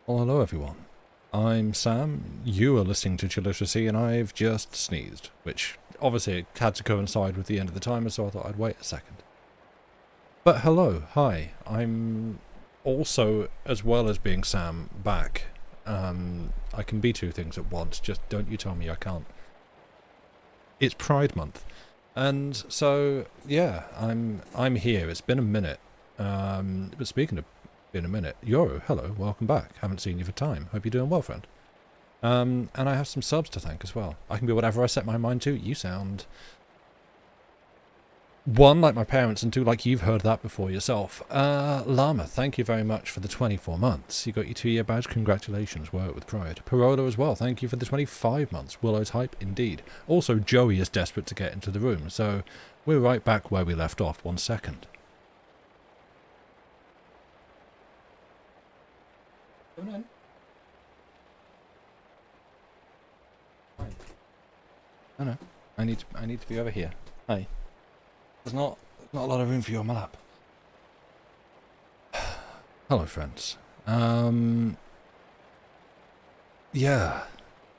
Well, hello everyone. I'm Sam, you are listening to Chilliteracy, and I've just sneezed, which obviously it had to coincide with the end of the timer, so I thought I'd wait a second. But hello, hi, I'm also, as well as being Sam, back. I can be two things at once, just don't you tell me I can't. It's Pride Month, and so, yeah, I'm here, it's been a minute. But speaking of been a minute. Yoro, hello, welcome back. Haven't seen you for time. Hope you're doing well, friend. And I have some subs to thank as well. I can be whatever I set my mind to. You sound... one, like my parents, and two, like you've heard that before yourself. Llama, thank you very much for the 24 months. You got your 2-year badge. Congratulations. Wear it with pride. Parola as well. Thank you for the 25 months. Willow's hype, indeed. Also, Joey is desperate to get into the room, so we're right back where we left off. 1 second. Come in. Oh no, I need to be over here. Hey, there's not a lot of room for you on my lap. Hello, friends. Yeah.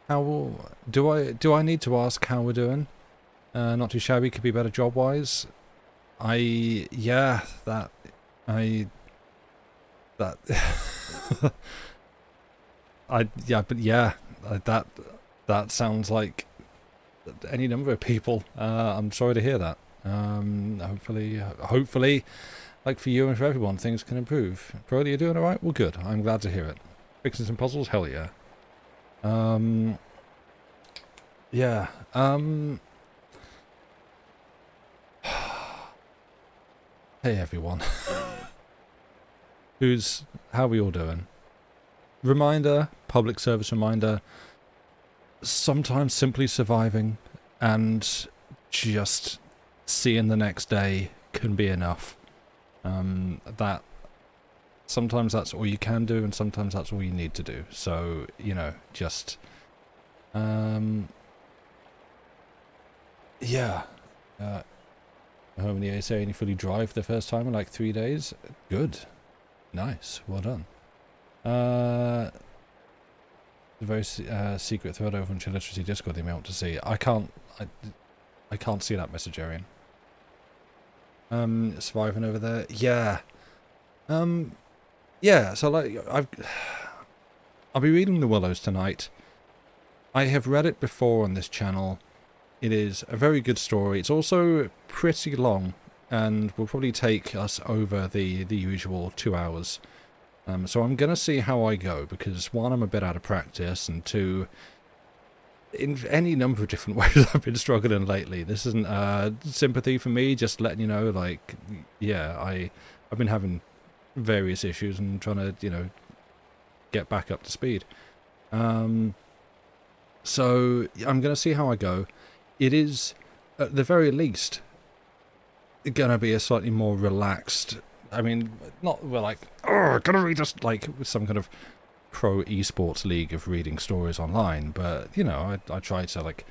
How do I need to ask how we're doing? Not too shabby. Could be better job wise. Yeah, that that sounds like any number of people. I'm sorry to hear that. Hopefully, like for you and for everyone, things can improve. Brody, you doing alright? Well, good. I'm glad to hear it. Fixing some puzzles? Hell yeah. Yeah. Hey everyone. How are we all doing? Reminder, public service reminder, sometimes simply surviving and just seeing the next day can be enough. That sometimes that's all you can do, and sometimes that's all you need to do. So, you know, just yeah. Home in the ASA, and you fully drive for the first time in like 3 days. Good. Nice. Well done. A very secret thread over on Chilliteracy Discord they may want to see. I can't see that message, Arian. Surviving over there. Yeah. Yeah, so like I'll be reading The Willows tonight. I have read it before on this channel. It is a very good story. It's also pretty long and will probably take us over the usual 2 hours. So I'm going to see how I go, because one, I'm a bit out of practice, and two, in any number of different ways I've been struggling lately. This isn't sympathy for me, just letting you know, like, yeah, I've been having various issues and trying to, you know, get back up to speed. So I'm going to see how I go. It is, at the very least, going to be a slightly more relaxed... I mean, not we're like, oh, gonna read just like some kind of pro esports league of reading stories online, but you know, I try to like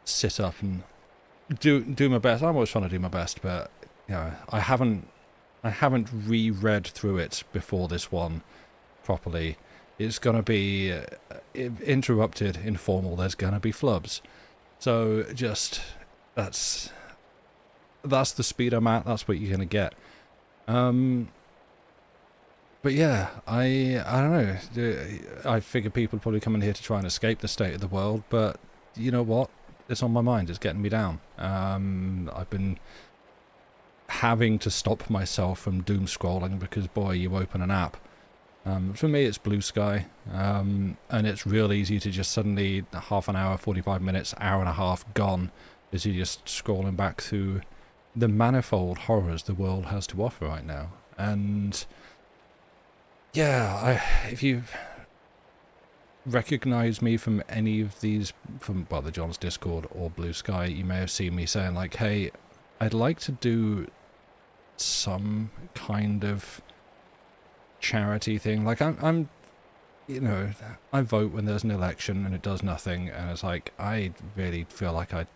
sit up and do my best. I'm always trying to do my best, but you know, I haven't reread through it before this one properly. It's gonna be interrupted, informal. There's gonna be flubs, so just that's the speed I'm at. That's what you're gonna get. But yeah, I don't know. I figure people probably come in here to try and escape the state of the world, but you know what? It's on my mind. It's getting me down. I've been having to stop myself from doom scrolling because, boy, you open an app. For me, it's Blue Sky, and it's real easy to just suddenly half an hour, 45 minutes, hour and a half gone as you're just scrolling back through the manifold horrors the world has to offer right now. And yeah, if you recognize me from any of these, from the John's Discord or Blue Sky, you may have seen me saying like, hey, I'd like to do some kind of charity thing. Like I'm you know, I vote when there's an election and it does nothing, and it's like, I really feel like I'd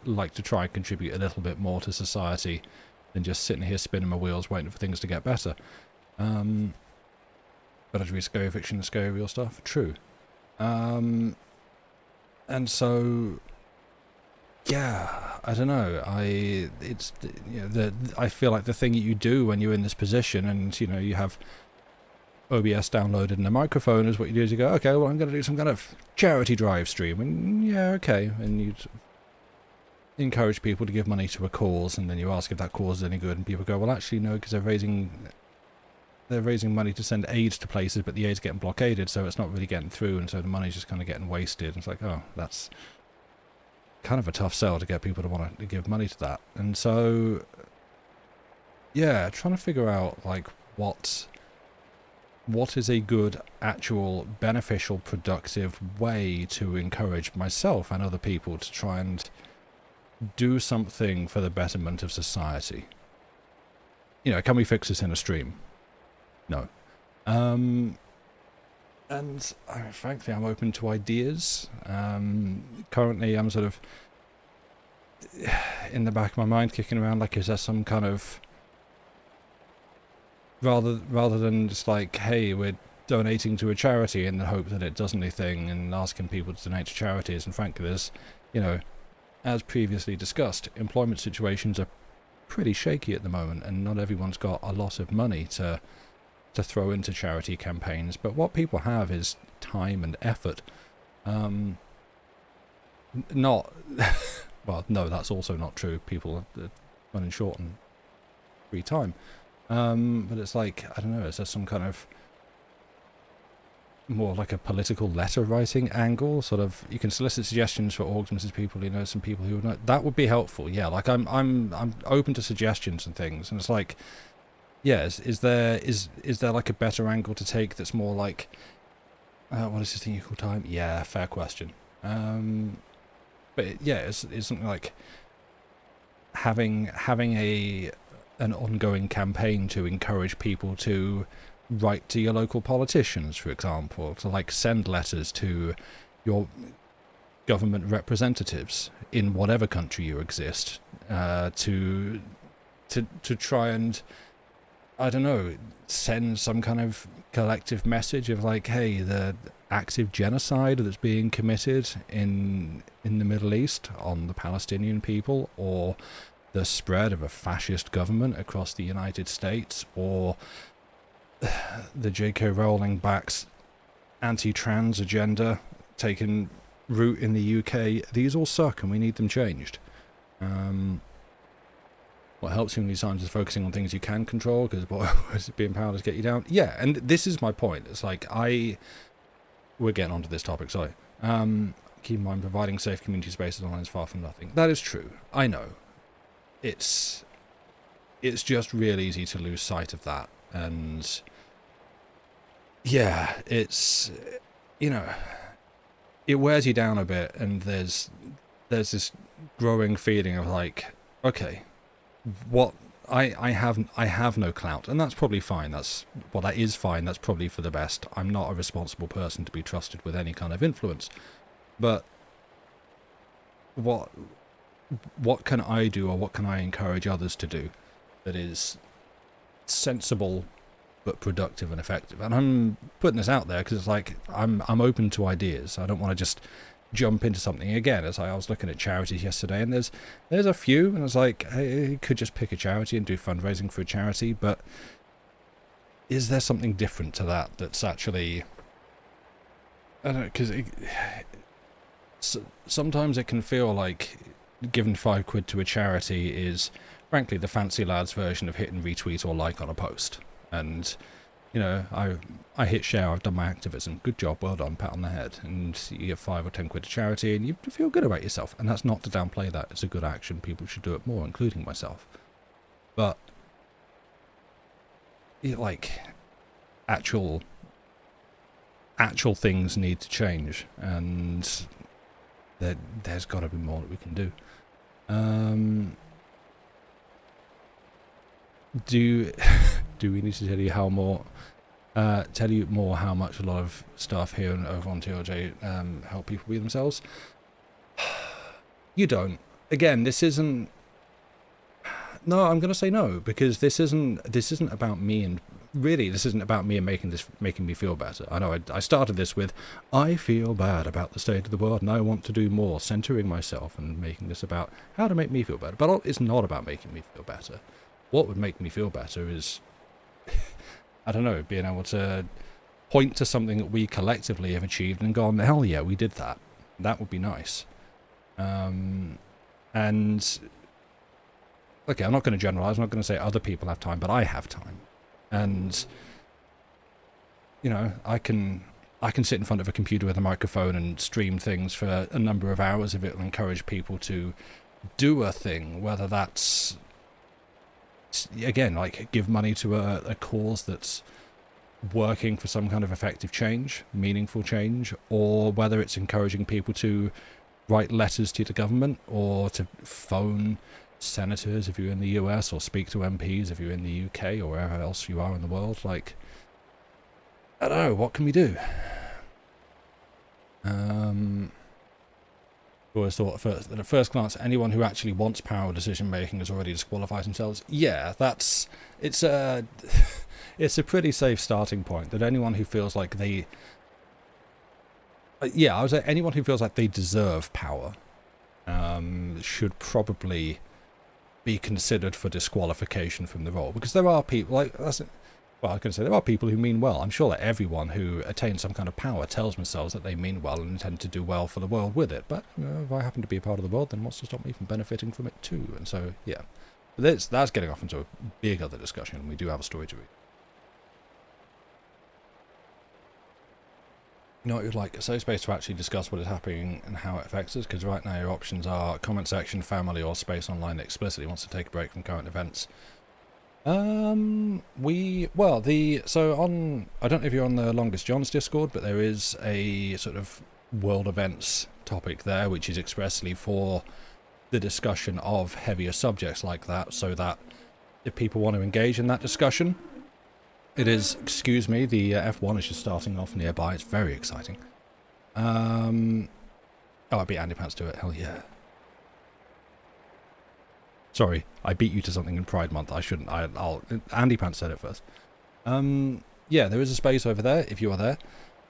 like to try and contribute a little bit more to society than just sitting here spinning my wheels waiting for things to get better. Better to read scary fiction than scary real stuff. True. And so, yeah, I don't know. I feel like the thing that you do when you're in this position, and you have OBS downloaded and a microphone, is what you do is you go, okay, well, I'm going to do some kind of charity drive stream, and yeah, okay, and you encourage people to give money to a cause, and then you ask if that cause is any good, and people go, well, actually no, because they're raising money to send aid to places, but the aid's getting blockaded, so it's not really getting through, and so the money's just kind of getting wasted. And it's like, oh, that's kind of a tough sell to get people to want to give money to that. And so, yeah, trying to figure out like what is a good, actual, beneficial, productive way to encourage myself and other people to try and do something for the betterment of society. Can we fix this in a stream? No. And frankly, I'm open to ideas. Currently, I'm sort of in the back of my mind kicking around like, is there some kind of, rather than just like, hey, we're donating to a charity in the hope that it does anything, and asking people to donate to charities. And frankly, there's, as previously discussed, employment situations are pretty shaky at the moment, and not everyone's got a lot of money to throw into charity campaigns. But what people have is time and effort. Not well, no, that's also not true. People are running short on free time. But it's like, I don't know, is there some kind of more like a political letter writing angle? Sort of, you can solicit suggestions for orgs, Mrs. People, some people who would know. That would be helpful. Yeah, like I'm open to suggestions and things, and it's like, yes, is there like a better angle to take that's more like, what is this thing you call time? Yeah, fair question. But it's something like having an ongoing campaign to encourage people to write to your local politicians, for example, to like send letters to your government representatives in whatever country you exist, to try and, I don't know, send some kind of collective message of like, hey, the active genocide that's being committed in the Middle East on the Palestinian people, or the spread of a fascist government across the United States, or the J.K. Rowling backs anti-trans agenda taking root in the UK. These all suck and we need them changed. What helps you in these times is focusing on things you can control, because being powerless get you down. Yeah, and this is my point. It's like, we're getting onto this topic, sorry. Keep in mind, providing safe community spaces online is far from nothing. That is true. I know. It's just real easy to lose sight of that. And yeah, it's, it wears you down a bit, and there's this growing feeling of like, okay, what I have no clout, and that's probably fine. That is fine. That's probably for the best. I'm not a responsible person to be trusted with any kind of influence. But what can I do, or what can I encourage others to do that is sensible but productive and effective? And I'm putting this out there because it's like, I'm open to ideas. I don't want to just jump into something. Again, as I was looking at charities yesterday, and there's a few, and I was like, hey, you could just pick a charity and do fundraising for a charity, but is there something different to that that's actually, I don't know, because sometimes it can feel like giving £5 to a charity is frankly the fancy lads version of hitting retweet or like on a post. And I hit share, I've done my activism, good job, well done, pat on the head, and you give £5 or £10 to charity and you feel good about yourself. And that's not to downplay that, it's a good action, people should do it more, including myself. But like actual things need to change, and there's got to be more that we can do. Do we need to tell you more how much a lot of staff here and over on TRJ help people be themselves? You don't. Again, this isn't. No, I'm going to say no, because this isn't about me and really, this isn't about me and making me feel better. I know I started this with, I feel bad about the state of the world and I want to do more, centering myself and making this about how to make me feel better. But it's not about making me feel better. What would make me feel better is, I don't know, being able to point to something that we collectively have achieved and go, hell yeah, we did that. That would be nice. And okay, I'm not going to generalize. I'm not going to say other people have time, but I have time. And, you know, I can sit in front of a computer with a microphone and stream things for a number of hours if it will encourage people to do a thing, whether that's, again, like give money to a cause that's working for some kind of effective change, meaningful change, or whether it's encouraging people to write letters to the government or to phone senators if you're in the US, or speak to MPs if you're in the UK or wherever else you are in the world. Like, I don't know, what can we do? Always thought at a first glance, anyone who actually wants power decision making has already disqualified themselves. Yeah, it's a pretty safe starting point, that anyone who feels like they, I would say anyone who feels like they deserve power should probably be considered for disqualification from the role, because there are people like well, I was going to say there are people who mean well. I'm sure that everyone who attains some kind of power tells themselves that they mean well and intend to do well for the world with it. But if I happen to be a part of the world, then what's to stop me from benefiting from it too? And so, yeah, that's getting off into a big other discussion, and we do have a story to read. You know what you'd like? A safe space to actually discuss what is happening and how it affects us, because right now your options are comment section, family, or space online that explicitly wants to take a break from current events. So on, I don't know if you're on the Longest John's Discord, but there is a sort of world events topic there, which is expressly for the discussion of heavier subjects like that, so that if people want to engage in that discussion, it is, excuse me, the F1 is just starting off nearby. It's very exciting. Oh, I beat Andy Pants to it. Hell yeah. Sorry, I beat you to something in Pride Month. I shouldn't. Andy Pants said it first. Yeah, there is a space over there if you are there.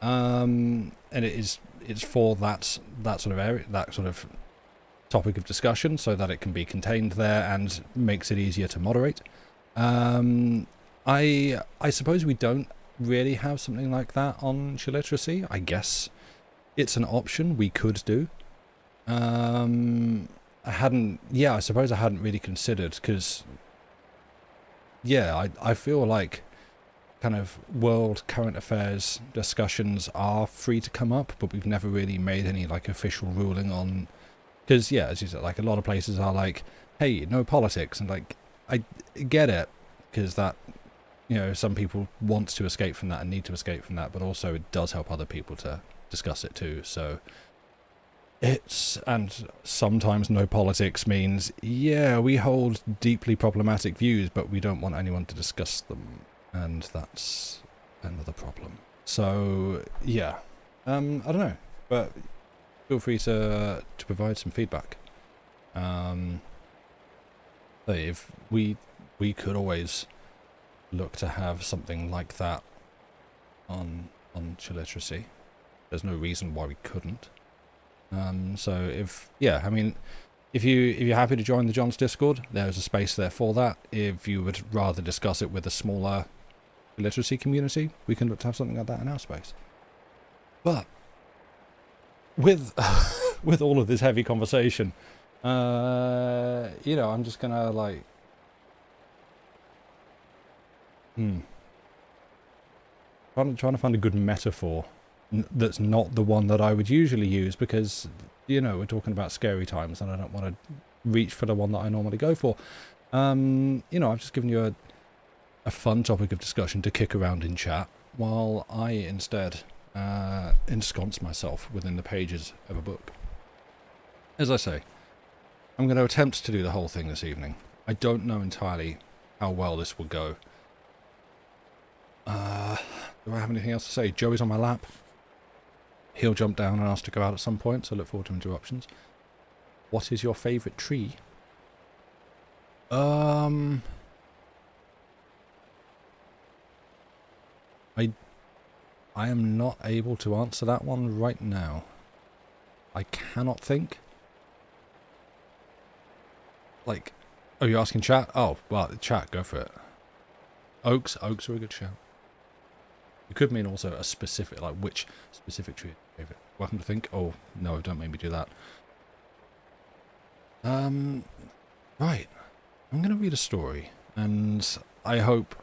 And it's for that sort of area, that sort of topic of discussion, so that it can be contained there and makes it easier to moderate. I suppose we don't really have something like that on Chilliteracy. I guess it's an option we could do. I suppose I hadn't really considered, because I feel like kind of world current affairs discussions are free to come up, but we've never really made any like official ruling on, because as you said, like a lot of places are like, hey, no politics, and like I get it, because that, you know, some people want to escape from that and need to escape from that, but also it does help other people to discuss it too. So and sometimes no politics means, we hold deeply problematic views, but we don't want anyone to discuss them, and that's another problem. So I don't know, but feel free to provide some feedback. If we could always look to have something like that on Chilliteracy. There's no reason why we couldn't. So if you're happy to join the John's Discord, there's a space there for that. If you would rather discuss it with a smaller literacy community, we can look to have something like that in our space. But with with all of this heavy conversation, I'm just gonna like trying to find a good metaphor that's not the one that I would usually use, because we're talking about scary times and I don't want to reach for the one that I normally go for. I've just given you a fun topic of discussion to kick around in chat, while I instead ensconce myself within the pages of a book. As I say, I'm going to attempt to do the whole thing this evening. I don't know entirely how well this will go. Do I have anything else to say? Joey's on my lap. He'll jump down and ask to go out at some point, so look forward to interruptions. What is your favourite tree? I am not able to answer that one right now. I cannot think. Like, oh, you're asking chat? Oh, well, chat, go for it. Oaks are a good shout. It could mean also a specific, like which specific tree is your favorite. Welcome to think. Oh, no, don't make me do that. Right. I'm going to read a story, and I hope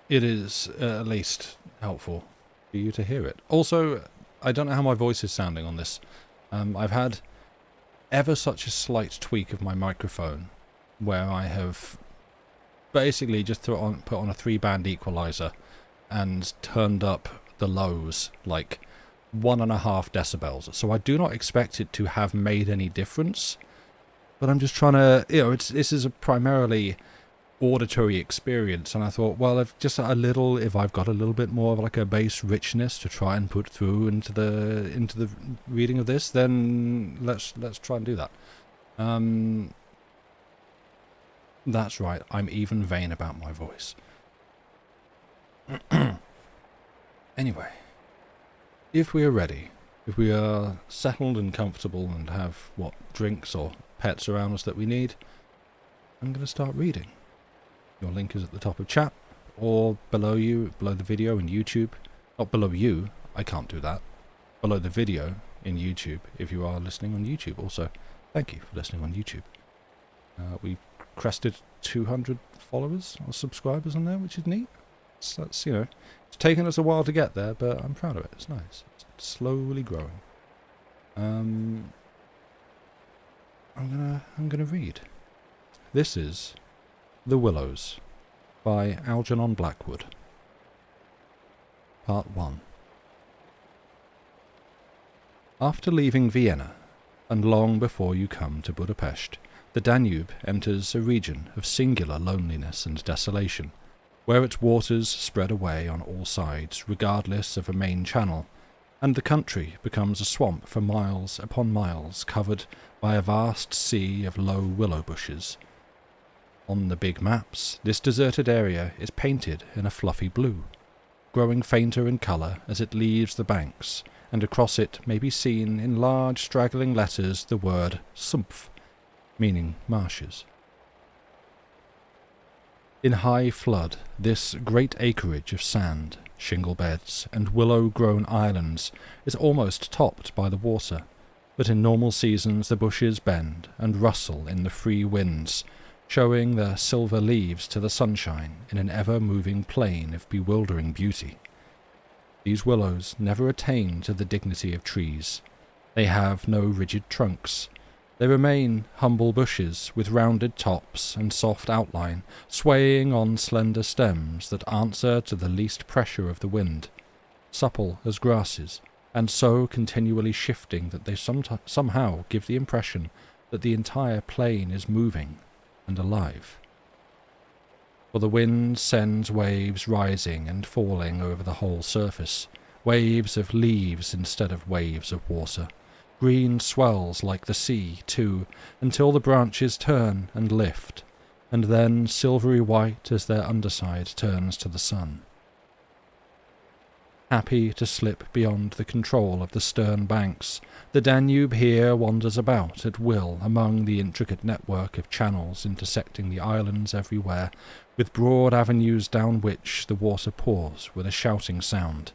it is at least helpful for you to hear it. Also, I don't know how my voice is sounding on this. I've had ever such a slight tweak of my microphone where I have basically just put on a 3-band equalizer and turned up the lows like 1.5 decibels. So I do not expect it to have made any difference, but I'm just trying to, this is a primarily auditory experience, and I thought, well, if I've got a little bit more of like a bass richness to try and put through into the reading of this, then let's try and do that. That's right, I'm even vain about my voice. Anyway, if we are ready, if we are settled and comfortable and have what drinks or pets around us that we need, I'm going to start reading. Your link is at the top of chat, or below the video in YouTube. Not below you, I can't do that. Below the video in YouTube, if you are listening on YouTube. Also, thank you for listening on YouTube. We crested 200 followers or subscribers on there, which is neat. So that's, it's taken us a while to get there, but I'm proud of it. It's nice. It's slowly growing. I'm gonna read. This is The Willows by Algernon Blackwood. Part 1. After leaving Vienna, and long before you come to Budapest, the Danube enters a region of singular loneliness and desolation, where its waters spread away on all sides regardless of a main channel, and the country becomes a swamp for miles upon miles covered by a vast sea of low willow bushes. On the big maps, this deserted area is painted in a fluffy blue, growing fainter in colour as it leaves the banks, and across it may be seen in large straggling letters the word Sumpf, meaning marshes. In high flood, this great acreage of sand, shingle beds, and willow-grown islands is almost topped by the water, but in normal seasons the bushes bend and rustle in the free winds, showing their silver leaves to the sunshine in an ever-moving plain of bewildering beauty. These willows never attain to the dignity of trees. They have no rigid trunks. They remain humble bushes with rounded tops and soft outline, swaying on slender stems that answer to the least pressure of the wind, supple as grasses, and so continually shifting that they somehow give the impression that the entire plain is moving and alive. For the wind sends waves rising and falling over the whole surface, waves of leaves instead of waves of water. Green swells like the sea, too, until the branches turn and lift, and then silvery white as their underside turns to the sun. Happy to slip beyond the control of the stern banks, the Danube here wanders about at will among the intricate network of channels intersecting the islands everywhere, with broad avenues down which the water pours with a shouting sound,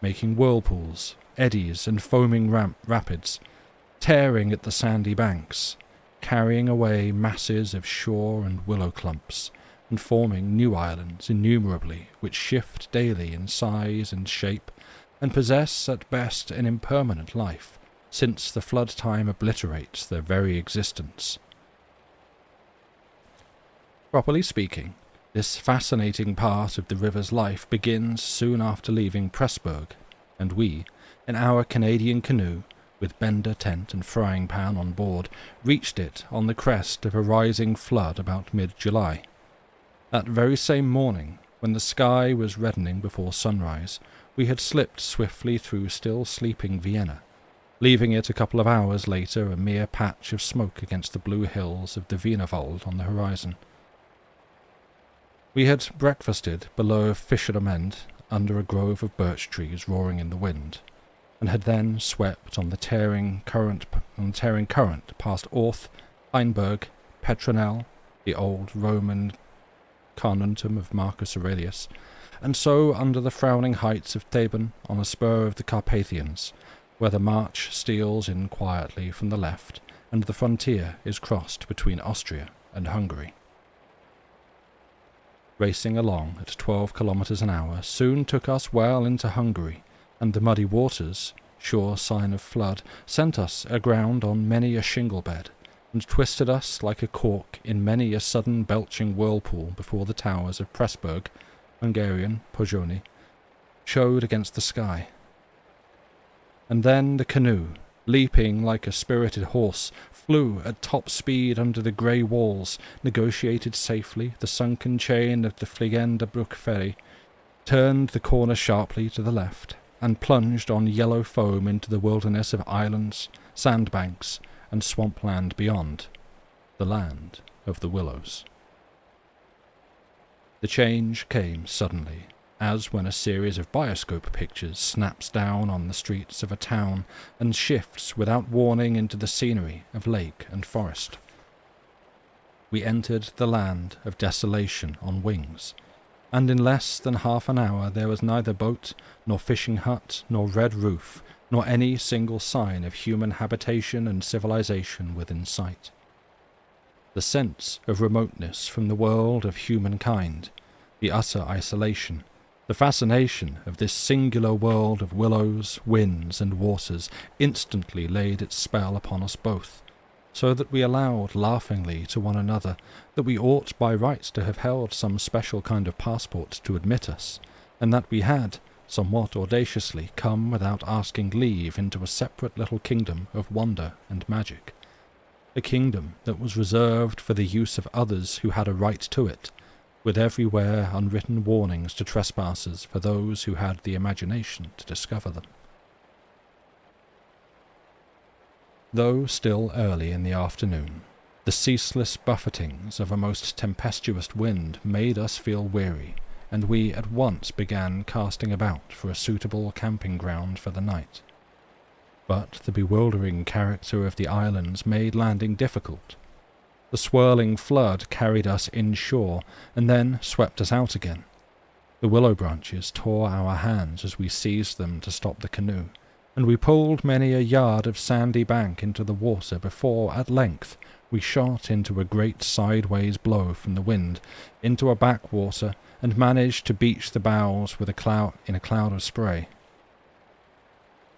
making whirlpools, eddies, and foaming rapids, tearing at the sandy banks, carrying away masses of shore and willow clumps, and forming new islands innumerably, which shift daily in size and shape, and possess at best an impermanent life, since the flood time obliterates their very existence. Properly speaking, this fascinating part of the river's life begins soon after leaving Pressburg, and we, in our Canadian canoe, with Bender tent and frying pan on board, reached it on the crest of a rising flood about mid-July. That very same morning, when the sky was reddening before sunrise, we had slipped swiftly through still sleeping Vienna, leaving it a couple of hours later a mere patch of smoke against the blue hills of the Wienerwald on the horizon. We had breakfasted below Fischermend under a grove of birch trees roaring in the wind, and had then swept on the tearing current past Orth, Einberg, Petronell, the old Roman carnuntum of Marcus Aurelius, and so under the frowning heights of Theban on a spur of the Carpathians, where the march steals in quietly from the left, and the frontier is crossed between Austria and Hungary. Racing along at 12 kilometres an hour soon took us well into Hungary, and the muddy waters, sure sign of flood, sent us aground on many a shingle bed, and twisted us like a cork in many a sudden belching whirlpool before the towers of Pressburg, Hungarian Pozsony, showed against the sky. And then the canoe, leaping like a spirited horse, flew at top speed under the grey walls, negotiated safely the sunken chain of the Fliegende ferry, turned the corner sharply to the left, and plunged on yellow foam into the wilderness of islands, sandbanks, and swampland beyond, the land of the Willows. The change came suddenly, as when a series of bioscope pictures snaps down on the streets of a town and shifts without warning into the scenery of lake and forest. We entered the land of desolation on wings, and in less than half an hour there was neither boat, nor fishing hut, nor red roof, nor any single sign of human habitation and civilization within sight. The sense of remoteness from the world of humankind, the utter isolation, the fascination of this singular world of willows, winds, and waters instantly laid its spell upon us both, so that we allowed laughingly to one another that we ought by rights to have held some special kind of passport to admit us, and that we had, somewhat audaciously, come without asking leave into a separate little kingdom of wonder and magic, a kingdom that was reserved for the use of others who had a right to it, with everywhere unwritten warnings to trespassers for those who had the imagination to discover them. Though still early in the afternoon, the ceaseless buffetings of a most tempestuous wind made us feel weary, and we at once began casting about for a suitable camping ground for the night. But the bewildering character of the islands made landing difficult. The swirling flood carried us inshore, and then swept us out again. The willow branches tore our hands as we seized them to stop the canoe, and we pulled many a yard of sandy bank into the water before, at length, we shot into a great sideways blow from the wind, into a backwater, and managed to beach the bows with in a cloud of spray.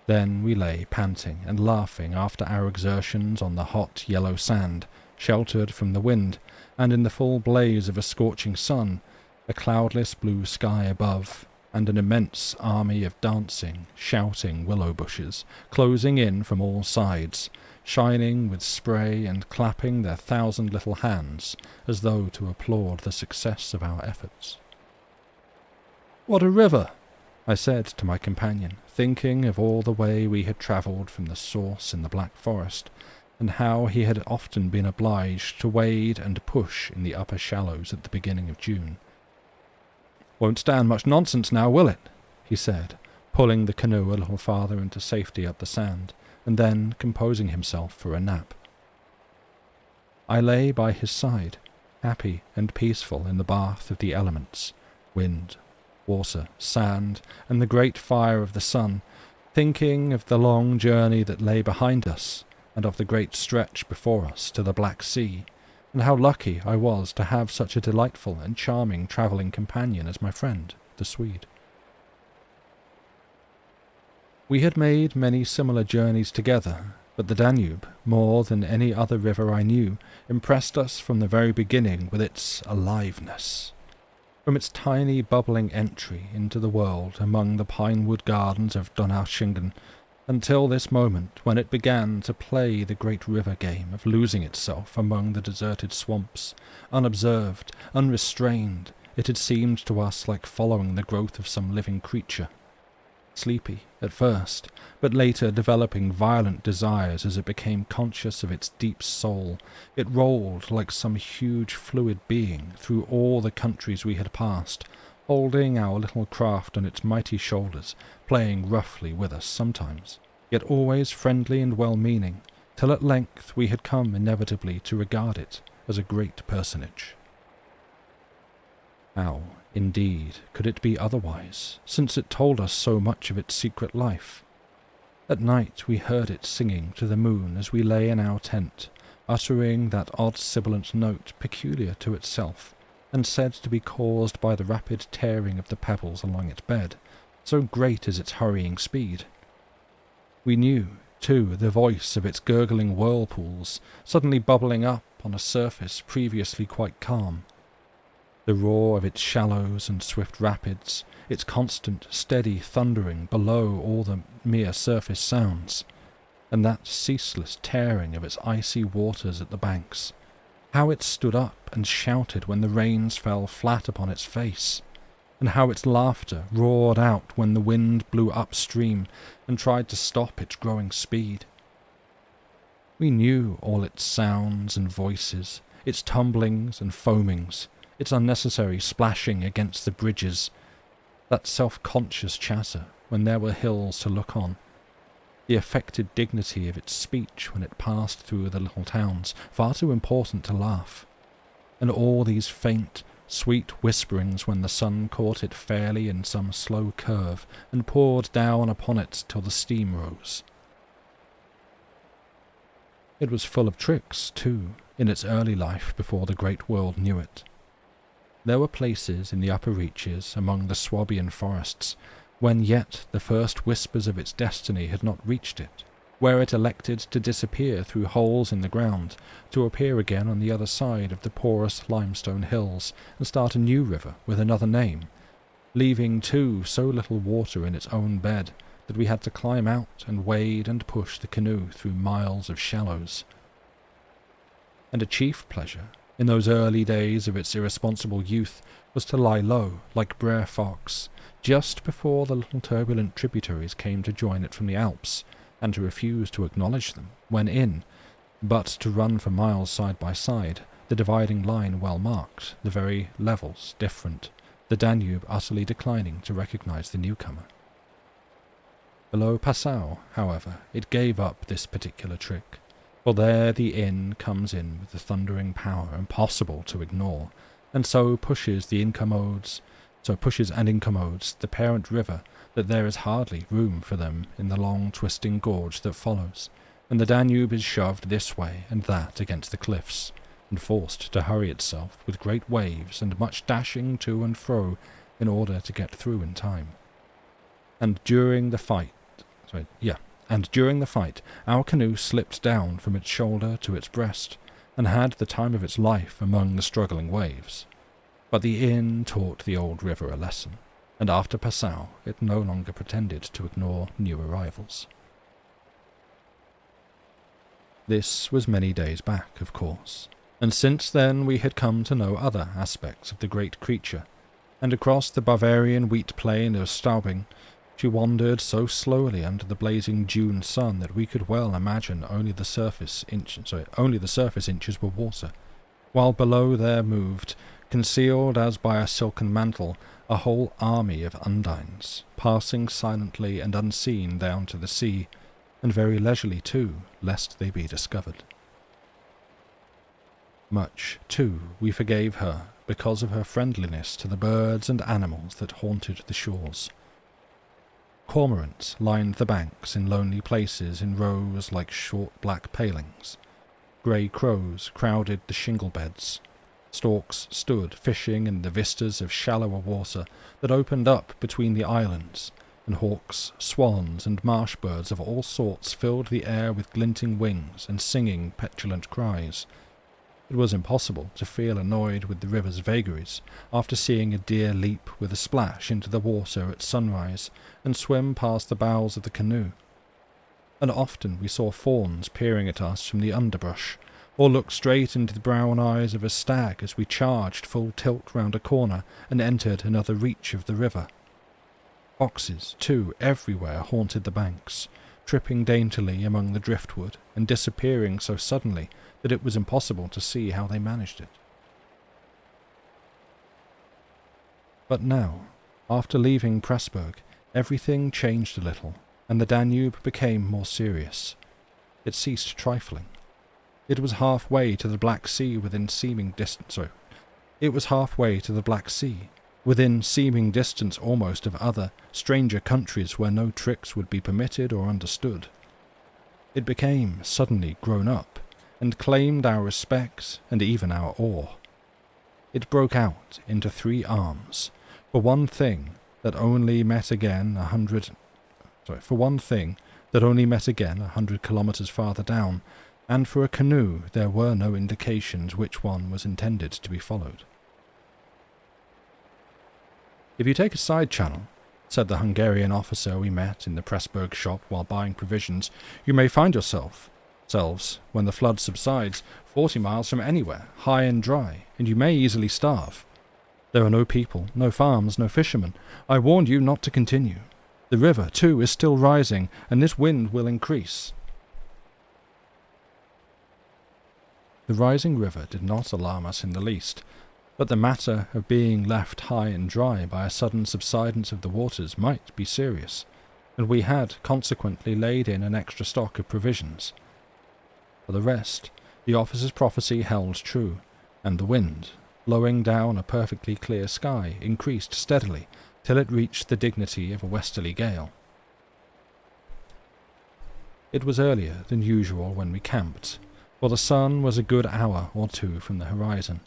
Then we lay panting and laughing after our exertions on the hot yellow sand, sheltered from the wind, and in the full blaze of a scorching sun, a cloudless blue sky above, and an immense army of dancing, shouting willow bushes, closing in from all sides, shining with spray and clapping their 1,000 little hands, as though to applaud the success of our efforts. "What a river!" I said to my companion, thinking of all the way we had travelled from the source in the Black Forest, and how he had often been obliged to wade and push in the upper shallows at the beginning of June. "Won't stand much nonsense now, will it?" he said, pulling the canoe a little farther into safety up the sand, and then composing himself for a nap. I lay by his side, happy and peaceful in the bath of the elements, wind, water, sand, and the great fire of the sun, thinking of the long journey that lay behind us, and of the great stretch before us to the Black Sea, and how lucky I was to have such a delightful and charming travelling companion as my friend, the Swede. We had made many similar journeys together, but the Danube, more than any other river I knew, impressed us from the very beginning with its aliveness. From its tiny bubbling entry into the world among the pinewood gardens of Donaueschingen, until this moment when it began to play the great river game of losing itself among the deserted swamps, unobserved, unrestrained, it had seemed to us like following the growth of some living creature. Sleepy at first, but later developing violent desires as it became conscious of its deep soul, it rolled like some huge fluid being through all the countries we had passed, holding our little craft on its mighty shoulders, playing roughly with us sometimes, yet always friendly and well-meaning, till at length we had come inevitably to regard it as a great personage. How, indeed, could it be otherwise, since it told us so much of its secret life? At night we heard it singing to the moon as we lay in our tent, uttering that odd sibilant note peculiar to itself, and said to be caused by the rapid tearing of the pebbles along its bed, so great is its hurrying speed. We knew, too, the voice of its gurgling whirlpools, suddenly bubbling up on a surface previously quite calm, the roar of its shallows and swift rapids, its constant, steady thundering below all the mere surface sounds, and that ceaseless tearing of its icy waters at the banks. How it stood up and shouted when the rains fell flat upon its face, and how its laughter roared out when the wind blew upstream and tried to stop its growing speed. We knew all its sounds and voices, its tumblings and foamings, its unnecessary splashing against the bridges, that self-conscious chatter when there were hills to look on, the affected dignity of its speech when it passed through the little towns, far too important to laugh, and all these faint, sweet whisperings when the sun caught it fairly in some slow curve and poured down upon it till the steam rose. It was full of tricks, too, in its early life before the great world knew it. There were places in the upper reaches, among the Swabian forests, when yet the first whispers of its destiny had not reached it, where it elected to disappear through holes in the ground, to appear again on the other side of the porous limestone hills, and start a new river with another name, leaving too so little water in its own bed that we had to climb out and wade and push the canoe through miles of shallows. And a chief pleasure, in those early days of its irresponsible youth, was to lie low, like Brer Fox, just before the little turbulent tributaries came to join it from the Alps, and to refuse to acknowledge them when in, but to run for miles side by side, the dividing line well marked, the very levels different, the Danube utterly declining to recognize the newcomer. Below Passau, however, it gave up this particular trick, for there the inn comes in with the thundering power impossible to ignore, and so pushes and incommodes the parent river that there is hardly room for them in the long twisting gorge that follows, and the Danube is shoved this way and that against the cliffs, and forced to hurry itself with great waves and much dashing to and fro in order to get through in time. And during the fight, our canoe slipped down from its shoulder to its breast, and had the time of its life among the struggling waves. But the inn taught the old river a lesson, and after Passau it no longer pretended to ignore new arrivals. This was many days back, of course, and since then we had come to know other aspects of the great creature, and across the Bavarian wheat plain of Straubing she wandered so slowly under the blazing June sun that we could well imagine only the surface inches were water, while below there moved, concealed as by a silken mantle, a whole army of undines, passing silently and unseen down to the sea, and very leisurely too, lest they be discovered. Much, too, we forgave her because of her friendliness to the birds and animals that haunted the shores. Cormorants lined the banks in lonely places in rows like short black palings. Grey crows crowded the shingle beds. Storks stood fishing in the vistas of shallower water that opened up between the islands, and hawks, swans, and marsh birds of all sorts filled the air with glinting wings and singing petulant cries. It was impossible to feel annoyed with the river's vagaries after seeing a deer leap with a splash into the water at sunrise and swim past the bows of the canoe. And often we saw fawns peering at us from the underbrush, or look straight into the brown eyes of a stag as we charged full tilt round a corner and entered another reach of the river. Foxes, too, everywhere haunted the banks, tripping daintily among the driftwood and disappearing so suddenly that it was impossible to see how they managed it. But now, after leaving Pressburg, everything changed a little, and the Danube became more serious. It ceased trifling. It was halfway to the Black Sea within seeming distance. It was halfway to the Black Sea, within seeming distance almost of other, stranger countries where no tricks would be permitted or understood. It became suddenly grown up, and claimed our respect and even our awe. It broke out into 3 arms, for one thing that only met again 100 kilometers farther down, and for a canoe there were no indications which one was intended to be followed. "If you take a side channel," said the Hungarian officer we met in the Pressburg shop while buying provisions, "you may find yourselves, when the flood subsides, 40 miles from anywhere, high and dry, and you may easily starve. There are no people, no farms, no fishermen. I warned you not to continue. The river, too, is still rising, and this wind will increase." The rising river did not alarm us in the least, but the matter of being left high and dry by a sudden subsidence of the waters might be serious, and we had consequently laid in an extra stock of provisions. For the rest, the officer's prophecy held true, and the wind, blowing down a perfectly clear sky, increased steadily till it reached the dignity of a westerly gale. It was earlier than usual when we camped, for the sun was a good hour or 2 from the horizon,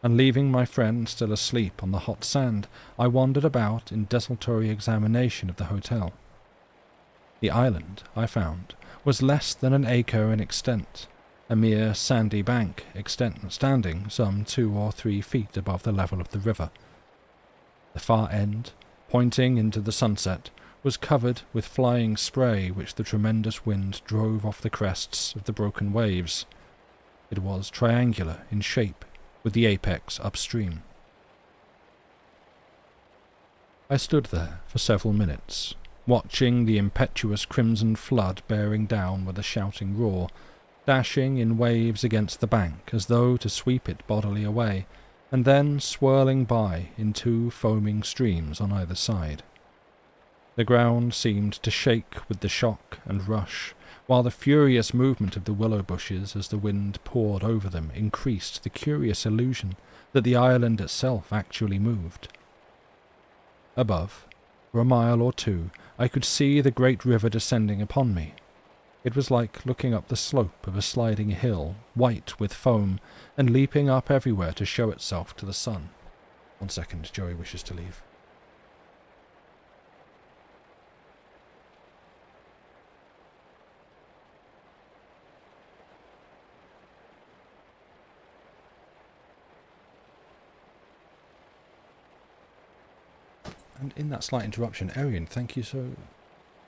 and leaving my friend still asleep on the hot sand, I wandered about in desultory examination of the hotel. The island, I found, was less than an acre in extent, a mere sandy bank standing some 2 or 3 feet above the level of the river. The far end, pointing into the sunset, was covered with flying spray which the tremendous wind drove off the crests of the broken waves. It was triangular in shape, with the apex upstream. I stood there for several minutes, watching the impetuous crimson flood bearing down with a shouting roar, dashing in waves against the bank as though to sweep it bodily away, and then swirling by in 2 foaming streams on either side. The ground seemed to shake with the shock and rush, while the furious movement of the willow bushes as the wind poured over them increased the curious illusion that the island itself actually moved. Above, for a mile or 2, I could see the great river descending upon me. It was like looking up the slope of a sliding hill, white with foam, and leaping up everywhere to show itself to the sun. 1 second, Joey wishes to leave. And in that slight interruption, Arian, thank you so...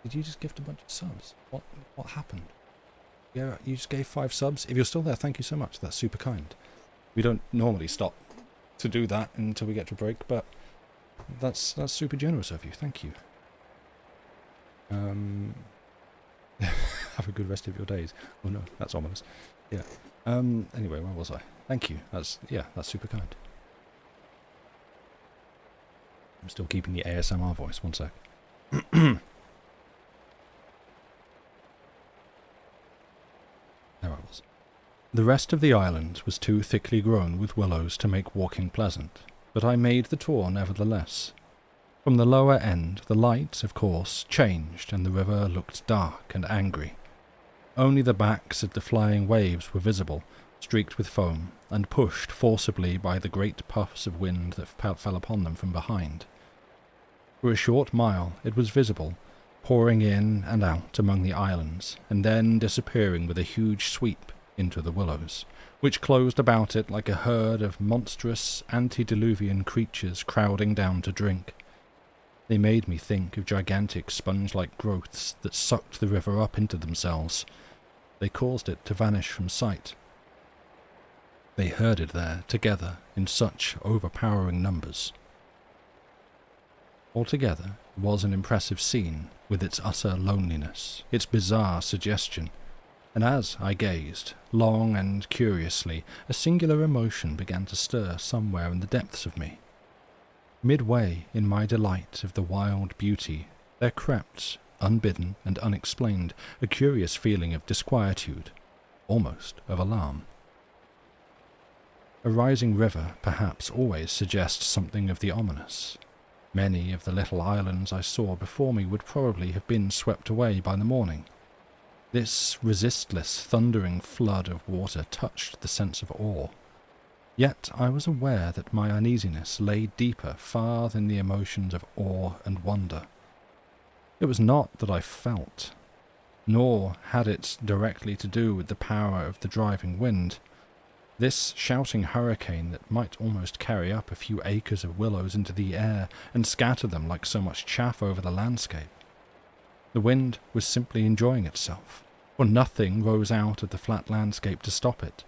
Did you just gift a bunch of subs? What happened? Yeah, you just gave 5 subs? If you're still there, thank you so much. That's super kind. We don't normally stop to do that until we get to a break, but that's super generous of you. Thank you. Have a good rest of your days. Oh no, that's ominous. Yeah. Anyway, where was I? Thank you. That's super kind. I'm still keeping the ASMR voice. 1 sec. There I was. The rest of the island was too thickly grown with willows to make walking pleasant, but I made the tour nevertheless. From the lower end the light, of course, changed, and the river looked dark and angry. Only the backs of the flying waves were visible, streaked with foam, and pushed forcibly by the great puffs of wind that fell upon them from behind. For a short mile it was visible, pouring in and out among the islands, and then disappearing with a huge sweep into the willows, which closed about it like a herd of monstrous antediluvian creatures crowding down to drink. They made me think of gigantic sponge-like growths that sucked the river up into themselves. They caused it to vanish from sight. They herded there together in such overpowering numbers. Altogether, it was an impressive scene, with its utter loneliness, its bizarre suggestion, and as I gazed, long and curiously, a singular emotion began to stir somewhere in the depths of me. Midway in my delight of the wild beauty, there crept, unbidden and unexplained, a curious feeling of disquietude, almost of alarm. A rising river, perhaps, always suggests something of the ominous. Many of the little islands I saw before me would probably have been swept away by the morning. This resistless, thundering flood of water touched the sense of awe. Yet I was aware that my uneasiness lay deeper far than the emotions of awe and wonder. It was not that I felt, nor had it directly to do with the power of the driving wind. This shouting hurricane that might almost carry up a few acres of willows into the air and scatter them like so much chaff over the landscape. The wind was simply enjoying itself, for nothing rose out of the flat landscape to stop it,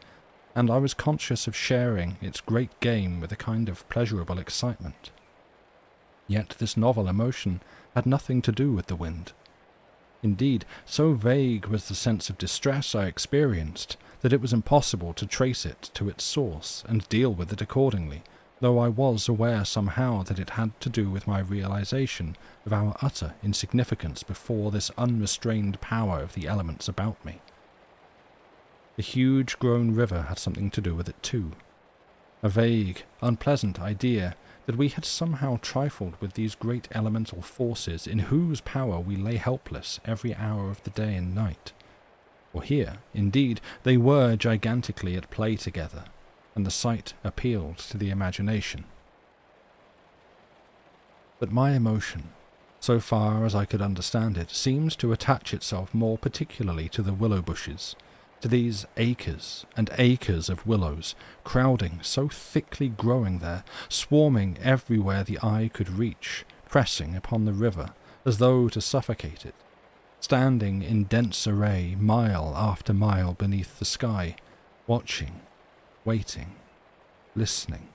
and I was conscious of sharing its great game with a kind of pleasurable excitement. Yet this novel emotion had nothing to do with the wind. Indeed, so vague was the sense of distress I experienced that it was impossible to trace it to its source and deal with it accordingly, though I was aware somehow that it had to do with my realization of our utter insignificance before this unrestrained power of the elements about me. The huge grown river had something to do with it too. A vague, unpleasant idea that we had somehow trifled with these great elemental forces in whose power we lay helpless every hour of the day and night. For here, indeed, they were gigantically at play together, and the sight appealed to the imagination. But my emotion, so far as I could understand it, seemed to attach itself more particularly to the willow bushes, to these acres and acres of willows, crowding, so thickly growing there, swarming everywhere the eye could reach, pressing upon the river as though to suffocate it, standing in dense array mile after mile beneath the sky, watching, waiting, listening.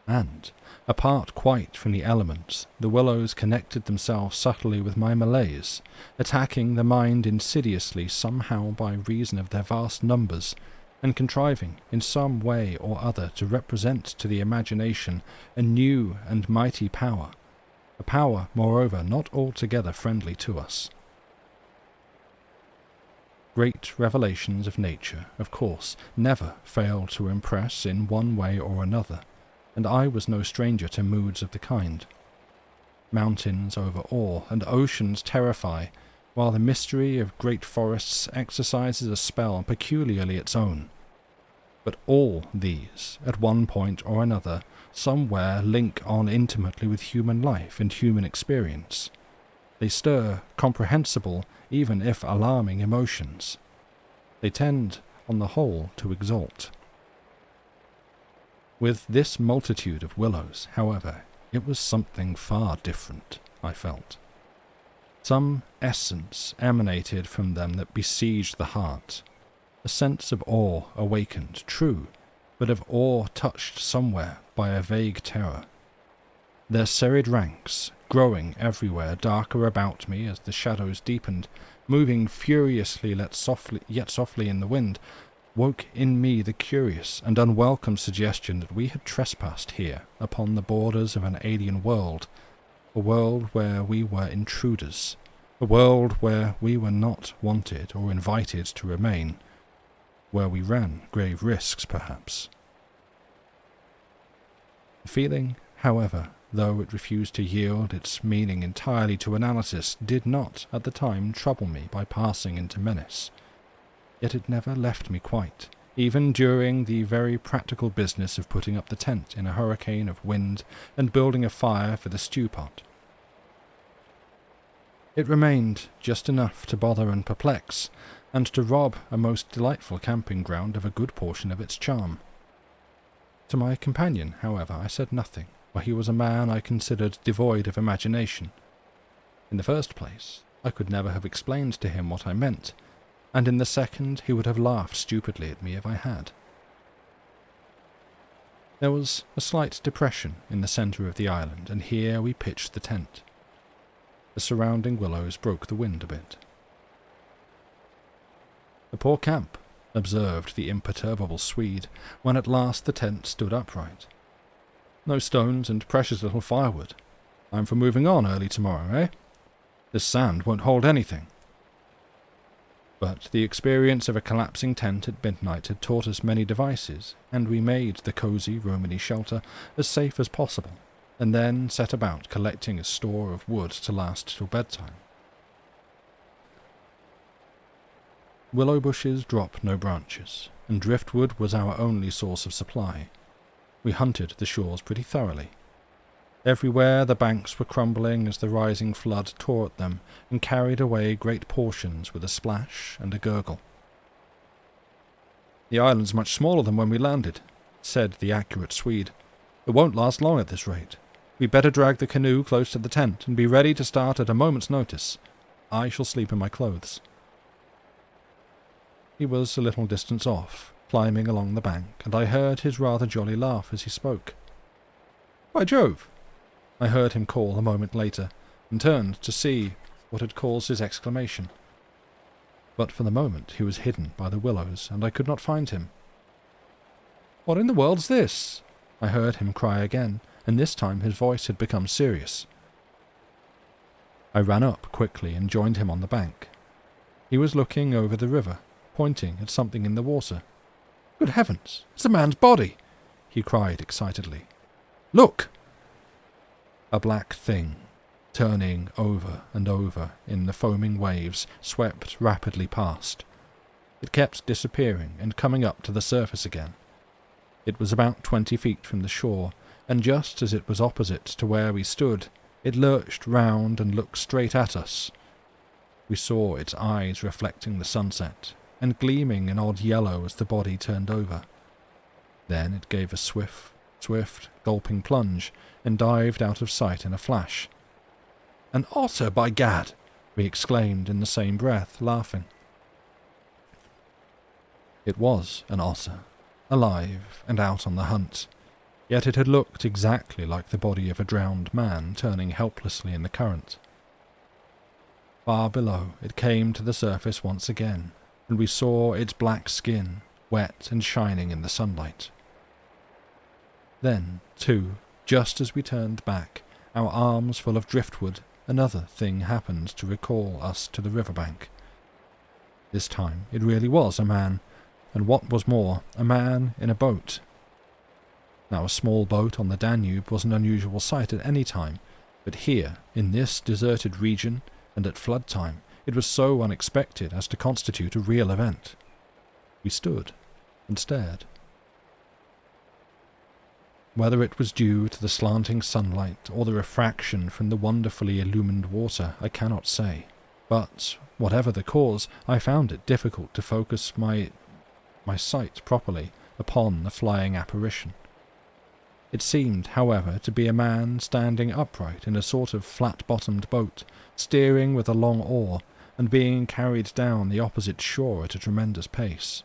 And, apart quite from the elements, the willows connected themselves subtly with my malaise, attacking the mind insidiously somehow by reason of their vast numbers, and contriving in some way or other to represent to the imagination a new and mighty power, a power, moreover, not altogether friendly to us. Great revelations of nature, of course, never fail to impress in one way or another, and I was no stranger to moods of the kind. Mountains overawe and oceans terrify, while the mystery of great forests exercises a spell peculiarly its own. But all these, at one point or another, somewhere link on intimately with human life and human experience. They stir comprehensible, even if alarming, emotions. They tend, on the whole, to exalt. With this multitude of willows, however, it was something far different, I felt. Some essence emanated from them that besieged the heart. A sense of awe awakened, true, but of awe touched somewhere by a vague terror. Their serried ranks, growing everywhere darker about me as the shadows deepened, moving furiously yet softly in the wind, woke in me the curious and unwelcome suggestion that we had trespassed here upon the borders of an alien world, a world where we were intruders, a world where we were not wanted or invited to remain, where we ran grave risks, perhaps. The feeling, however, though it refused to yield its meaning entirely to analysis, did not, at the time, trouble me by passing into menace. Yet it never left me quite, even during the very practical business of putting up the tent in a hurricane of wind and building a fire for the stew pot. It remained just enough to bother and perplex, and to rob a most delightful camping ground of a good portion of its charm. To my companion, however, I said nothing, for he was a man I considered devoid of imagination. In the first place, I could never have explained to him what I meant, and in the second he would have laughed stupidly at me if I had. There was a slight depression in the centre of the island, and here we pitched the tent. The surrounding willows broke the wind a bit. "A poor camp," observed the imperturbable Swede, when at last the tent stood upright. No stones and precious little firewood. I'm for moving on early tomorrow, eh? This sand won't hold anything. But the experience of a collapsing tent at midnight had taught us many devices, and we made the cosy Romany shelter as safe as possible, and then set about collecting a store of wood to last till bedtime. Willow bushes drop no branches, and driftwood was our only source of supply. We hunted the shores pretty thoroughly. Everywhere the banks were crumbling as the rising flood tore at them and carried away great portions with a splash and a gurgle. "The island's much smaller than when we landed," said the accurate Swede. "It won't last long at this rate. We'd better drag the canoe close to the tent and be ready to start at a moment's notice. I shall sleep in my clothes." He was a little distance off, climbing along the bank, and I heard his rather jolly laugh as he spoke. "By Jove!" I heard him call a moment later, and turned to see what had caused his exclamation. But for the moment he was hidden by the willows, and I could not find him. "What in the world's this?" I heard him cry again, and this time his voice had become serious. I ran up quickly and joined him on the bank. He was looking over the river, pointing at something in the water. "Good heavens, it's a man's body!" he cried excitedly. "Look!" A black thing, turning over and over in the foaming waves, swept rapidly past. It kept disappearing and coming up to the surface again. It was about 20 feet from the shore, and just as it was opposite to where we stood, it lurched round and looked straight at us. We saw its eyes reflecting the sunset, and gleaming an odd yellow as the body turned over. Then it gave a swift, gulping plunge, and dived out of sight in a flash. "An otter, by gad!" we exclaimed in the same breath, laughing. It was an otter, alive and out on the hunt, yet it had looked exactly like the body of a drowned man turning helplessly in the current. Far below it came to the surface once again, and we saw its black skin, wet and shining in the sunlight. Then, too, just as we turned back, our arms full of driftwood, another thing happened to recall us to the riverbank. This time it really was a man, and what was more, a man in a boat. Now a small boat on the Danube was an unusual sight at any time, but here, in this deserted region, and at flood time, it was so unexpected as to constitute a real event. We stood and stared. Whether it was due to the slanting sunlight or the refraction from the wonderfully illumined water, I cannot say. But, whatever the cause, I found it difficult to focus my sight properly upon the flying apparition. It seemed, however, to be a man standing upright in a sort of flat-bottomed boat, steering with a long oar, and being carried down the opposite shore at a tremendous pace.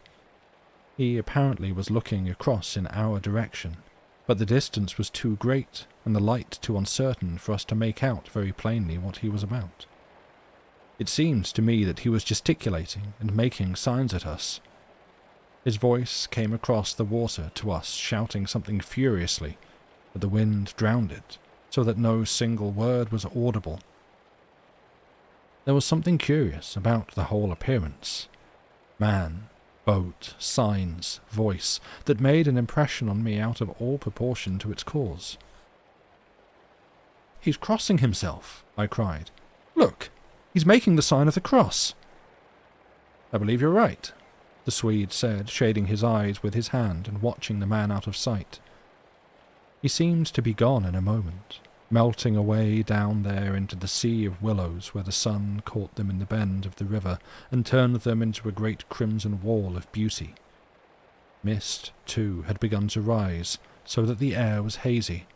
He apparently was looking across in our direction, but the distance was too great, and the light too uncertain for us to make out very plainly what he was about. It seemed to me that he was gesticulating and making signs at us. His voice came across the water to us, shouting something furiously, but the wind drowned it, so that no single word was audible. There was something curious about the whole appearance. Man, boat, signs, voice, that made an impression on me out of all proportion to its cause. "He's crossing himself," I cried. "Look, he's making the sign of the cross." "I believe you're right," the Swede said, shading his eyes with his hand and watching the man out of sight. He seemed to be gone in a moment, melting away down there into the sea of willows where the sun caught them in the bend of the river and turned them into a great crimson wall of beauty. Mist, too, had begun to rise, so that the air was hazy.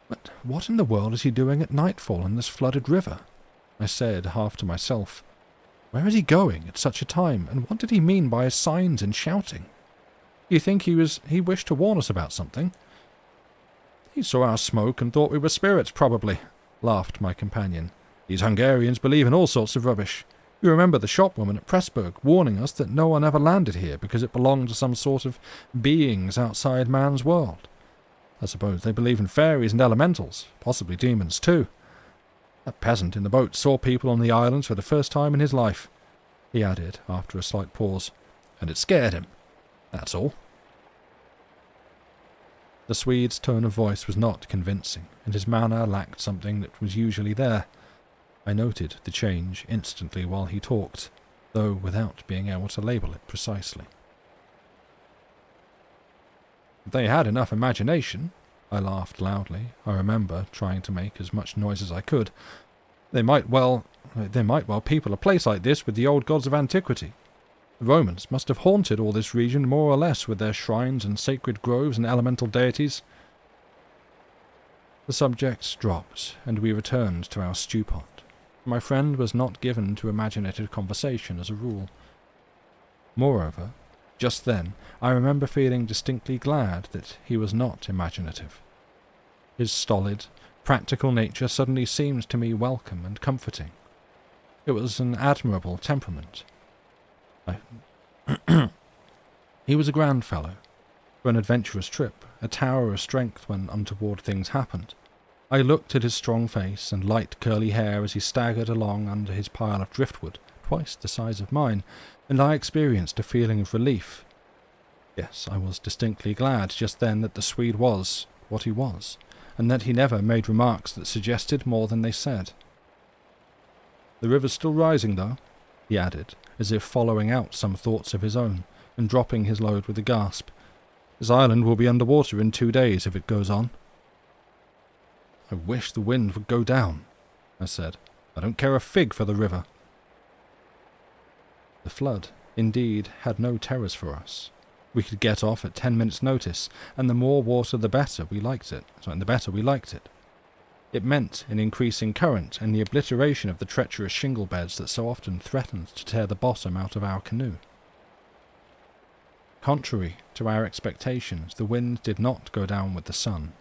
"But what in the world is he doing at nightfall in this flooded river?" I said, half to myself. "Where is he going at such a time, and what did he mean by his signs and shouting? Do you think he wished to warn us about something?" "He saw our smoke and thought we were spirits, probably," laughed my companion. "These Hungarians believe in all sorts of rubbish. You remember the shopwoman at Pressburg warning us that no one ever landed here because it belonged to some sort of beings outside man's world. I suppose they believe in fairies and elementals, possibly demons too. That peasant in the boat saw people on the islands for the first time in his life," he added after a slight pause, "and it scared him. That's all." The Swede's tone of voice was not convincing, and his manner lacked something that was usually there. I noted the change instantly while he talked, though without being able to label it precisely. "If they had enough imagination," I laughed loudly. I remember trying to make as much noise as I could. They might well people a place like this with the old gods of antiquity. The Romans must have haunted all this region more or less with their shrines and sacred groves and elemental deities." The subject dropped, and we returned to our stew pot. My friend was not given to imaginative conversation as a rule. Moreover, just then, I remember feeling distinctly glad that he was not imaginative. His stolid, practical nature suddenly seemed to me welcome and comforting. It was an admirable temperament. He was a grand fellow. For an adventurous trip, a tower of strength when untoward things happened. I looked at his strong face and light curly hair as he staggered along under his pile of driftwood, twice the size of mine, and I experienced a feeling of relief. Yes, I was distinctly glad just then that the Swede was what he was, and that he never made remarks that suggested more than they said. "The river's still rising, though," he added, as if following out some thoughts of his own, and dropping his load with a gasp. "This island will be under water in 2 days if it goes on." "I wish the wind would go down," I said. "I don't care a fig for the river." The flood, indeed, had no terrors for us. We could get off at 10 minutes' notice, and the more water the better we liked it. It meant an increasing current and the obliteration of the treacherous shingle beds that so often threatened to tear the bottom out of our canoe. Contrary to our expectations, the wind did not go down with the sun.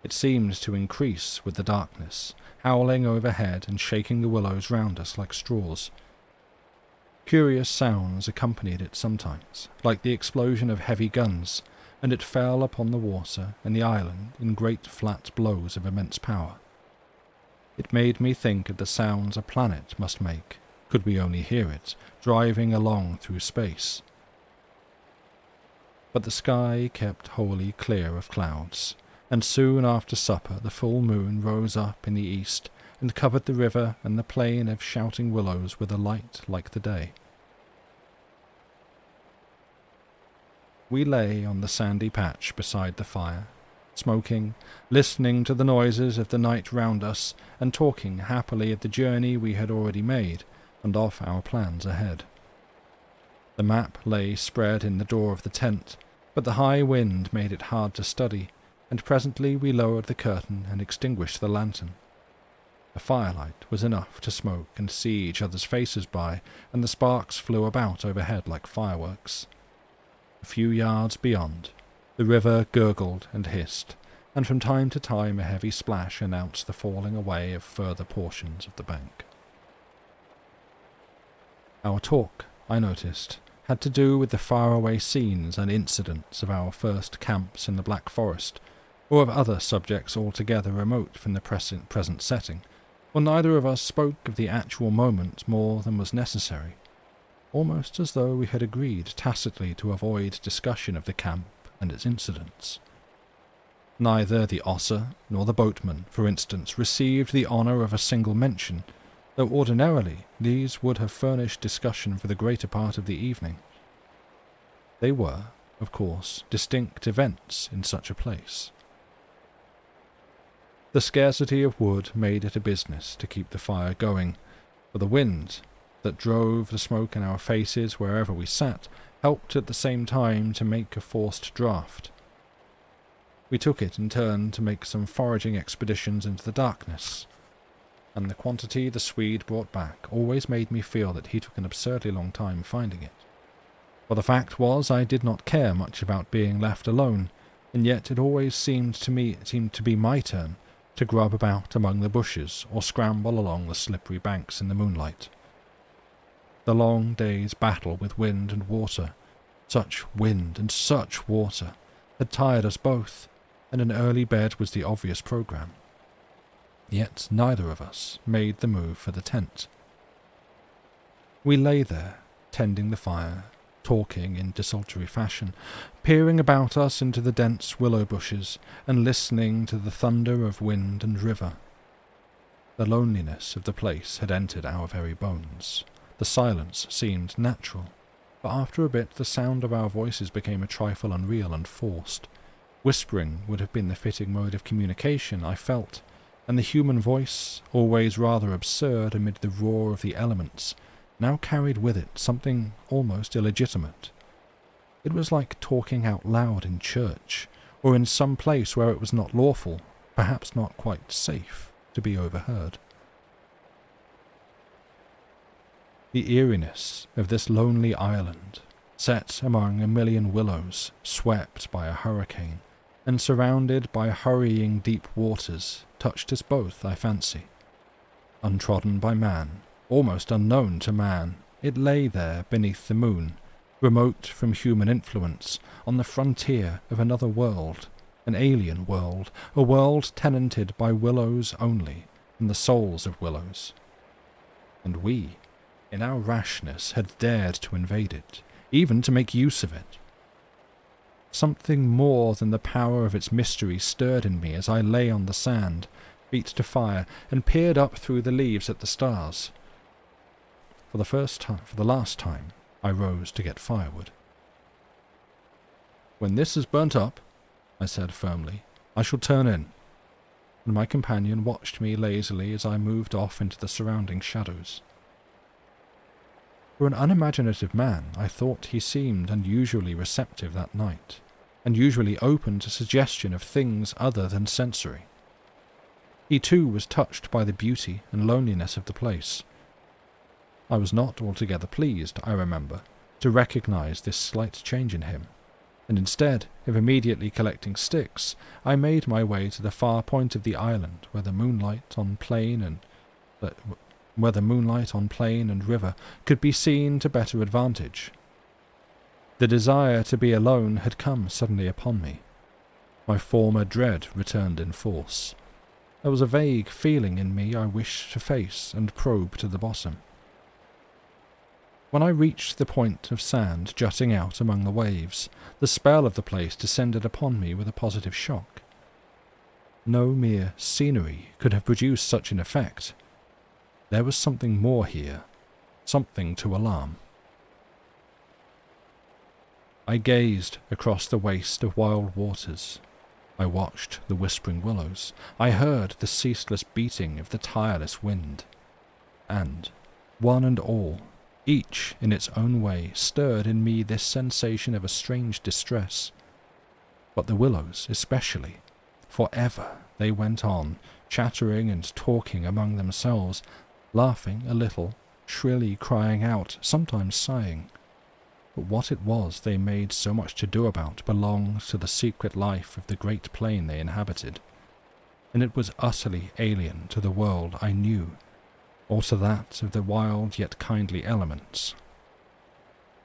It seemed to increase with the darkness, howling overhead and shaking the willows round us like straws. Curious sounds accompanied it sometimes, like the explosion of heavy guns, and it fell upon the water and the island in great flat blows of immense power. It made me think of the sounds a planet must make, could we only hear it, driving along through space. But the sky kept wholly clear of clouds, and soon after supper the full moon rose up in the east and covered the river and the plain of shouting willows with a light like the day. We lay on the sandy patch beside the fire, smoking, listening to the noises of the night round us, and talking happily of the journey we had already made, and of our plans ahead. The map lay spread in the door of the tent, but the high wind made it hard to study, and presently we lowered the curtain and extinguished the lantern. The firelight was enough to smoke and see each other's faces by, and the sparks flew about overhead like fireworks. A few yards beyond, the river gurgled and hissed, and from time to time a heavy splash announced the falling away of further portions of the bank. Our talk, I noticed, had to do with the faraway scenes and incidents of our first camps in the Black Forest, or of other subjects altogether remote from the present setting, for neither of us spoke of the actual moment more than was necessary, almost as though we had agreed tacitly to avoid discussion of the camp and its incidents. Neither the Osser nor the boatman, for instance, received the honour of a single mention, though ordinarily these would have furnished discussion for the greater part of the evening. They were, of course, distinct events in such a place. The scarcity of wood made it a business to keep the fire going, for the wind that drove the smoke in our faces wherever we sat helped at the same time to make a forced draught. We took it in turn to make some foraging expeditions into the darkness, and the quantity the Swede brought back always made me feel that he took an absurdly long time finding it. For the fact was, I did not care much about being left alone, and yet it always seemed to be my turn to grub about among the bushes or scramble along the slippery banks in the moonlight. The long day's battle with wind and water, such wind and such water, had tired us both, and an early bed was the obvious programme. Yet neither of us made the move for the tent. We lay there, tending the fire, talking in desultory fashion, peering about us into the dense willow bushes and listening to the thunder of wind and river. The loneliness of the place had entered our very bones. The silence seemed natural, but after a bit the sound of our voices became a trifle unreal and forced. Whispering would have been the fitting mode of communication, I felt, and the human voice, always rather absurd amid the roar of the elements, now carried with it something almost illegitimate. It was like talking out loud in church, or in some place where it was not lawful, perhaps not quite safe, to be overheard. The eeriness of this lonely island, set among a million willows, swept by a hurricane, and surrounded by hurrying deep waters, touched us both, I fancy. Untrodden by man, almost unknown to man, it lay there beneath the moon, remote from human influence, on the frontier of another world, an alien world, a world tenanted by willows only, and the souls of willows. And we, in our rashness, had dared to invade it, even to make use of it. Something more than the power of its mystery stirred in me as I lay on the sand, feet to fire, and peered up through the leaves at the stars. For the last time, I rose to get firewood. "When this is burnt up," I said firmly, "I shall turn in," and my companion watched me lazily as I moved off into the surrounding shadows. For an unimaginative man, I thought he seemed unusually receptive that night, unusually open to suggestion of things other than sensory. He too was touched by the beauty and loneliness of the place. I was not altogether pleased, I remember, to recognize this slight change in him, and instead of immediately collecting sticks, I made my way to the far point of the island where the moonlight on plain and river could be seen to better advantage. The desire to be alone had come suddenly upon me. My former dread returned in force. There was a vague feeling in me I wished to face and probe to the bottom. When I reached the point of sand jutting out among the waves, the spell of the place descended upon me with a positive shock. No mere scenery could have produced such an effect. There was something more here, something to alarm. I gazed across the waste of wild waters. I watched the whispering willows. I heard the ceaseless beating of the tireless wind. And, one and all, each in its own way, stirred in me this sensation of a strange distress. But the willows especially, for ever they went on, chattering and talking among themselves, laughing a little, shrilly crying out, sometimes sighing. But what it was they made so much to do about belonged to the secret life of the great plain they inhabited, and it was utterly alien to the world I knew, or to that of the wild yet kindly elements.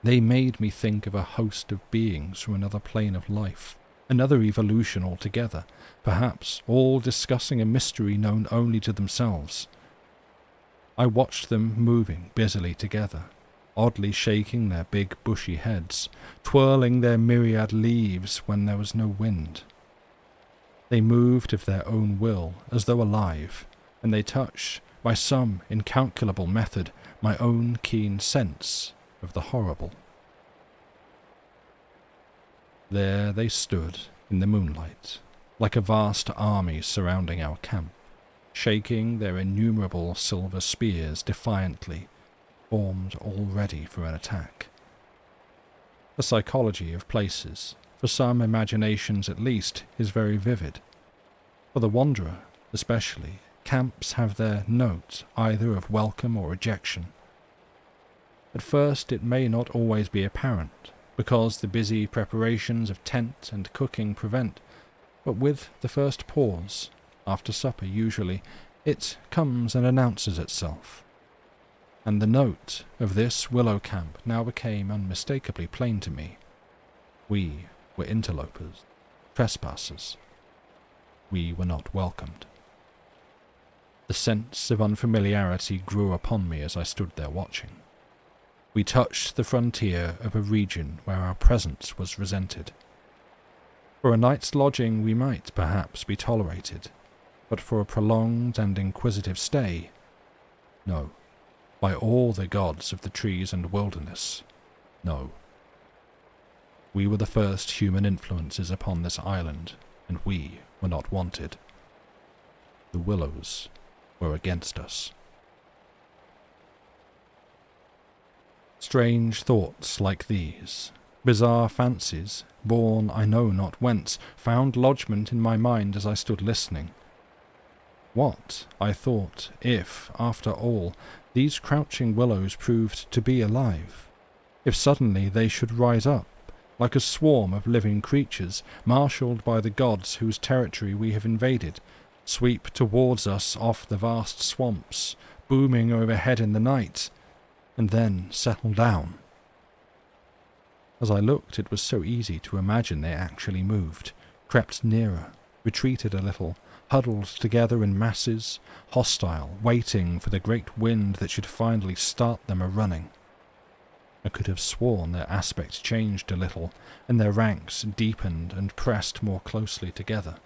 They made me think of a host of beings from another plane of life, another evolution altogether, perhaps all discussing a mystery known only to themselves. I watched them moving busily together, oddly shaking their big bushy heads, twirling their myriad leaves when there was no wind. They moved of their own will, as though alive, and they touched, by some incalculable method, my own keen sense of the horrible. There they stood in the moonlight, like a vast army surrounding our camp, shaking their innumerable silver spears defiantly, formed all ready for an attack. The psychology of places, for some imaginations at least, is very vivid. For the wanderer, especially, camps have their note either of welcome or rejection. At first it may not always be apparent, because the busy preparations of tent and cooking prevent, but with the first pause, after supper usually, it comes and announces itself. and the note of this willow camp now became unmistakably plain to me. We were interlopers, trespassers. We were not welcomed. The sense of unfamiliarity grew upon me as I stood there watching. We touched the frontier of a region where our presence was resented. For a night's lodging we might perhaps be tolerated, but for a prolonged and inquisitive stay, no. By all the gods of the trees and wilderness, no. We were the first human influences upon this island, and we were not wanted. The Willows were against us. Strange thoughts like these, bizarre fancies, born I know not whence, found lodgment in my mind as I stood listening. What, I thought, if, after all, these crouching willows proved to be alive? If suddenly they should rise up, like a swarm of living creatures, marshalled by the gods whose territory we have invaded, sweep towards us off the vast swamps, booming overhead in the night, and then settle down. As I looked, it was so easy to imagine they actually moved, crept nearer, retreated a little, huddled together in masses, hostile, waiting for the great wind that should finally start them a-running. I could have sworn their aspect changed a little, and their ranks deepened and pressed more closely together.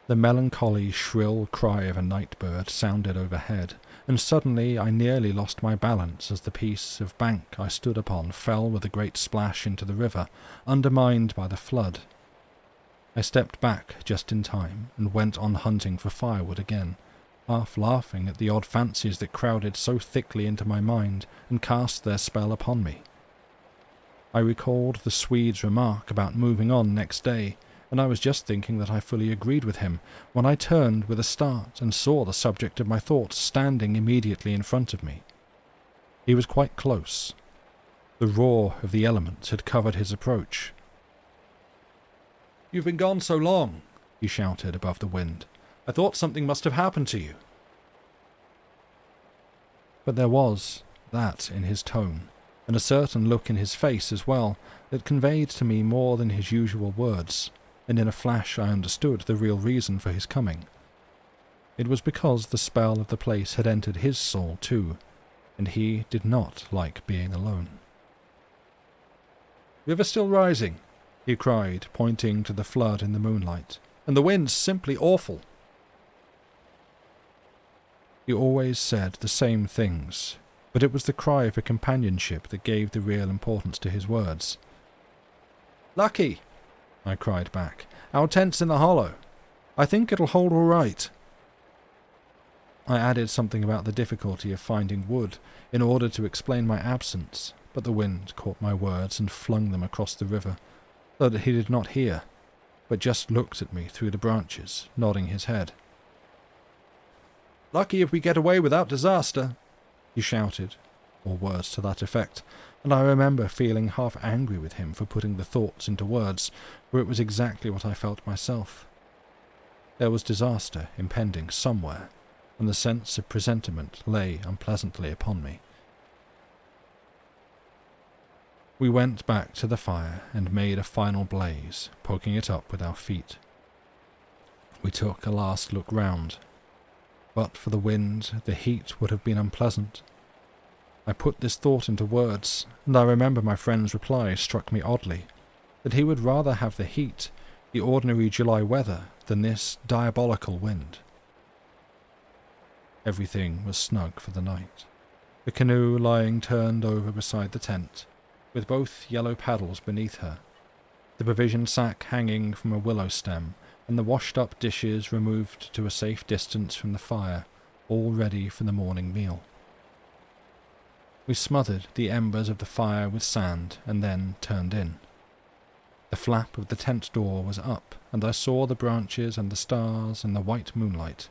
The melancholy, shrill cry of a night bird sounded overhead, and suddenly I nearly lost my balance as the piece of bank I stood upon fell with a great splash into the river, undermined by the flood. I stepped back just in time and went on hunting for firewood again, half laughing at the odd fancies that crowded so thickly into my mind and cast their spell upon me. I recalled the Swede's remark about moving on next day, and I was just thinking that I fully agreed with him, when I turned with a start and saw the subject of my thoughts standing immediately in front of me. He was quite close. The roar of the elements had covered his approach. "You've been gone so long," he shouted above the wind. "I thought something must have happened to you." But there was that in his tone, and a certain look in his face as well, that conveyed to me more than his usual words, and in a flash I understood the real reason for his coming. It was because the spell of the place had entered his soul too, and he did not like being alone. "River still rising," he cried, pointing to the flood in the moonlight, "and the wind's simply awful." He always said the same things, but it was the cry for companionship that gave the real importance to his words. "Lucky," I cried back. "Our tent's in the hollow. I think it'll hold all right." I added something about the difficulty of finding wood in order to explain my absence, but the wind caught my words and flung them across the river, so that he did not hear, but just looked at me through the branches, nodding his head. "Lucky if we get away without disaster," he shouted, or words to that effect, and I remember feeling half angry with him for putting the thoughts into words, for it was exactly what I felt myself. There was disaster impending somewhere, and the sense of presentiment lay unpleasantly upon me. We went back to the fire and made a final blaze, poking it up with our feet. We took a last look round. But for the wind, the heat would have been unpleasant. I put this thought into words, and I remember my friend's reply struck me oddly, that he would rather have the heat, the ordinary July weather, than this diabolical wind. Everything was snug for the night. The canoe lying turned over beside the tent, with both yellow paddles beneath her, the provision sack hanging from a willow stem, and the washed-up dishes removed to a safe distance from the fire, all ready for the morning meal. We smothered the embers of the fire with sand and then turned in. The flap of the tent door was up, and I saw the branches and the stars and the white moonlight.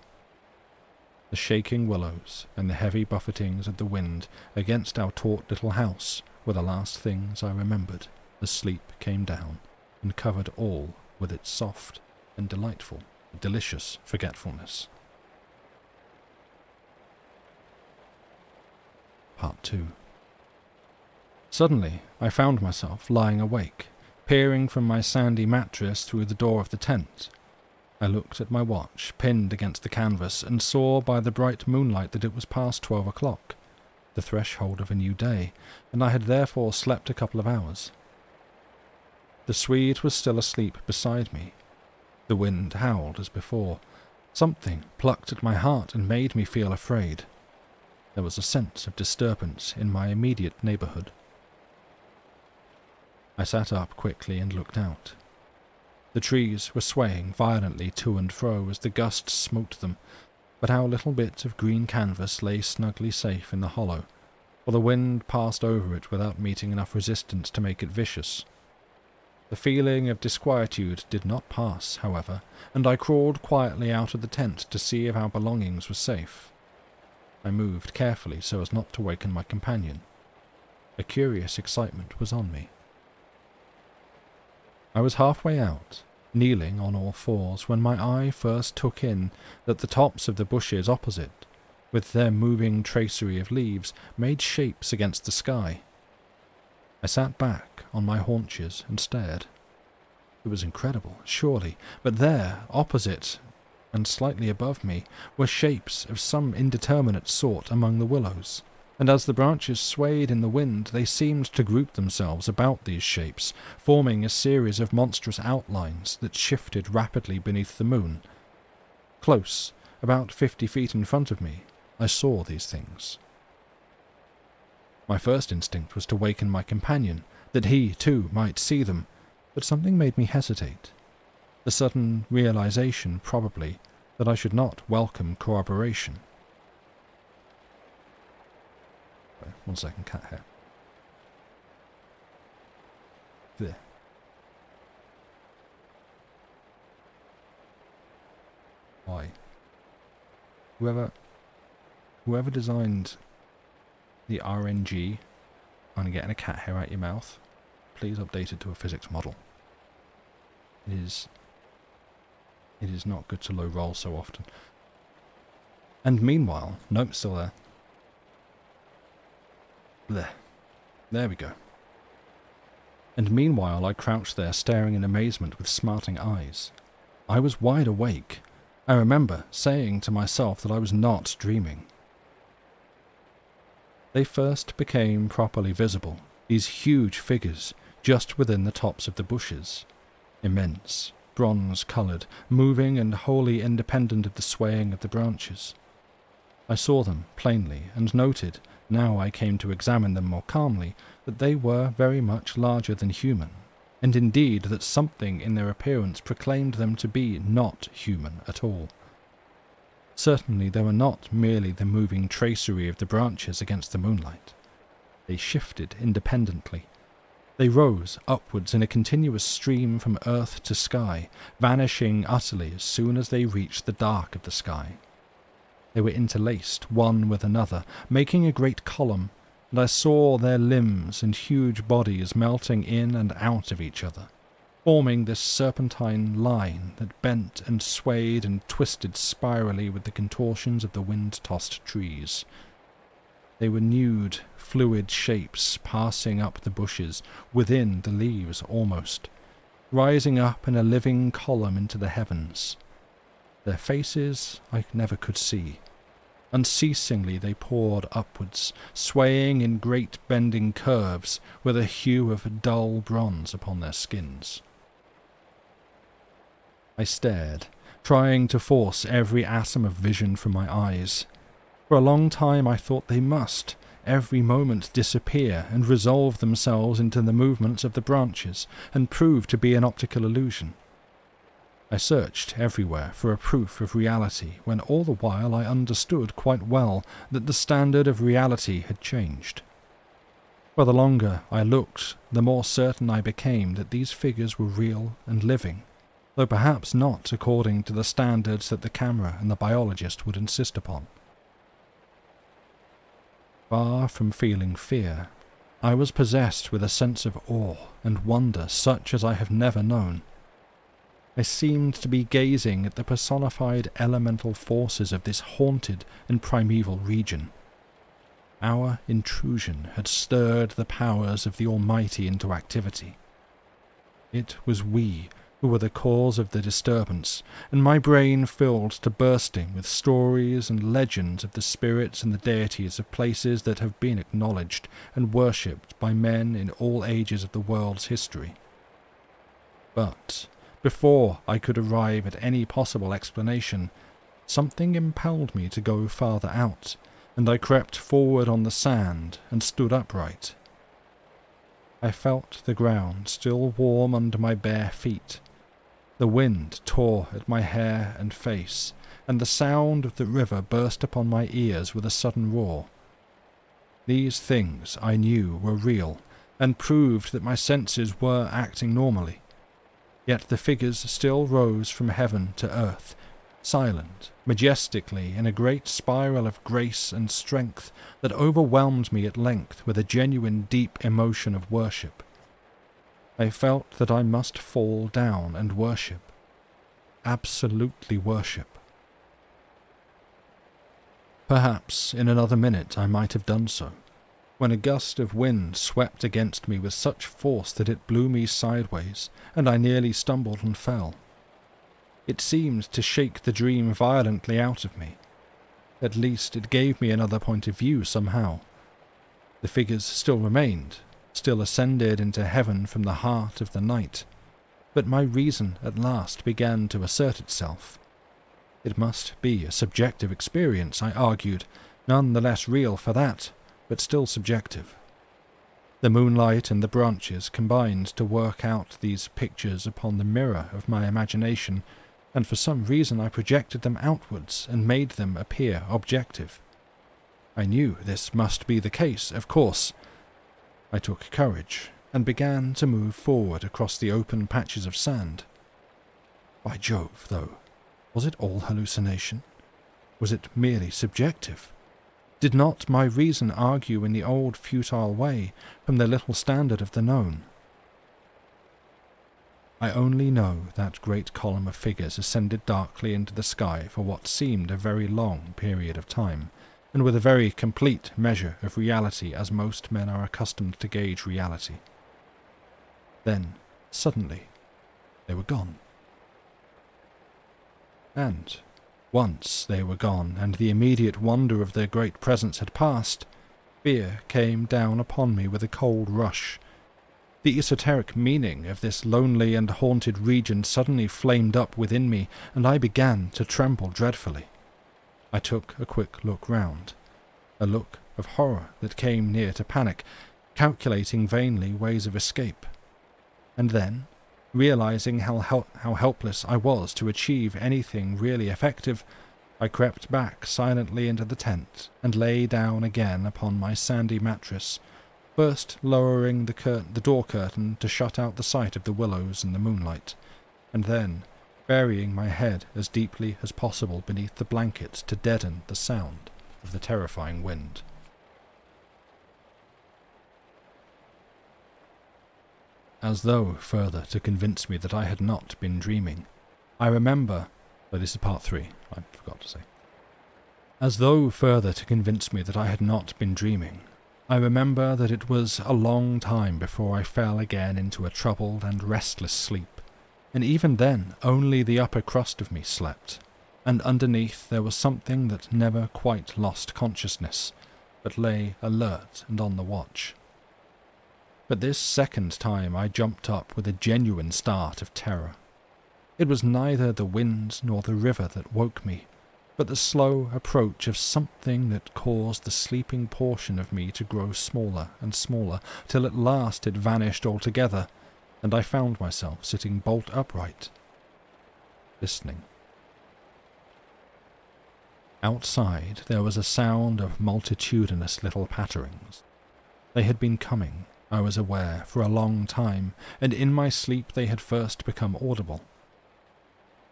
The shaking willows and the heavy buffetings of the wind against our taut little house were the last things I remembered as sleep came down and covered all with its soft and delightful, delicious forgetfulness. Part 2. Suddenly, I found myself lying awake, peering from my sandy mattress through the door of the tent. I looked at my watch, pinned against the canvas, and saw by the bright moonlight that it was past 12 o'clock, the threshold of a new day, and I had therefore slept a couple of hours. The Swede was still asleep beside me. The wind howled as before. Something plucked at my heart and made me feel afraid. There was a sense of disturbance in my immediate neighbourhood. I sat up quickly and looked out. The trees were swaying violently to and fro as the gusts smote them, but our little bit of green canvas lay snugly safe in the hollow, for the wind passed over it without meeting enough resistance to make it vicious. The feeling of disquietude did not pass, however, and I crawled quietly out of the tent to see if our belongings were safe. I moved carefully so as not to waken my companion. A curious excitement was on me. I was halfway out, kneeling on all fours, when my eye first took in that the tops of the bushes opposite, with their moving tracery of leaves, made shapes against the sky. I sat back on my haunches and stared. It was incredible, surely, but there, opposite and slightly above me, were shapes of some indeterminate sort among the willows, and as the branches swayed in the wind, they seemed to group themselves about these shapes, forming a series of monstrous outlines that shifted rapidly beneath the moon. Close, about 50 feet in front of me, I saw these things. My first instinct was to waken my companion, that he, too, might see them, but something made me hesitate. The sudden realization, probably, that I should not welcome corroboration. Wait, 1 second, cat hair. There. Why? Whoever designed the RNG on getting a cat hair out your mouth, please update it to a physics model. It is not good to low roll so often. And meanwhile, nope, still there. There we go. And meanwhile I crouched there staring in amazement with smarting eyes. I was wide awake. I remember saying to myself that I was not dreaming. They first became properly visible, these huge figures, just within the tops of the bushes. Immense, bronze-coloured, moving and wholly independent of the swaying of the branches. I saw them plainly and noted, now I came to examine them more calmly, that they were very much larger than human, and indeed that something in their appearance proclaimed them to be not human at all. Certainly they were not merely the moving tracery of the branches against the moonlight. They shifted independently. They rose upwards in a continuous stream from earth to sky, vanishing utterly as soon as they reached the dark of the sky. They were interlaced one with another, making a great column, and I saw their limbs and huge bodies melting in and out of each other, forming this serpentine line that bent and swayed and twisted spirally with the contortions of the wind-tossed trees. They were nude, fluid shapes passing up the bushes, within the leaves almost, rising up in a living column into the heavens. Their faces I never could see. Unceasingly they poured upwards, swaying in great bending curves with a hue of dull bronze upon their skins. I stared, trying to force every atom of vision from my eyes. For a long time I thought they must, every moment, disappear and resolve themselves into the movements of the branches, and prove to be an optical illusion. I searched everywhere for a proof of reality, when all the while I understood quite well that the standard of reality had changed. For the longer I looked, the more certain I became that these figures were real and living, though perhaps not according to the standards that the camera and the biologist would insist upon. Far from feeling fear, I was possessed with a sense of awe and wonder such as I have never known. I seemed to be gazing at the personified elemental forces of this haunted and primeval region. Our intrusion had stirred the powers of the Almighty into activity. It was we who were the cause of the disturbance, and my brain filled to bursting with stories and legends of the spirits and the deities of places that have been acknowledged and worshipped by men in all ages of the world's history. But before I could arrive at any possible explanation, something impelled me to go farther out, and I crept forward on the sand and stood upright. I felt the ground still warm under my bare feet. The wind tore at my hair and face, and the sound of the river burst upon my ears with a sudden roar. These things I knew were real, and proved that my senses were acting normally. Yet the figures still rose from heaven to earth, silent, majestically, in a great spiral of grace and strength that overwhelmed me at length with a genuine deep emotion of worship. I felt that I must fall down and worship. Absolutely worship. Perhaps in another minute I might have done so, when a gust of wind swept against me with such force that it blew me sideways, and I nearly stumbled and fell. It seemed to shake the dream violently out of me. At least it gave me another point of view somehow. The figures still remained, still ascended into heaven from the heart of the night, but my reason at last began to assert itself. It must be a subjective experience, I argued, none the less real for that, but still subjective. The moonlight and the branches combined to work out these pictures upon the mirror of my imagination, and for some reason I projected them outwards and made them appear objective. I knew this must be the case, of course. I took courage and began to move forward across the open patches of sand. By Jove, though, was it all hallucination? Was it merely subjective? Did not my reason argue in the old futile way from the little standard of the known? I only know that great column of figures ascended darkly into the sky for what seemed a very long period of time, and with a very complete measure of reality as most men are accustomed to gauge reality. Then, suddenly, they were gone. And once they were gone, and the immediate wonder of their great presence had passed, fear came down upon me with a cold rush. The esoteric meaning of this lonely and haunted region suddenly flamed up within me, and I began to tremble dreadfully. I took a quick look round, a look of horror that came near to panic, calculating vainly ways of escape. And then, realizing how helpless I was to achieve anything really effective, I crept back silently into the tent and lay down again upon my sandy mattress, first lowering the door curtain to shut out the sight of the willows and the moonlight, and then burying my head as deeply as possible beneath the blankets to deaden the sound of the terrifying wind. As though further to convince me that I had not been dreaming, I remember, but this is part 3, I forgot to say. As though further to convince me that I had not been dreaming, I remember that it was a long time before I fell again into a troubled and restless sleep, and even then only the upper crust of me slept, and underneath there was something that never quite lost consciousness, but lay alert and on the watch. But this second time I jumped up with a genuine start of terror. It was neither the wind nor the river that woke me, but the slow approach of something that caused the sleeping portion of me to grow smaller and smaller, till at last it vanished altogether, and I found myself sitting bolt upright, listening. Outside there was a sound of multitudinous little patterings. They had been coming, I was aware, for a long time, and in my sleep they had first become audible.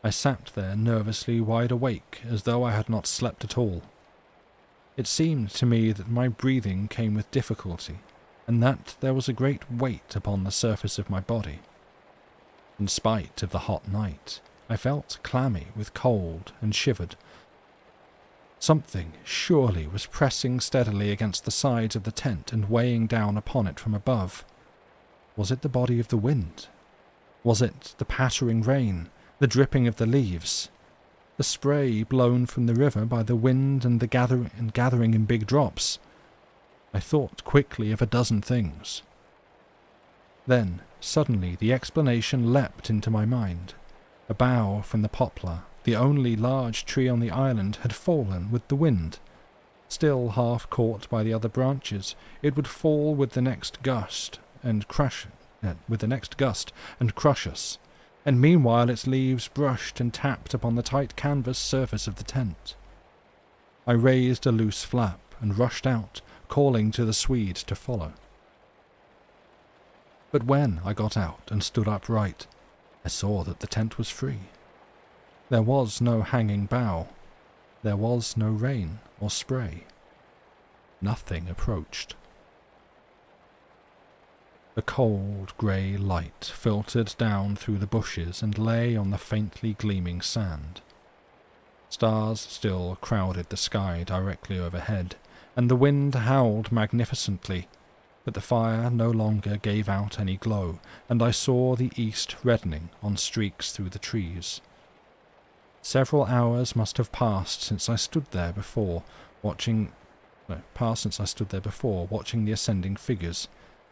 I sat there nervously wide awake, as though I had not slept at all. It seemed to me that my breathing came with difficulty, and that there was a great weight upon the surface of my body. In spite of the hot night, I felt clammy with cold and shivered. Something, surely, was pressing steadily against the sides of the tent and weighing down upon it from above. Was it the body of the wind? Was it the pattering rain, the dripping of the leaves, the spray blown from the river by the wind and gathering in big drops? I thought quickly of a dozen things. Then, suddenly, the explanation leapt into my mind. A bough from the poplar, the only large tree on the island, had fallen with the wind. Still half caught by the other branches, it would fall with the next gust and crush us, and meanwhile its leaves brushed and tapped upon the tight canvas surface of the tent. I raised a loose flap and rushed out, calling to the Swede to follow. But when I got out and stood upright, I saw that the tent was free. There was no hanging bough. There was no rain or spray. Nothing approached. The cold grey light filtered down through the bushes and lay on the faintly gleaming sand. Stars still crowded the sky directly overhead, and the wind howled magnificently, but the fire no longer gave out any glow, and I saw the east reddening on streaks through the trees. Several hours must have passed since I stood there before, watching the ascending figures,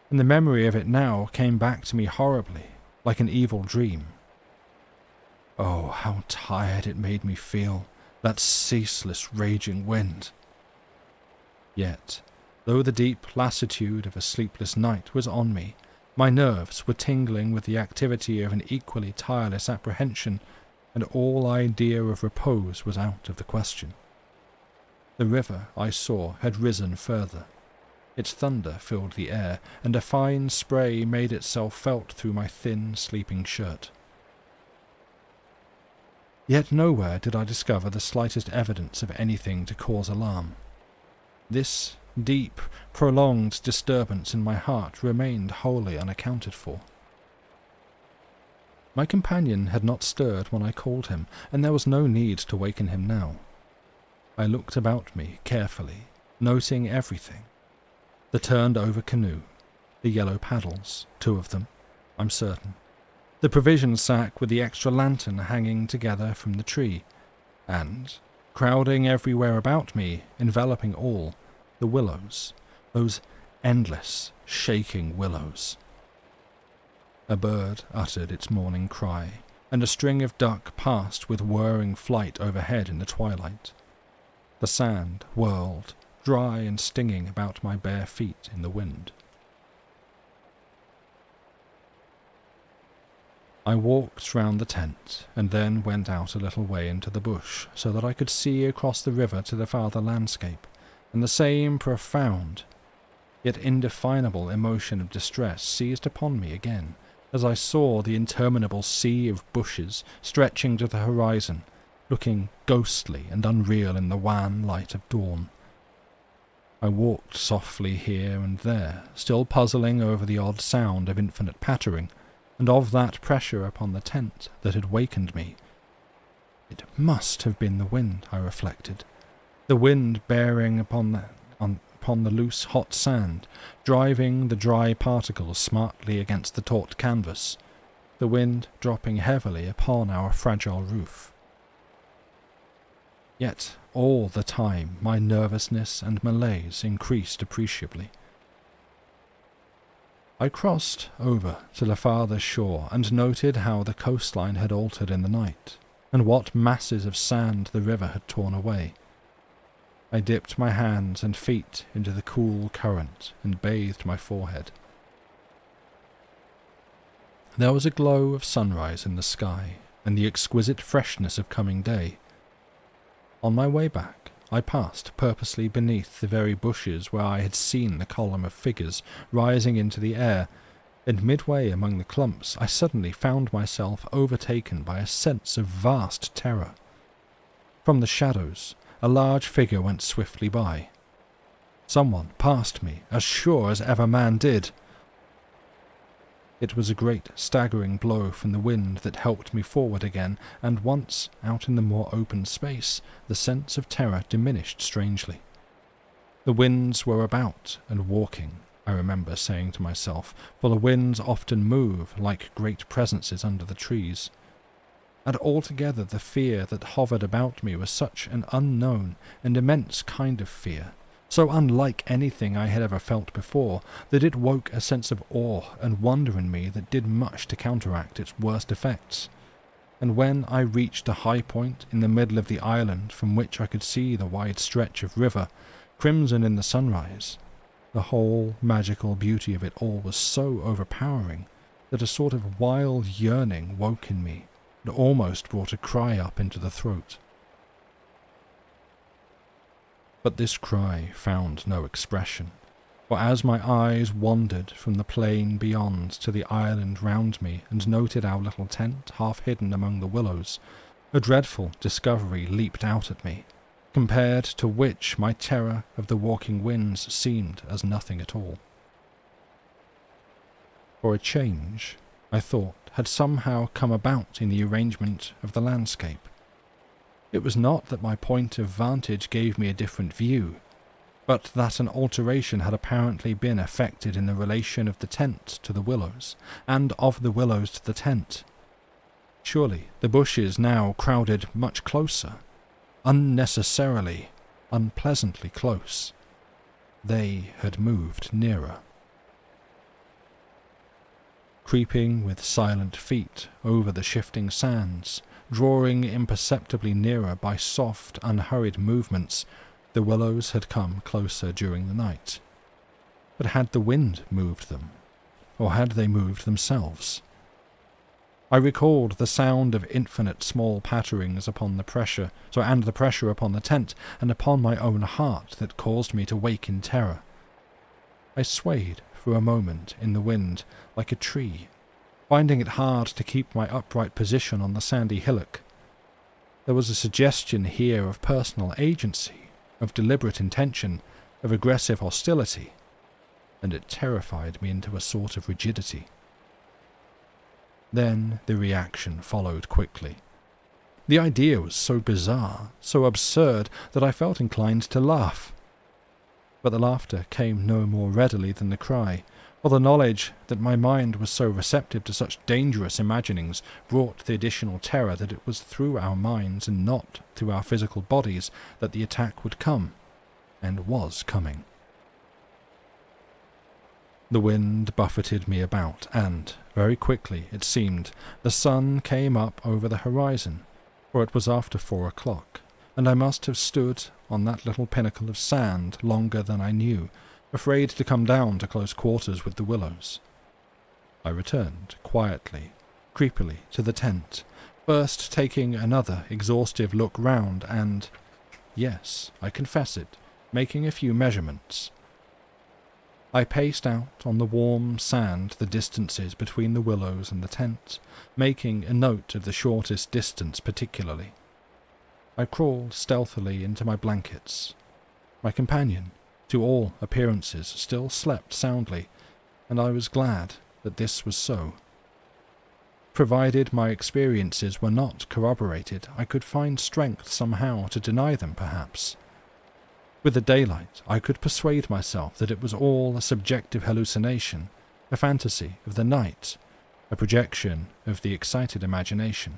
and the memory of it now came back to me horribly, like an evil dream. Oh, how tired it made me feel, that ceaseless raging wind! Yet, though the deep lassitude of a sleepless night was on me, my nerves were tingling with the activity of an equally tireless apprehension, and all idea of repose was out of the question. The river, I saw, had risen further. Its thunder filled the air, and a fine spray made itself felt through my thin, sleeping shirt. Yet nowhere did I discover the slightest evidence of anything to cause alarm. This deep, prolonged disturbance in my heart remained wholly unaccounted for. My companion had not stirred when I called him, and there was no need to waken him now. I looked about me carefully, noting everything. The turned-over canoe, the yellow paddles, 2 of them, I'm certain, the provision sack with the extra lantern hanging together from the tree, and, crowding everywhere about me, enveloping all, the willows, those endless, shaking willows. A bird uttered its morning cry, and a string of duck passed with whirring flight overhead in the twilight. The sand whirled, dry and stinging about my bare feet in the wind. I walked round the tent, and then went out a little way into the bush, so that I could see across the river to the farther landscape, and the same profound, yet indefinable emotion of distress seized upon me again, as I saw the interminable sea of bushes stretching to the horizon, looking ghostly and unreal in the wan light of dawn. I walked softly here and there, still puzzling over the odd sound of infinite pattering, and of that pressure upon the tent that had wakened me. It must have been the wind, I reflected, the wind bearing upon the loose hot sand, driving the dry particles smartly against the taut canvas, the wind dropping heavily upon our fragile roof. Yet all the time my nervousness and malaise increased appreciably. I crossed over to the farther shore and noted how the coastline had altered in the night, and what masses of sand the river had torn away. I dipped my hands and feet into the cool current and bathed my forehead. There was a glow of sunrise in the sky, and the exquisite freshness of coming day. On my way back, I passed purposely beneath the very bushes where I had seen the column of figures rising into the air, and midway among the clumps I suddenly found myself overtaken by a sense of vast terror. From the shadows, a large figure went swiftly by. Someone passed me, as sure as ever man did. It was a great, staggering blow from the wind that helped me forward again, and once out in the more open space, the sense of terror diminished strangely. The winds were about and walking, I remember saying to myself, for the winds often move like great presences under the trees. And altogether the fear that hovered about me was such an unknown and immense kind of fear, so unlike anything I had ever felt before, that it woke a sense of awe and wonder in me that did much to counteract its worst effects. And when I reached a high point in the middle of the island from which I could see the wide stretch of river, crimson in the sunrise, the whole magical beauty of it all was so overpowering that a sort of wild yearning woke in me and almost brought a cry up into the throat. But this cry found no expression, for as my eyes wandered from the plain beyond to the island round me and noted our little tent half hidden among the willows, a dreadful discovery leaped out at me, compared to which my terror of the walking winds seemed as nothing at all. For a change, I thought, had somehow come about in the arrangement of the landscape. It was not that my point of vantage gave me a different view, but that an alteration had apparently been effected in the relation of the tent to the willows, and of the willows to the tent. Surely the bushes now crowded much closer, unnecessarily, unpleasantly close. They had moved nearer. Creeping with silent feet over the shifting sands, drawing imperceptibly nearer by soft, unhurried movements, the willows had come closer during the night. But had the wind moved them, or had they moved themselves? I recalled the sound of infinite small patterings upon the pressure, and the pressure upon the tent, and upon my own heart that caused me to wake in terror. I swayed for a moment in the wind like a tree, finding it hard to keep my upright position on the sandy hillock. There was a suggestion here of personal agency, of deliberate intention, of aggressive hostility, and it terrified me into a sort of rigidity. Then the reaction followed quickly. The idea was so bizarre, so absurd, that I felt inclined to laugh. But the laughter came no more readily than the cry, for the knowledge that my mind was so receptive to such dangerous imaginings brought the additional terror that it was through our minds and not through our physical bodies that the attack would come, and was coming. The wind buffeted me about, and, very quickly, it seemed, the sun came up over the horizon, for it was after 4 o'clock, and I must have stood on that little pinnacle of sand longer than I knew, afraid to come down to close quarters with the willows. I returned, quietly, creepily, to the tent, first taking another exhaustive look round and, yes, I confess it, making a few measurements. I paced out on the warm sand the distances between the willows and the tent, making a note of the shortest distance particularly. I crawled stealthily into my blankets. My companion, to all appearances, still slept soundly, and I was glad that this was so. Provided my experiences were not corroborated, I could find strength somehow to deny them, perhaps. With the daylight, I could persuade myself that it was all a subjective hallucination, a fantasy of the night, a projection of the excited imagination.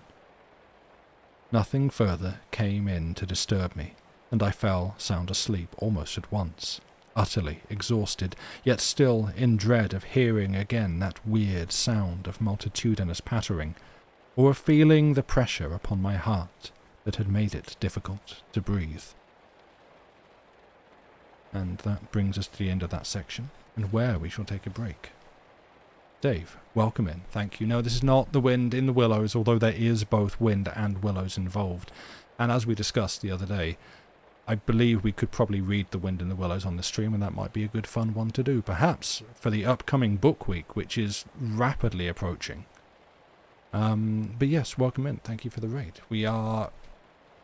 Nothing further came in to disturb me, and I fell sound asleep almost at once, utterly exhausted, yet still in dread of hearing again that weird sound of multitudinous pattering, or of feeling the pressure upon my heart that had made it difficult to breathe. And that brings us to the end of that section, and where we shall take a break. Dave, welcome in. Thank you. No, this is not the wind in the willows, although there is both wind and willows involved. And as we discussed the other day, I believe we could probably read The Wind in the Willows on the stream, and that might be a good fun one to do, perhaps for the upcoming book week, which is rapidly approaching. But yes, welcome in. Thank you for the raid. We are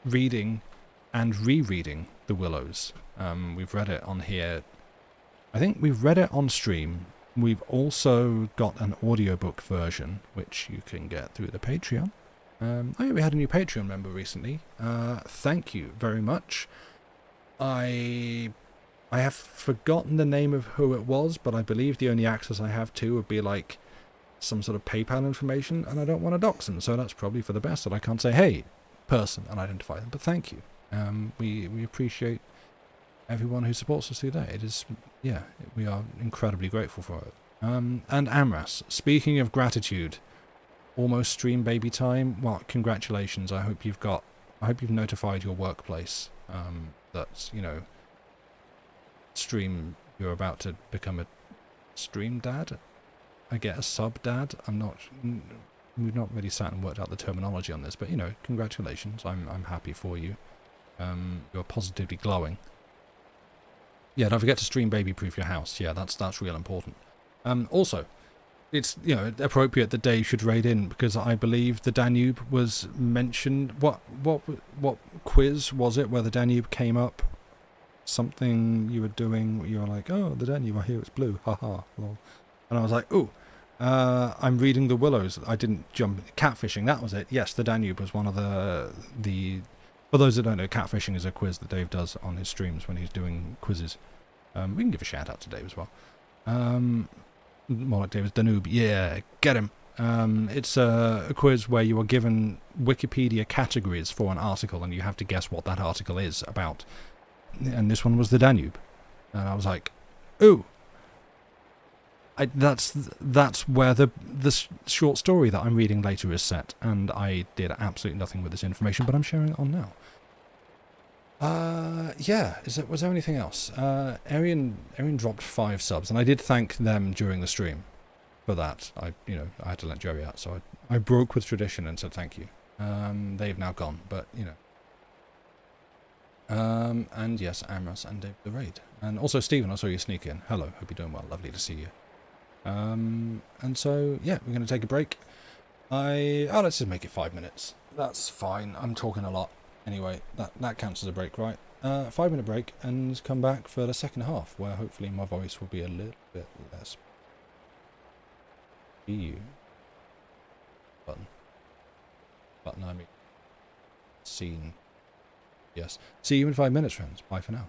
reading and rereading The Willows. We've read it on here. I think we've read it on stream We've also got an audiobook version, which you can get through the Patreon. Oh yeah, we had a new Patreon member recently. Thank you very much. I have forgotten the name of who it was, but I believe the only access I have to would be like some sort of PayPal information, and I don't want to dox them, so that's probably for the best that I can't say, hey, person, and identify them. But thank you. We appreciate everyone who supports us through that. It is, yeah, we are incredibly grateful for it. And Amras, speaking of gratitude, almost stream baby time. Well, congratulations. I hope you've notified your workplace that, you know, you're about to become a stream dad. I get a sub dad. We've not really sat and worked out the terminology on this, but you know, congratulations. I'm happy for you. You're positively glowing. Yeah, don't forget to stream baby proof your house. Yeah, that's real important. Also, it's, you know, appropriate that Dave should raid in, because I believe the Danube was mentioned. What quiz was it where the Danube came up? Something you were doing, you were like, oh, the Danube, I hear it's blue, haha, lol. And I was like, ooh, I'm reading the Willows. I didn't jump. Catfishing, that was it. Yes, the Danube was one of the. For those that don't know, catfishing is a quiz that Dave does on his streams when he's doing quizzes. We can give a shout out to Dave as well. More like David's Danube. Yeah, get him. It's a quiz where you are given Wikipedia categories for an article, and you have to guess what that article is about. And this one was the Danube. And I was like, ooh. That's where the short story that I'm reading later is set, and I did absolutely nothing with this information, but I'm sharing it on now. Yeah, was there anything else? Arian dropped 5 subs, and I did thank them during the stream for that. I had to let Joey out, so I broke with tradition and said thank you. They've now gone, but you know. And yes, Amras and Dave the Raid. And also Stephen, I saw you sneak in. Hello, hope you're doing well, lovely to see you. And so, yeah, we're going to take a break. Let's just make it 5 minutes. That's fine, I'm talking a lot. Anyway, that counts as a break, right? 5-minute break, and come back for the second half, where hopefully my voice will be a little bit less. EU. Button, I mean, scene. Yes. See you in 5 minutes, friends. Bye for now.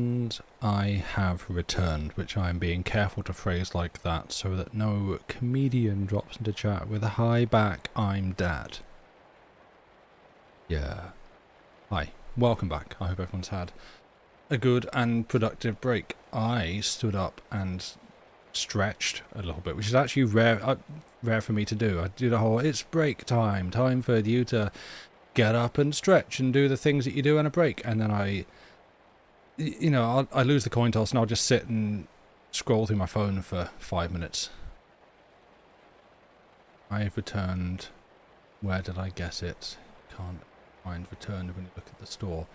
And I have returned, which I'm being careful to phrase like that so that no comedian drops into chat with a hi back, I'm Dad. Yeah. Hi, welcome back. I hope everyone's had a good and productive break. I stood up and stretched a little bit, which is actually rare for me to do. I do the whole, it's break time for you to get up and stretch and do the things that you do on a break, and then I lose the coin toss and I'll just sit and scroll through my phone for 5 minutes. I've returned. Where did I guess it? Can't find returned when you look at the store.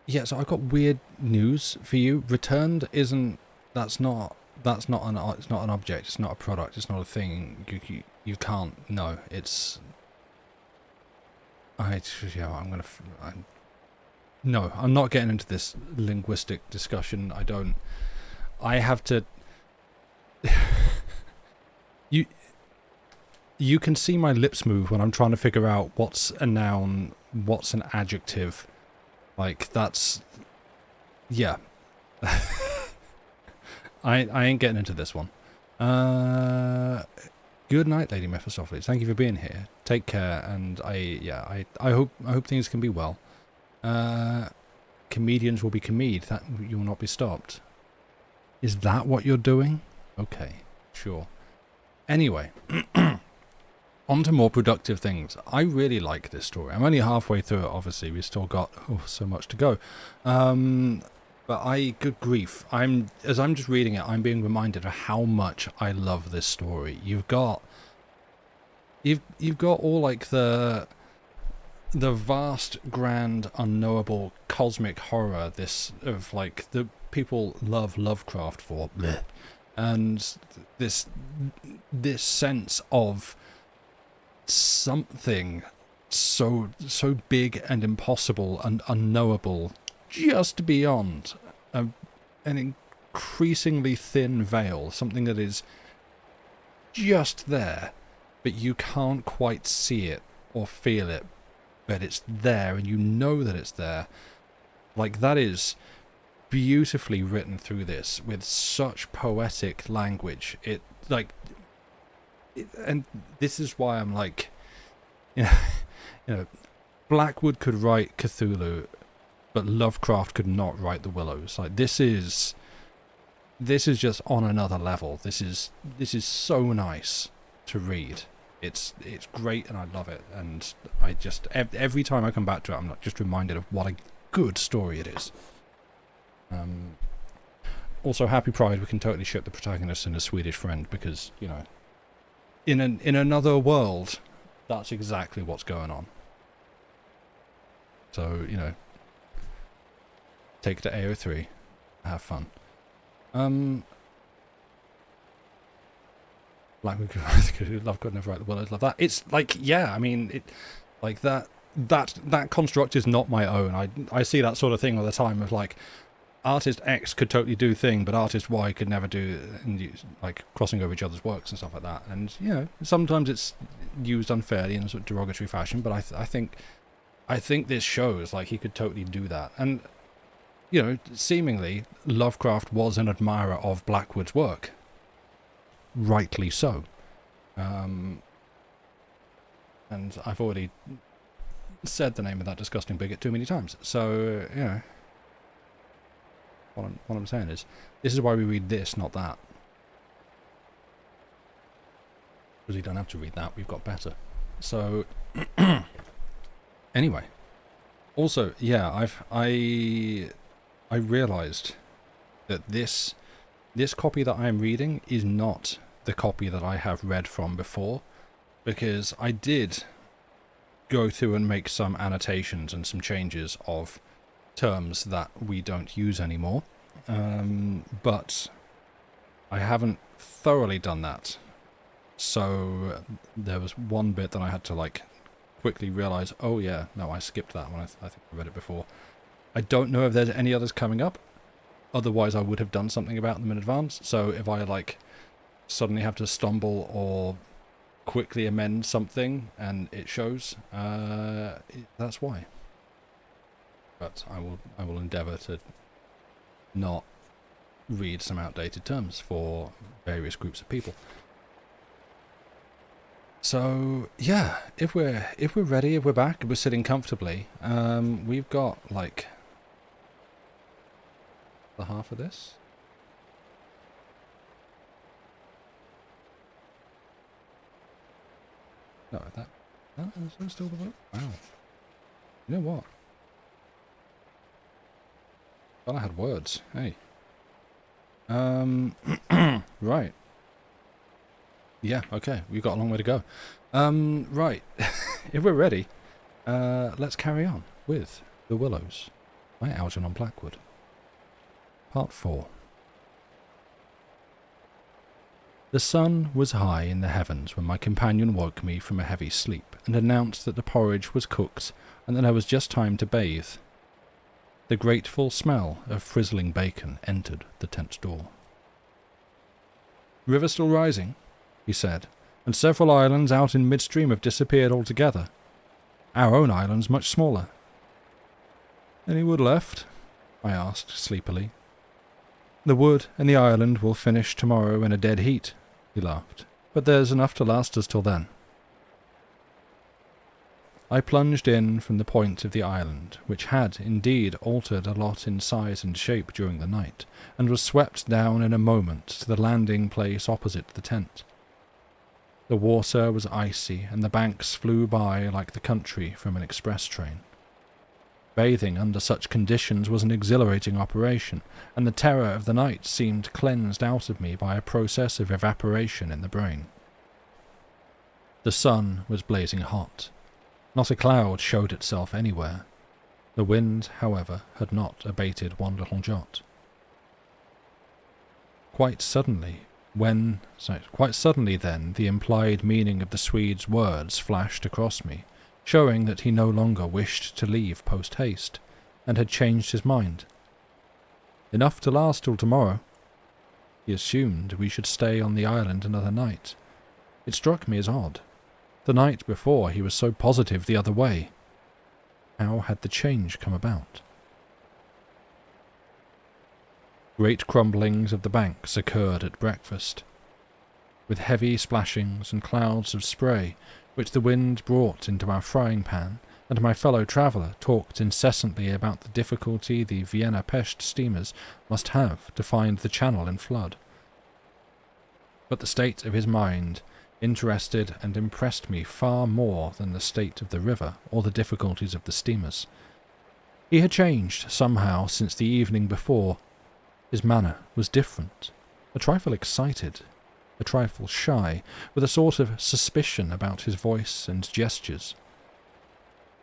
Yeah, so I've got weird news for you. Returned isn't. It's not an object. It's not a product. It's not a thing. You can't. No, it's. No, I'm not getting into this linguistic discussion. I have to. You can see my lips move when I'm trying to figure out what's a noun, what's an adjective. Like, that's... Yeah. I ain't getting into this one. Good night, Lady Mephistopheles. Thank you for being here. Take care, and I hope things can be well. Comedians will be comedied. That you will not be stopped. Is that what you're doing? Okay, sure. Anyway, on to more productive things. I really like this story. I'm only halfway through it, obviously. We've still got so much to go. But good grief, as I'm just reading it, I'm being reminded of how much I love this story. You've got all like the vast, grand, unknowable cosmic horror of like the people love Lovecraft for, bleh, and this sense of something so big and impossible and unknowable just beyond an increasingly thin veil, something that is just there, but you can't quite see it or feel it, but it's there and you know that it's there. Like, that is beautifully written through this with such poetic language. And this is why I'm like, you know, Blackwood could write Cthulhu, but Lovecraft could not write the Willows. Like, this is just on another level. This is so nice to read. It's great, and I love it. And I just every time I come back to it, I'm just reminded of what a good story it is. Also, Happy Pride. We can totally ship the protagonist and his Swedish friend, because, you know, in another world, that's exactly what's going on. So, you know, take it to AO3, have fun. Love could never write the Willows. Love that. It's like, yeah, I mean, it like that construct is not my own. I see that sort of thing all the time of like, artist X could totally do thing, but artist Y could never do, and like crossing over each other's works and stuff like that. And, you know, sometimes it's used unfairly in a sort of derogatory fashion, but I think this shows like he could totally do that. And, you know, seemingly Lovecraft was an admirer of Blackwood's work. Rightly so. And I've already said the name of that disgusting bigot too many times. So, you know, what I'm saying is, this is why we read this, not that. Because we don't have to read that, we've got better. So, anyway. Also, yeah, I realised that this copy that I'm reading is not the copy that I have read from before, because I did go through and make some annotations and some changes of terms that we don't use anymore, but I haven't thoroughly done that. So there was one bit that I had to like quickly realise, oh yeah, no, I skipped that one. I think I read it before. I don't know if there's any others coming up. Otherwise, I would have done something about them in advance. So if I like suddenly have to stumble or quickly amend something and it shows, that's why. but I will endeavour to not read some outdated terms for various groups of people. So yeah, if we're ready, if we're back, if we're sitting comfortably, we've got like the half of this. No, that is still the vote. Wow. You know what? Well, I had words. Hey. Right. Yeah, okay. We've got a long way to go. Right. If we're ready, let's carry on with The Willows by Algernon Blackwood. Part 4. The sun was high in the heavens when my companion woke me from a heavy sleep and announced that the porridge was cooked and that there was just time to bathe. The grateful smell of frizzling bacon entered the tent door. "River still rising?" he said, "and several islands out in midstream have disappeared altogether. Our own island's much smaller." "Any wood left?" I asked sleepily. "The wood and the island will finish tomorrow in a dead heat," he laughed, "but there's enough to last us till then." I plunged in from the point of the island, which had indeed altered a lot in size and shape during the night, and was swept down in a moment to the landing place opposite the tent. The water was icy, and the banks flew by like the country from an express train. Bathing under such conditions was an exhilarating operation, and the terror of the night seemed cleansed out of me by a process of evaporation in the brain. The sun was blazing hot. Not a cloud showed itself anywhere. The wind, however, had not abated one little jot. Quite suddenly then, the implied meaning of the Swede's words flashed across me, showing that he no longer wished to leave post-haste, and had changed his mind. Enough to last till tomorrow. He assumed we should stay on the island another night. It struck me as odd. The night before he was so positive the other way. How had the change come about? Great crumblings of the banks occurred at breakfast, with heavy splashings and clouds of spray which the wind brought into our frying pan, and my fellow traveller talked incessantly about the difficulty the Vienna Pest steamers must have to find the channel in flood. But the state of his mind interested and impressed me far more than the state of the river or the difficulties of the steamers. He had changed somehow since the evening before. His manner was different, a trifle excited, a trifle shy, with a sort of suspicion about his voice and gestures.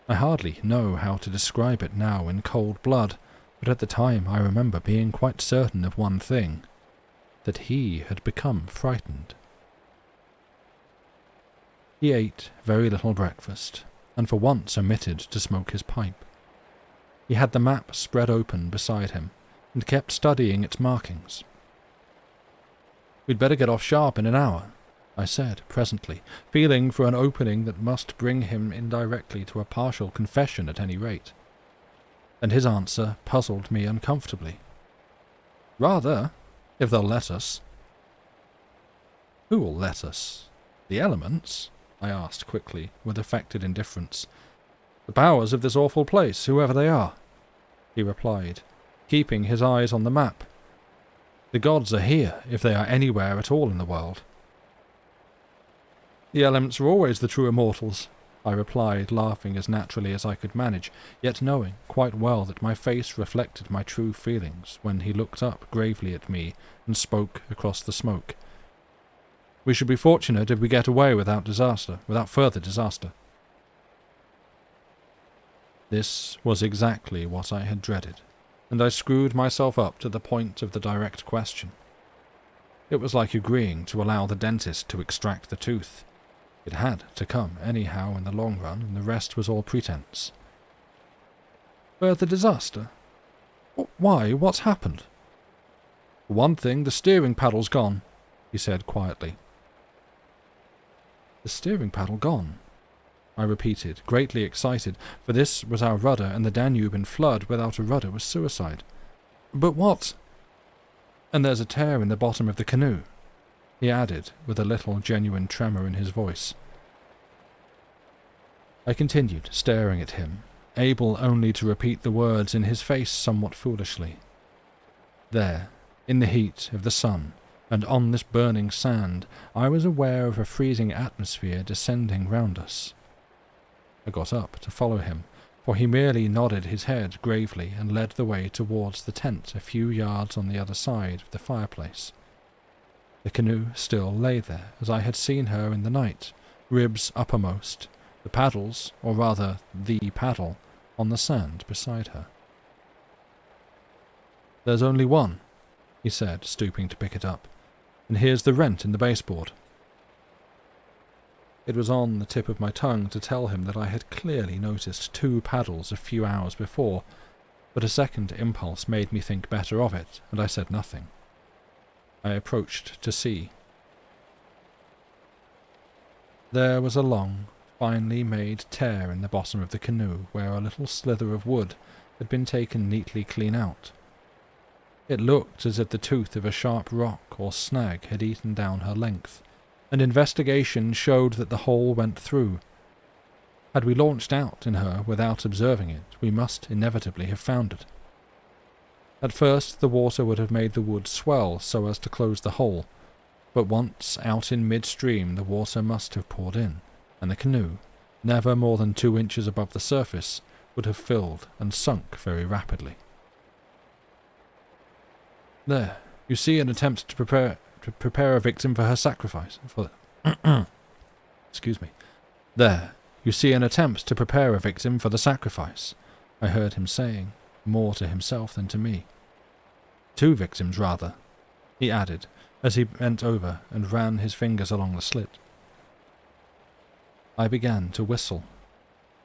I hardly know how to describe it now in cold blood, but at the time I remember being quite certain of one thing, that he had become frightened. He ate very little breakfast, and for once omitted to smoke his pipe. He had the map spread open beside him, and kept studying its markings. "We'd better get off sharp in an hour," I said presently, feeling for an opening that must bring him indirectly to a partial confession at any rate. And his answer puzzled me uncomfortably. "Rather, if they'll let us." "Who will let us? The elements?" I asked quickly, with affected indifference. "The powers of this awful place, whoever they are," he replied, keeping his eyes on the map. "The gods are here, if they are anywhere at all in the world." "The elements are always the true immortals," I replied, laughing as naturally as I could manage, yet knowing quite well that my face reflected my true feelings when he looked up gravely at me and spoke across the smoke. "We should be fortunate if we get away without further disaster." This was exactly what I had dreaded, and I screwed myself up to the point of the direct question. It was like agreeing to allow the dentist to extract the tooth. It had to come anyhow in the long run, and the rest was all pretense. "Further disaster? Why, what's happened?" "For one thing, the steering paddle's gone," he said quietly. "The steering paddle gone?" I repeated, greatly excited, for this was our rudder, and the Danube in flood without a rudder was suicide. But what? And there's a tear in the bottom of the canoe, he added, with a little genuine tremor in his voice. I continued, staring at him, able only to repeat the words in his face somewhat foolishly. There, in the heat of the sun, and on this burning sand, I was aware of a freezing atmosphere descending round us. I got up to follow him, for he merely nodded his head gravely and led the way towards the tent a few yards on the other side of the fireplace. The canoe still lay there, as I had seen her in the night, ribs uppermost, the paddles, or rather the paddle, on the sand beside her. "There's only one," he said, stooping to pick it up, "and here's the rent in the baseboard." It was on the tip of my tongue to tell him that I had clearly noticed 2 paddles a few hours before, but a second impulse made me think better of it, and I said nothing. I approached to see. There was a long, finely made tear in the bottom of the canoe where a little slither of wood had been taken neatly clean out. It looked as if the tooth of a sharp rock or snag had eaten down her length, and investigation showed that the hole went through. Had we launched out in her without observing it, we must inevitably have found it. At first the water would have made the wood swell so as to close the hole, but once out in midstream the water must have poured in, and the canoe, never more than 2 inches above the surface, would have filled and sunk very rapidly. There, you see an attempt to prepare a victim for her sacrifice. Excuse me. There, you see an attempt to prepare a victim for the sacrifice, I heard him saying, more to himself than to me. 2 victims, rather, he added, as he bent over and ran his fingers along the slit. I began to whistle,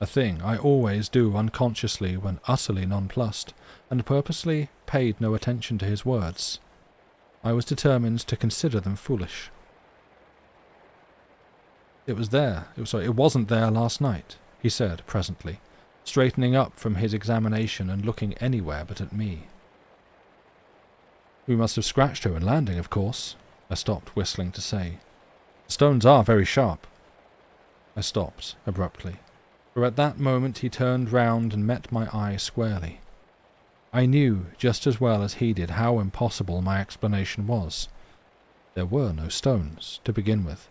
a thing I always do unconsciously when utterly nonplussed, and purposely paid no attention to his words. I was determined to consider them foolish. It wasn't there last night, he said presently, straightening up from his examination and looking anywhere but at me. We must have scratched her in landing, of course, I stopped whistling to say. The stones are very sharp. I stopped abruptly, for at that moment he turned round and met my eye squarely. I knew just as well as he did how impossible my explanation was. There were no stones, to begin with.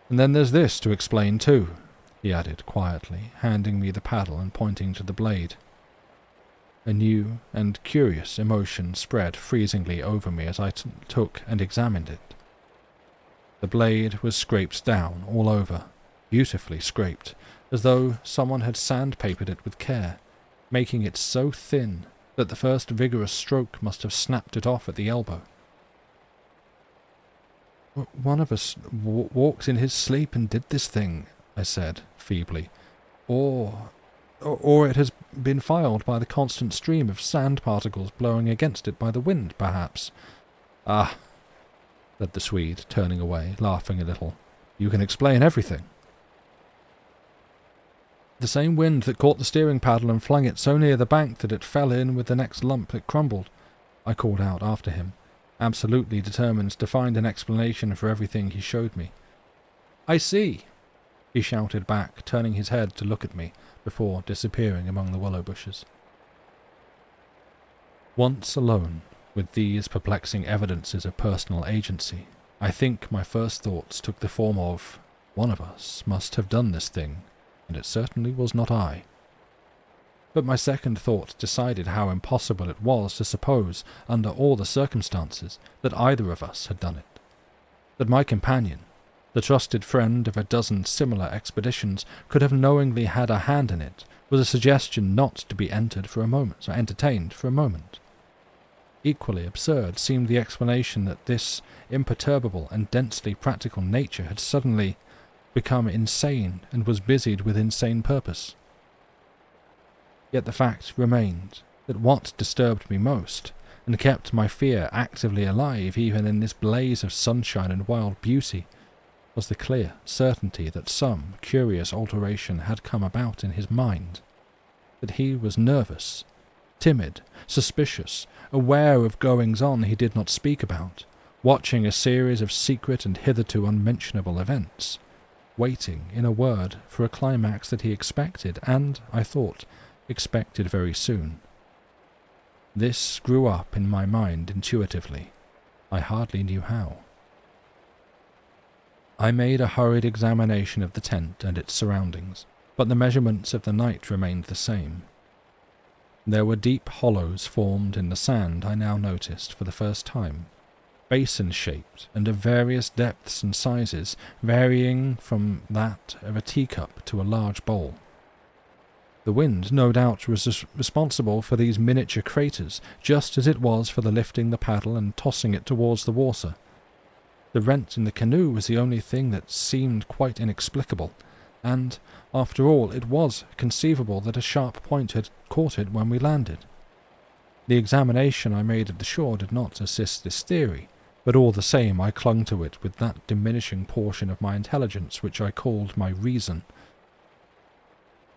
And then there's this to explain too, he added quietly, handing me the paddle and pointing to the blade. A new and curious emotion spread freezingly over me as I took and examined it. The blade was scraped down all over, beautifully scraped, as though someone had sandpapered it with care, making it so thin that the first vigorous stroke must have snapped it off at the elbow. "One of us walked in his sleep and did this thing," I said, feebly. Or it has been filed by the constant stream of sand particles blowing against it by the wind, perhaps." "Ah," said the Swede, turning away, laughing a little. "You can explain everything." "The same wind that caught the steering paddle and flung it so near the bank that it fell in with the next lump that crumbled," I called out after him, absolutely determined to find an explanation for everything he showed me. "I see," he shouted back, turning his head to look at me, before disappearing among the willow bushes. Once alone with these perplexing evidences of personal agency, I think my first thoughts took the form of, one of us must have done this thing, and it certainly was not I. But my second thought decided how impossible it was to suppose, under all the circumstances, that either of us had done it. That my companion, the trusted friend of a dozen similar expeditions, could have knowingly had a hand in it, was a suggestion not to be entertained for a moment. Equally absurd seemed the explanation that this imperturbable and densely practical nature had suddenly become insane and was busied with insane purpose. Yet the fact remained that what disturbed me most, and kept my fear actively alive even in this blaze of sunshine and wild beauty, was the clear certainty that some curious alteration had come about in his mind, that he was nervous, timid, suspicious, aware of goings-on he did not speak about, watching a series of secret and hitherto unmentionable events, waiting, in a word, for a climax that he expected, and, I thought, expected very soon. This grew up in my mind intuitively. I hardly knew how. I made a hurried examination of the tent and its surroundings, but the measurements of the night remained the same. There were deep hollows formed in the sand I now noticed for the first time, basin-shaped and of various depths and sizes, varying from that of a teacup to a large bowl. The wind, no doubt, was responsible for these miniature craters, just as it was for the lifting the paddle and tossing it towards the water. The rent in the canoe was the only thing that seemed quite inexplicable, and, after all, it was conceivable that a sharp point had caught it when we landed. The examination I made of the shore did not assist this theory, but all the same I clung to it with that diminishing portion of my intelligence which I called my reason.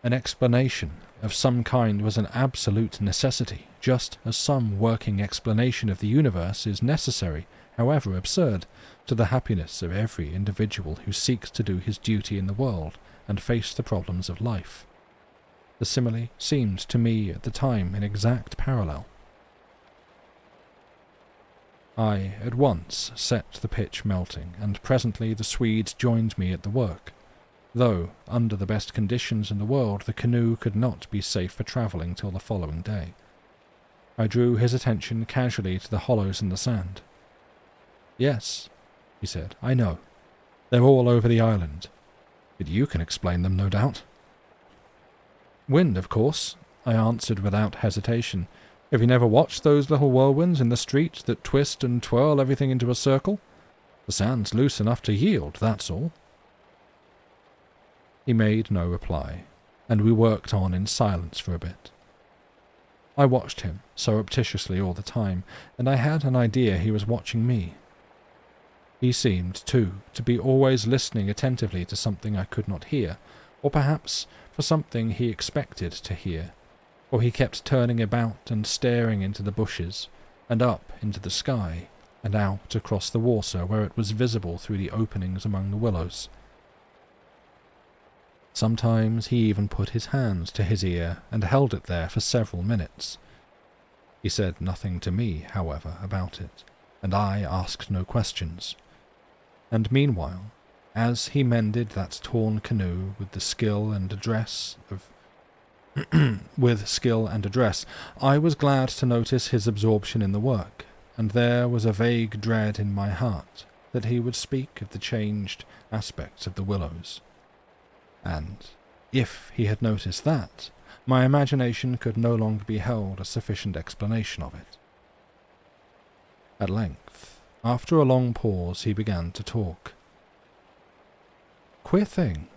An explanation of some kind was an absolute necessity, just as some working explanation of the universe is necessary, however absurd, to the happiness of every individual who seeks to do his duty in the world and face the problems of life. The simile seemed to me at the time in exact parallel. I at once set the pitch melting, and presently the Swedes joined me at the work, though, under the best conditions in the world, the canoe could not be safe for travelling till the following day. I drew his attention casually to the hollows in the sand. "Yes," he said, "I know. They're all over the island. But you can explain them, no doubt." "Wind, of course," I answered without hesitation. "Have you never watched those little whirlwinds in the street that twist and twirl everything into a circle? The sand's loose enough to yield, that's all." He made no reply, and we worked on in silence for a bit. I watched him surreptitiously all the time, and I had an idea he was watching me. He seemed, too, to be always listening attentively to something I could not hear, or perhaps for something he expected to hear, for he kept turning about and staring into the bushes, and up into the sky, and out across the water where it was visible through the openings among the willows. Sometimes he even put his hand to his ear and held it there for several minutes. He said nothing to me, however, about it, and I asked no questions. And meanwhile, as he mended that torn canoe with skill and address, I was glad to notice his absorption in the work, and there was a vague dread in my heart that he would speak of the changed aspects of the Willows. And, if he had noticed that, my imagination could no longer be held a sufficient explanation of it. At length, after a long pause, he began to talk. "Queer thing,"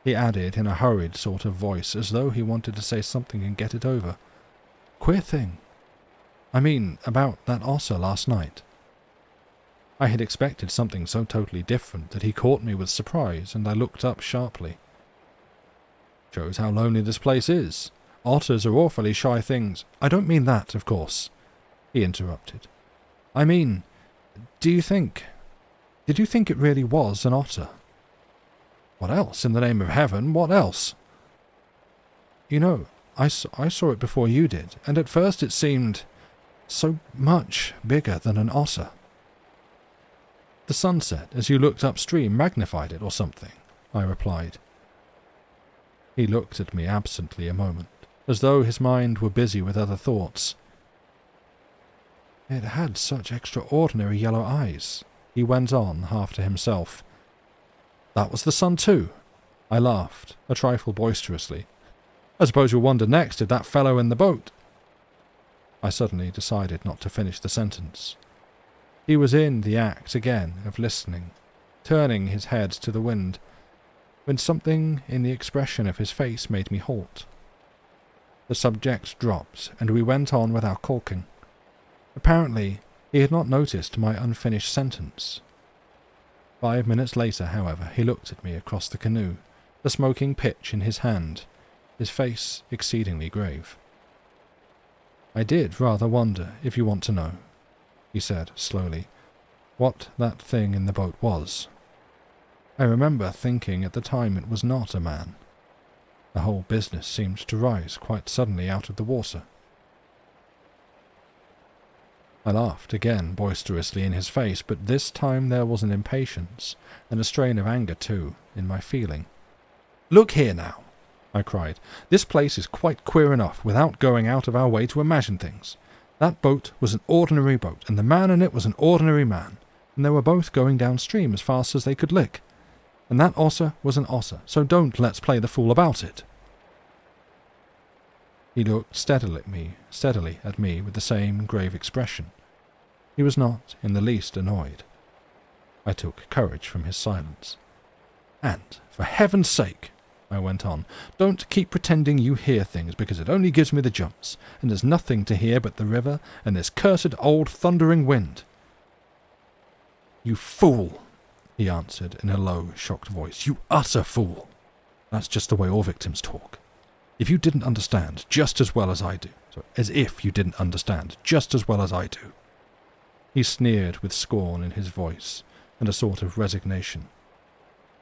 he added in a hurried sort of voice, as though he wanted to say something and get it over. "Queer thing. I mean, about that otter last night." I had expected something so totally different that he caught me with surprise, and I looked up sharply. "Shows how lonely this place is. Otters are awfully shy things." "I don't mean that, of course," he interrupted. "I mean, did you think it really was an otter?" "What else, in the name of heaven, what else?" "You know, I saw it before you did, and at first it seemed so much bigger than an otter." "The sunset, as you looked upstream, magnified it or something," I replied. He looked at me absently a moment, as though his mind were busy with other thoughts. "It had such extraordinary yellow eyes," he went on, half to himself. "That was the sun too?" I laughed, a trifle boisterously. "I suppose you'll wonder next if that fellow in the boat—" I suddenly decided not to finish the sentence. He was in the act again of listening, turning his head to the wind, when something in the expression of his face made me halt. The subject dropped, and we went on with our caulking. Apparently, he had not noticed my unfinished sentence. 5 minutes later, however, he looked at me across the canoe, the smoking pitch in his hand, his face exceedingly grave. "I did rather wonder, if you want to know," he said slowly, "what that thing in the boat was. I remember thinking at the time it was not a man. The whole business seemed to rise quite suddenly out of the water." I laughed again boisterously in his face, but this time there was an impatience, and a strain of anger too, in my feeling. "Look here now," I cried. "This place is quite queer enough without going out of our way to imagine things. That boat was an ordinary boat, and the man in it was an ordinary man, and they were both going downstream as fast as they could lick. And that otter was an otter, so don't let's play the fool about it." He looked steadily at me with the same grave expression. He was not in the least annoyed. I took courage from his silence. "And, for heaven's sake," I went on, "don't keep pretending you hear things, because it only gives me the jumps, and there's nothing to hear but the river and this cursed old thundering wind." "You fool," he answered in a low, shocked voice. "You utter fool. That's just the way all victims talk. If you didn't understand just as well as I do, as if you didn't understand just as well as I do." He sneered with scorn in his voice and a sort of resignation.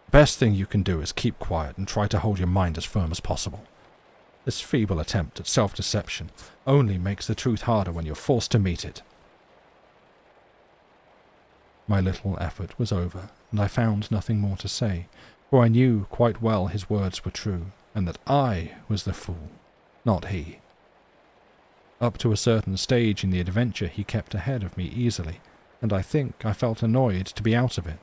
"The best thing you can do is keep quiet and try to hold your mind as firm as possible. This feeble attempt at self-deception only makes the truth harder when you're forced to meet it." My little effort was over, and I found nothing more to say, for I knew quite well his words were true, and that I was the fool, not he. Up to a certain stage in the adventure he kept ahead of me easily, and I think I felt annoyed to be out of it,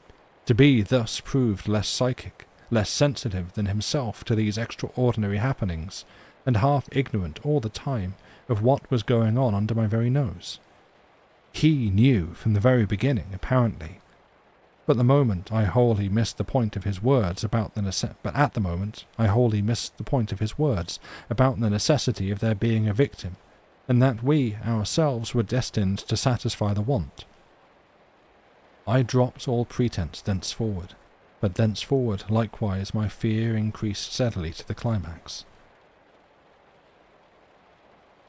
to be thus proved less psychic, less sensitive than himself to these extraordinary happenings, and half ignorant all the time of what was going on under my very nose. He knew from the very beginning, apparently, but at the moment I wholly missed the point of his words about the necessity of there being a victim, and that we ourselves were destined to satisfy the want. I dropped all pretense thenceforward, but thenceforward likewise my fear increased steadily to the climax.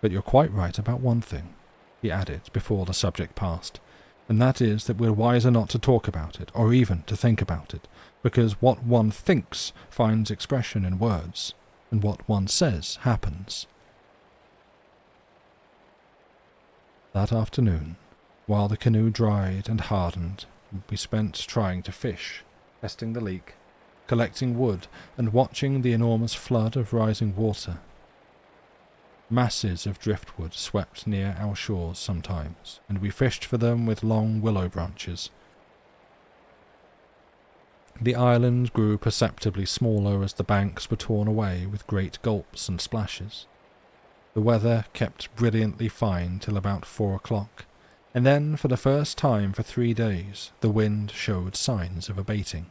"But you're quite right about one thing," he added before the subject passed, "and that is that we're wiser not to talk about it, or even to think about it, because what one thinks finds expression in words, and what one says happens." That afternoon, while the canoe dried and hardened, we spent trying to fish, testing the leak, collecting wood, and watching the enormous flood of rising water. Masses of driftwood swept near our shores sometimes, and we fished for them with long willow branches. The island grew perceptibly smaller as the banks were torn away with great gulps and splashes. The weather kept brilliantly fine till about 4 o'clock, and then for the first time for 3 days the wind showed signs of abating.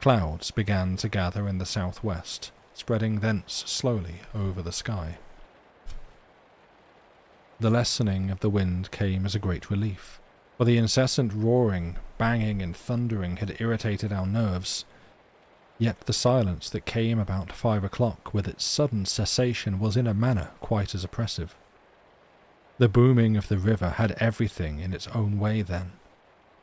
Clouds began to gather in the southwest, spreading thence slowly over the sky. The lessening of the wind came as a great relief, for the incessant roaring, banging and thundering had irritated our nerves. Yet the silence that came about 5 o'clock with its sudden cessation was in a manner quite as oppressive. The booming of the river had everything in its own way then.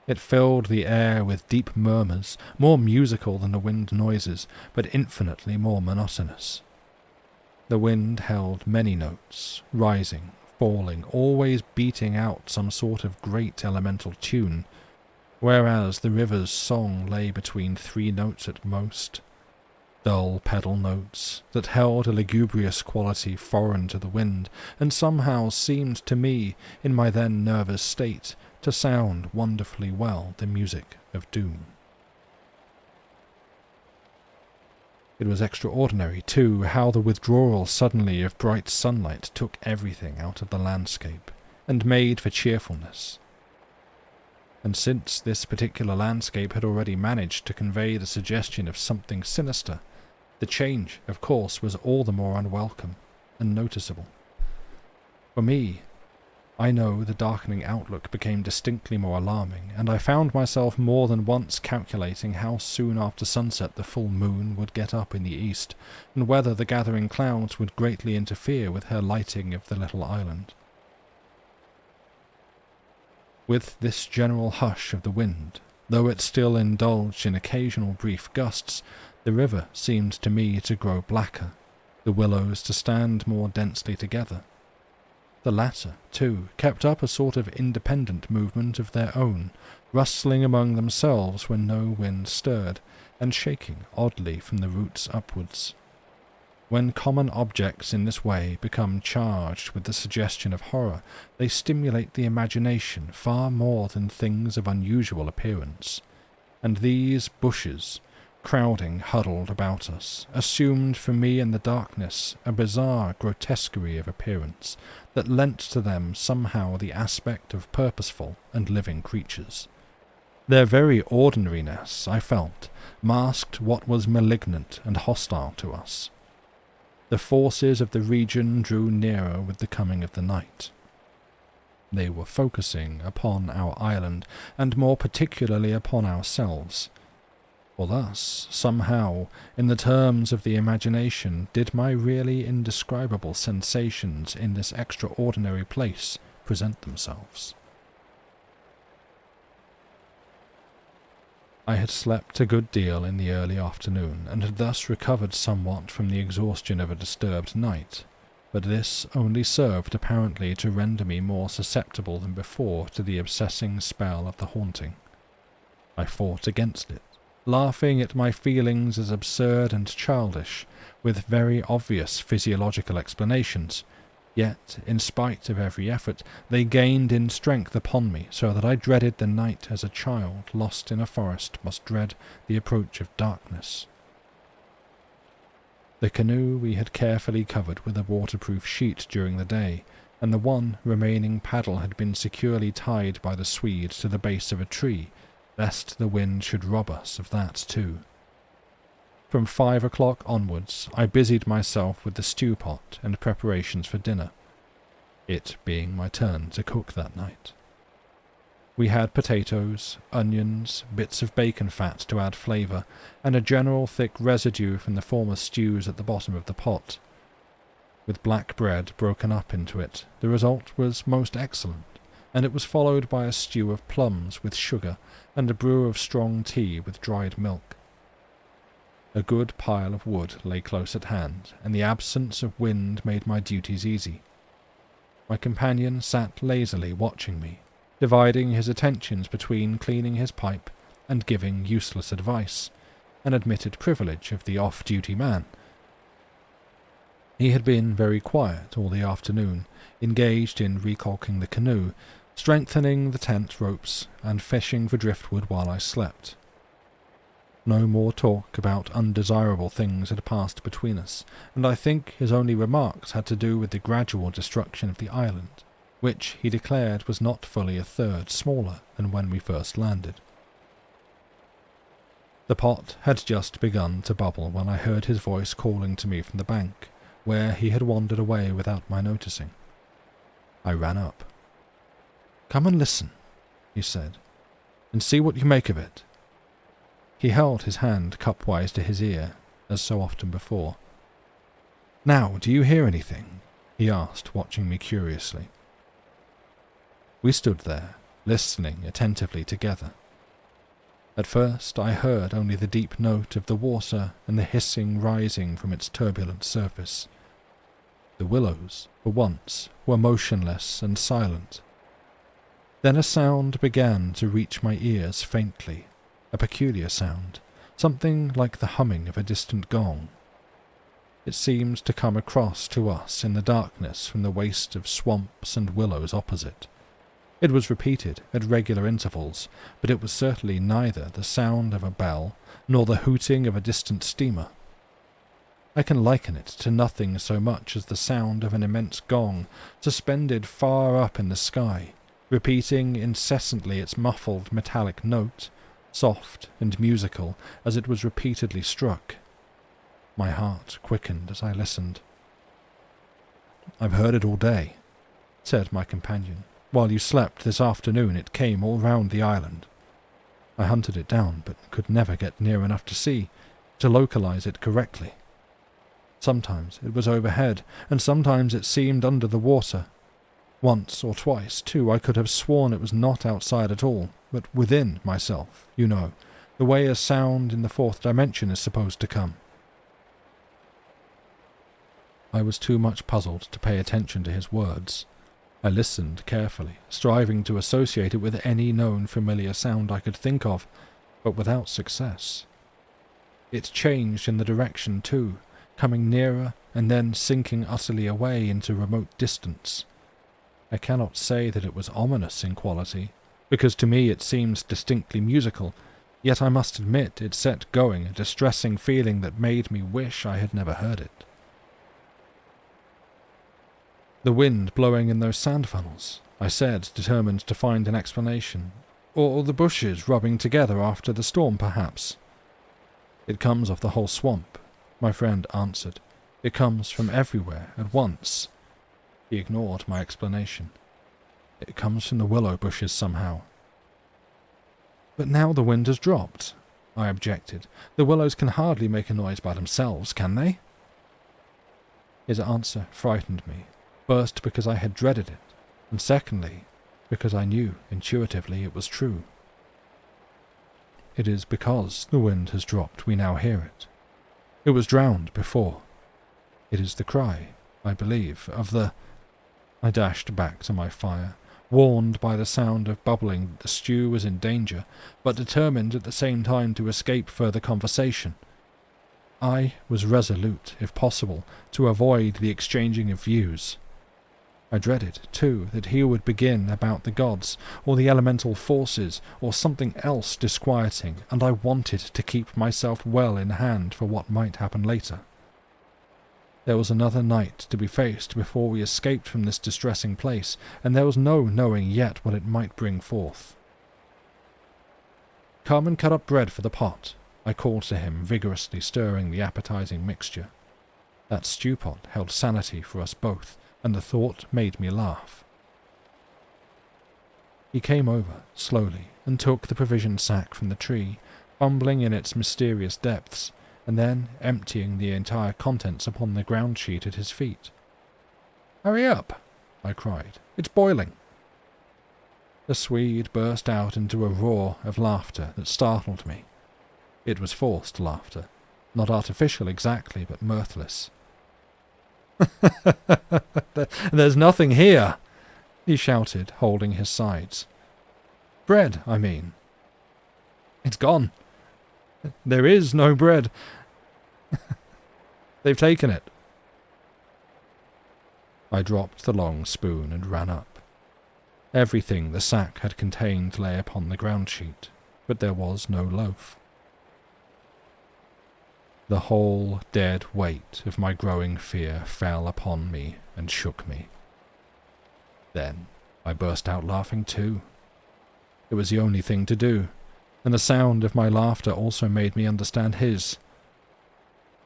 It filled the air with deep murmurs, more musical than the wind noises, but infinitely more monotonous. The wind held many notes, rising, falling, always beating out some sort of great elemental tune, whereas the river's song lay between 3 notes at most, dull pedal notes that held a lugubrious quality foreign to the wind, and somehow seemed to me, in my then nervous state, to sound wonderfully well the music of doom. It was extraordinary, too, how the withdrawal suddenly of bright sunlight took everything out of the landscape, and made for cheerfulness. And since this particular landscape had already managed to convey the suggestion of something sinister, the change, of course, was all the more unwelcome and noticeable. For me, I know the darkening outlook became distinctly more alarming, and I found myself more than once calculating how soon after sunset the full moon would get up in the east, and whether the gathering clouds would greatly interfere with her lighting of the little island. With this general hush of the wind, though it still indulged in occasional brief gusts, the river seemed to me to grow blacker, the willows to stand more densely together. The latter, too, kept up a sort of independent movement of their own, rustling among themselves when no wind stirred, and shaking oddly from the roots upwards. When common objects in this way become charged with the suggestion of horror, they stimulate the imagination far more than things of unusual appearance, and these bushes, crowding huddled about us, assumed for me in the darkness a bizarre grotesquerie of appearance that lent to them somehow the aspect of purposeful and living creatures. Their very ordinariness, I felt, masked what was malignant and hostile to us. The forces of the region drew nearer with the coming of the night. They were focusing upon our island, and more particularly upon ourselves. For thus, somehow, in the terms of the imagination, did my really indescribable sensations in this extraordinary place present themselves. I had slept a good deal in the early afternoon, and had thus recovered somewhat from the exhaustion of a disturbed night, but this only served apparently to render me more susceptible than before to the obsessing spell of the haunting. I fought against it, laughing at my feelings as absurd and childish, with very obvious physiological explanations, yet, in spite of every effort, they gained in strength upon me, so that I dreaded the night as a child lost in a forest must dread the approach of darkness. The canoe we had carefully covered with a waterproof sheet during the day, and the one remaining paddle had been securely tied by the Swede to the base of a tree, lest the wind should rob us of that too. From 5 o'clock onwards I busied myself with the stew-pot and preparations for dinner, it being my turn to cook that night. We had potatoes, onions, bits of bacon fat to add flavour, and a general thick residue from the former stews at the bottom of the pot. With black bread broken up into it, the result was most excellent, and it was followed by a stew of plums with sugar and a brew of strong tea with dried milk. A good pile of wood lay close at hand, and the absence of wind made my duties easy. My companion sat lazily watching me, dividing his attentions between cleaning his pipe and giving useless advice, an admitted privilege of the off-duty man. He had been very quiet all the afternoon, engaged in recaulking the canoe, strengthening the tent ropes, and fishing for driftwood while I slept. No more talk about undesirable things had passed between us, and I think his only remarks had to do with the gradual destruction of the island, which he declared was not fully a third smaller than when we first landed. The pot had just begun to bubble when I heard his voice calling to me from the bank, where he had wandered away without my noticing. I ran up. "Come and listen," he said, "and see what you make of it." He held his hand cupwise to his ear, as so often before. "Now, do you hear anything?" he asked, watching me curiously. We stood there, listening attentively together. At first I heard only the deep note of the water and the hissing rising from its turbulent surface. The willows, for once, were motionless and silent. Then a sound began to reach my ears faintly, a peculiar sound, something like the humming of a distant gong. It seemed to come across to us in the darkness from the waste of swamps and willows opposite. It was repeated at regular intervals, but it was certainly neither the sound of a bell nor the hooting of a distant steamer. I can liken it to nothing so much as the sound of an immense gong suspended far up in the sky, repeating incessantly its muffled metallic note, soft and musical as it was repeatedly struck. My heart quickened as I listened. "I've heard it all day," said my companion. While you slept this afternoon it came all round the island. I hunted it down, but could never get near enough to see, to localize it correctly. Sometimes it was overhead, and sometimes it seemed under the water. Once or twice, too, I could have sworn it was not outside at all, but within myself, you know, the way a sound in the fourth dimension is supposed to come. I was too much puzzled to pay attention to his words. I listened carefully, striving to associate it with any known familiar sound I could think of, but without success. It changed in the direction, too, coming nearer and then sinking utterly away into remote distance. I cannot say that it was ominous in quality, because to me it seems distinctly musical, yet I must admit it set going a distressing feeling that made me wish I had never heard it. The wind blowing in those sand funnels, I said, determined to find an explanation. Or the bushes rubbing together after the storm, perhaps. It comes off the whole swamp, my friend answered. It comes from everywhere at once. He ignored my explanation. It comes from the willow bushes somehow. But now the wind has dropped, I objected. The willows can hardly make a noise by themselves, can they? His answer frightened me, first because I had dreaded it, and secondly, because I knew intuitively it was true. It is because the wind has dropped we now hear it. It was drowned before. It is the cry, I believe, of the... I dashed back to my fire, warned by the sound of bubbling that the stew was in danger, but determined at the same time to escape further conversation. I was resolute, if possible, to avoid the exchanging of views. I dreaded, too, that he would begin about the gods, or the elemental forces, or something else disquieting, and I wanted to keep myself well in hand for what might happen later. There was another night to be faced before we escaped from this distressing place, and there was no knowing yet what it might bring forth. "Come and cut up bread for the pot," I called to him, vigorously stirring the appetizing mixture. That stew pot held sanity for us both, and the thought made me laugh. He came over, slowly, and took the provision sack from the tree, fumbling in its mysterious depths, and then emptying the entire contents upon the ground sheet at his feet. "Hurry up!" I cried. "It's boiling!" The Swede burst out into a roar of laughter that startled me. It was forced laughter, not artificial exactly, but mirthless. "There's nothing here!" he shouted, holding his sides. "Bread, I mean." "It's gone." "There is no bread." "They've taken it." I dropped the long spoon and ran up. Everything the sack had contained lay upon the ground sheet, but there was no loaf. The whole dead weight of my growing fear fell upon me and shook me. Then I burst out laughing too. It was the only thing to do, and the sound of my laughter also made me understand his.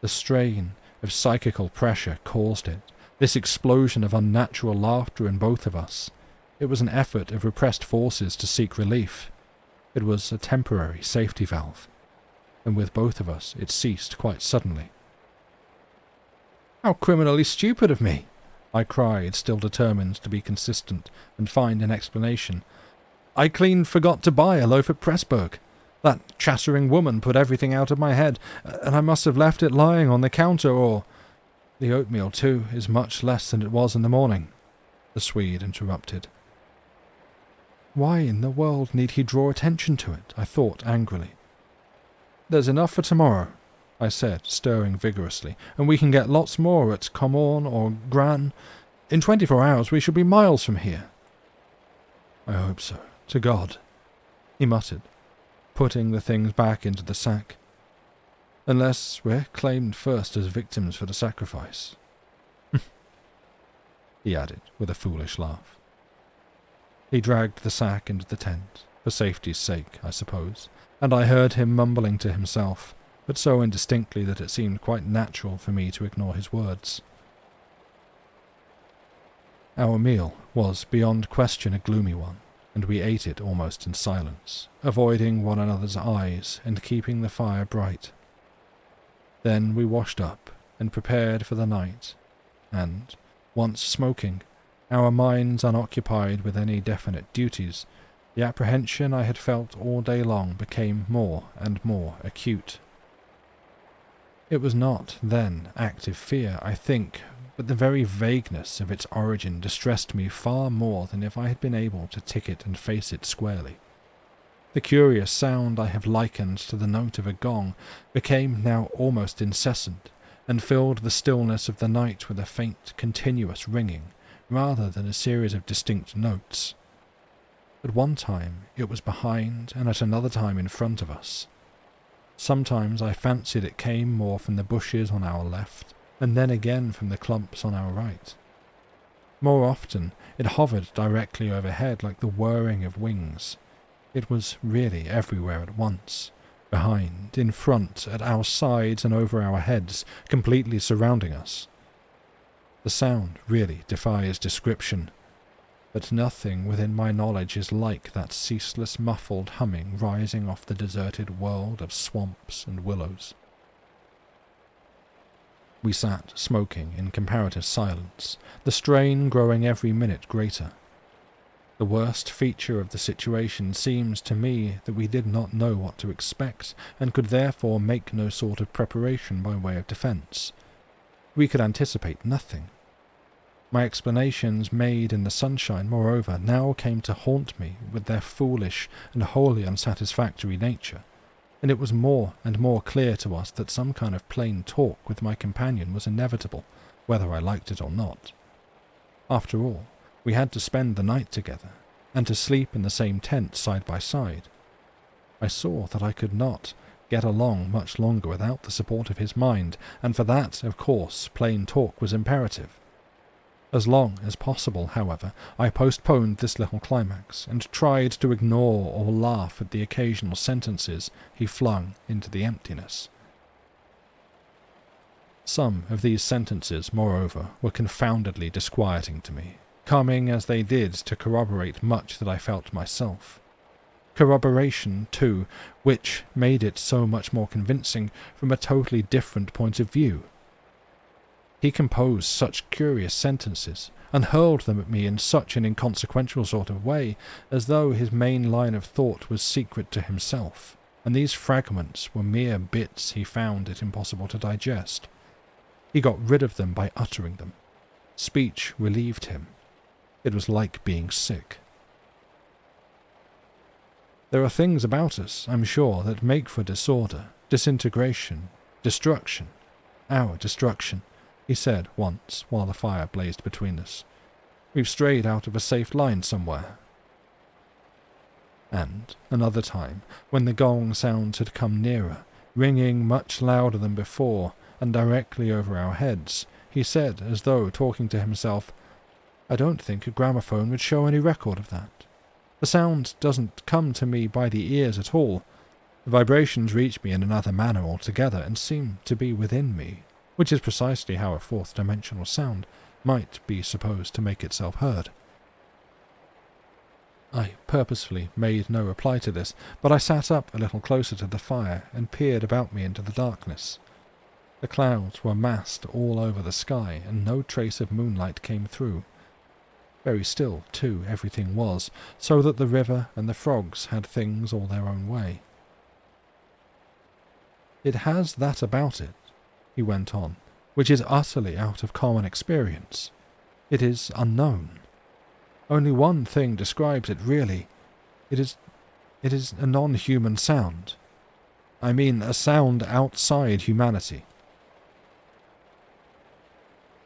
The strain of psychical pressure caused it, this explosion of unnatural laughter in both of us. It was an effort of repressed forces to seek relief. It was a temporary safety valve, and with both of us it ceased quite suddenly. "How criminally stupid of me!" I cried, still determined to be consistent and find an explanation. "I clean forgot to buy a loaf at Pressburg. That chattering woman put everything out of my head, and I must have left it lying on the counter, or... The oatmeal, too, is much less than it was in the morning," the Swede interrupted. Why in the world need he draw attention to it? I thought angrily. "There's enough for tomorrow," I said, stirring vigorously, "and we can get lots more at Comorn or Gran. In 24 hours we shall be miles from here." "I hope so, to God," he muttered, putting the things back into the sack. "Unless we're claimed first as victims for the sacrifice," he added with a foolish laugh. He dragged the sack into the tent, for safety's sake, I suppose, and I heard him mumbling to himself, but so indistinctly that it seemed quite natural for me to ignore his words. Our meal was beyond question a gloomy one, and we ate it almost in silence, avoiding one another's eyes and keeping the fire bright. Then we washed up and prepared for the night, and, once smoking, our minds unoccupied with any definite duties, the apprehension I had felt all day long became more and more acute. It was not, then, active fear, I think, but the very vagueness of its origin distressed me far more than if I had been able to tick it and face it squarely. The curious sound I have likened to the note of a gong became now almost incessant, and filled the stillness of the night with a faint, continuous ringing, rather than a series of distinct notes. At one time it was behind, and at another time in front of us. Sometimes I fancied it came more from the bushes on our left, and then again from the clumps on our right. More often it hovered directly overhead like the whirring of wings. It was really everywhere at once, behind, in front, at our sides and over our heads, completely surrounding us. The sound really defies description, but nothing within my knowledge is like that ceaseless muffled humming rising off the deserted world of swamps and willows. We sat smoking in comparative silence, the strain growing every minute greater. The worst feature of the situation seems to me that we did not know what to expect, and could therefore make no sort of preparation by way of defence. We could anticipate nothing. My explanations made in the sunshine, moreover, now came to haunt me with their foolish and wholly unsatisfactory nature, and it was more and more clear to us that some kind of plain talk with my companion was inevitable, whether I liked it or not. After all, we had to spend the night together, and to sleep in the same tent side by side. I saw that I could not get along much longer without the support of his mind, and for that, of course, plain talk was imperative. As long as possible, however, I postponed this little climax, and tried to ignore or laugh at the occasional sentences he flung into the emptiness. Some of these sentences, moreover, were confoundedly disquieting to me, coming as they did to corroborate much that I felt myself. Corroboration, too, which made it so much more convincing from a totally different point of view. He composed such curious sentences, and hurled them at me in such an inconsequential sort of way, as though his main line of thought was secret to himself, and these fragments were mere bits he found it impossible to digest. He got rid of them by uttering them. Speech relieved him. It was like being sick. There are things about us, I'm sure, that make for disorder, disintegration, destruction. Our destruction, he said once while the fire blazed between us. We've strayed out of a safe line somewhere. And another time, when the gong sounds had come nearer, ringing much louder than before, and directly over our heads, he said, as though talking to himself, "I don't think a gramophone would show any record of that. The sound doesn't come to me by the ears at all. The vibrations reach me in another manner altogether, and seem to be within me, which is precisely how a fourth-dimensional sound might be supposed to make itself heard." I purposefully made no reply to this, but I sat up a little closer to the fire and peered about me into the darkness. The clouds were massed all over the sky, and no trace of moonlight came through. Very still, too, everything was, so that the river and the frogs had things all their own way. "It has that about it," he went on, "which is utterly out of common experience. It is unknown. Only one thing describes it, really. It is a non-human sound. I mean, a sound outside humanity."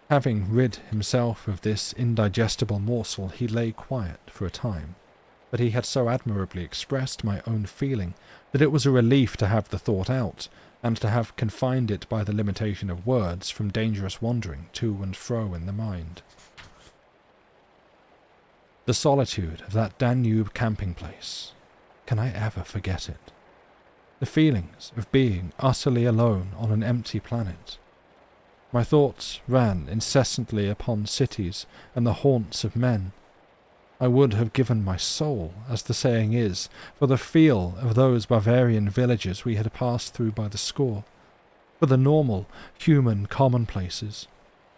Having rid himself of this indigestible morsel, he lay quiet for a time, but he had so admirably expressed my own feeling that it was a relief to have the thought out, and to have confined it by the limitation of words from dangerous wandering to and fro in the mind. The solitude of that Danube camping-place. Can I ever forget it? The feelings of being utterly alone on an empty planet. My thoughts ran incessantly upon cities and the haunts of men. I would have given my soul, as the saying is, for the feel of those barbarian villages we had passed through by the score, for the normal, human commonplaces,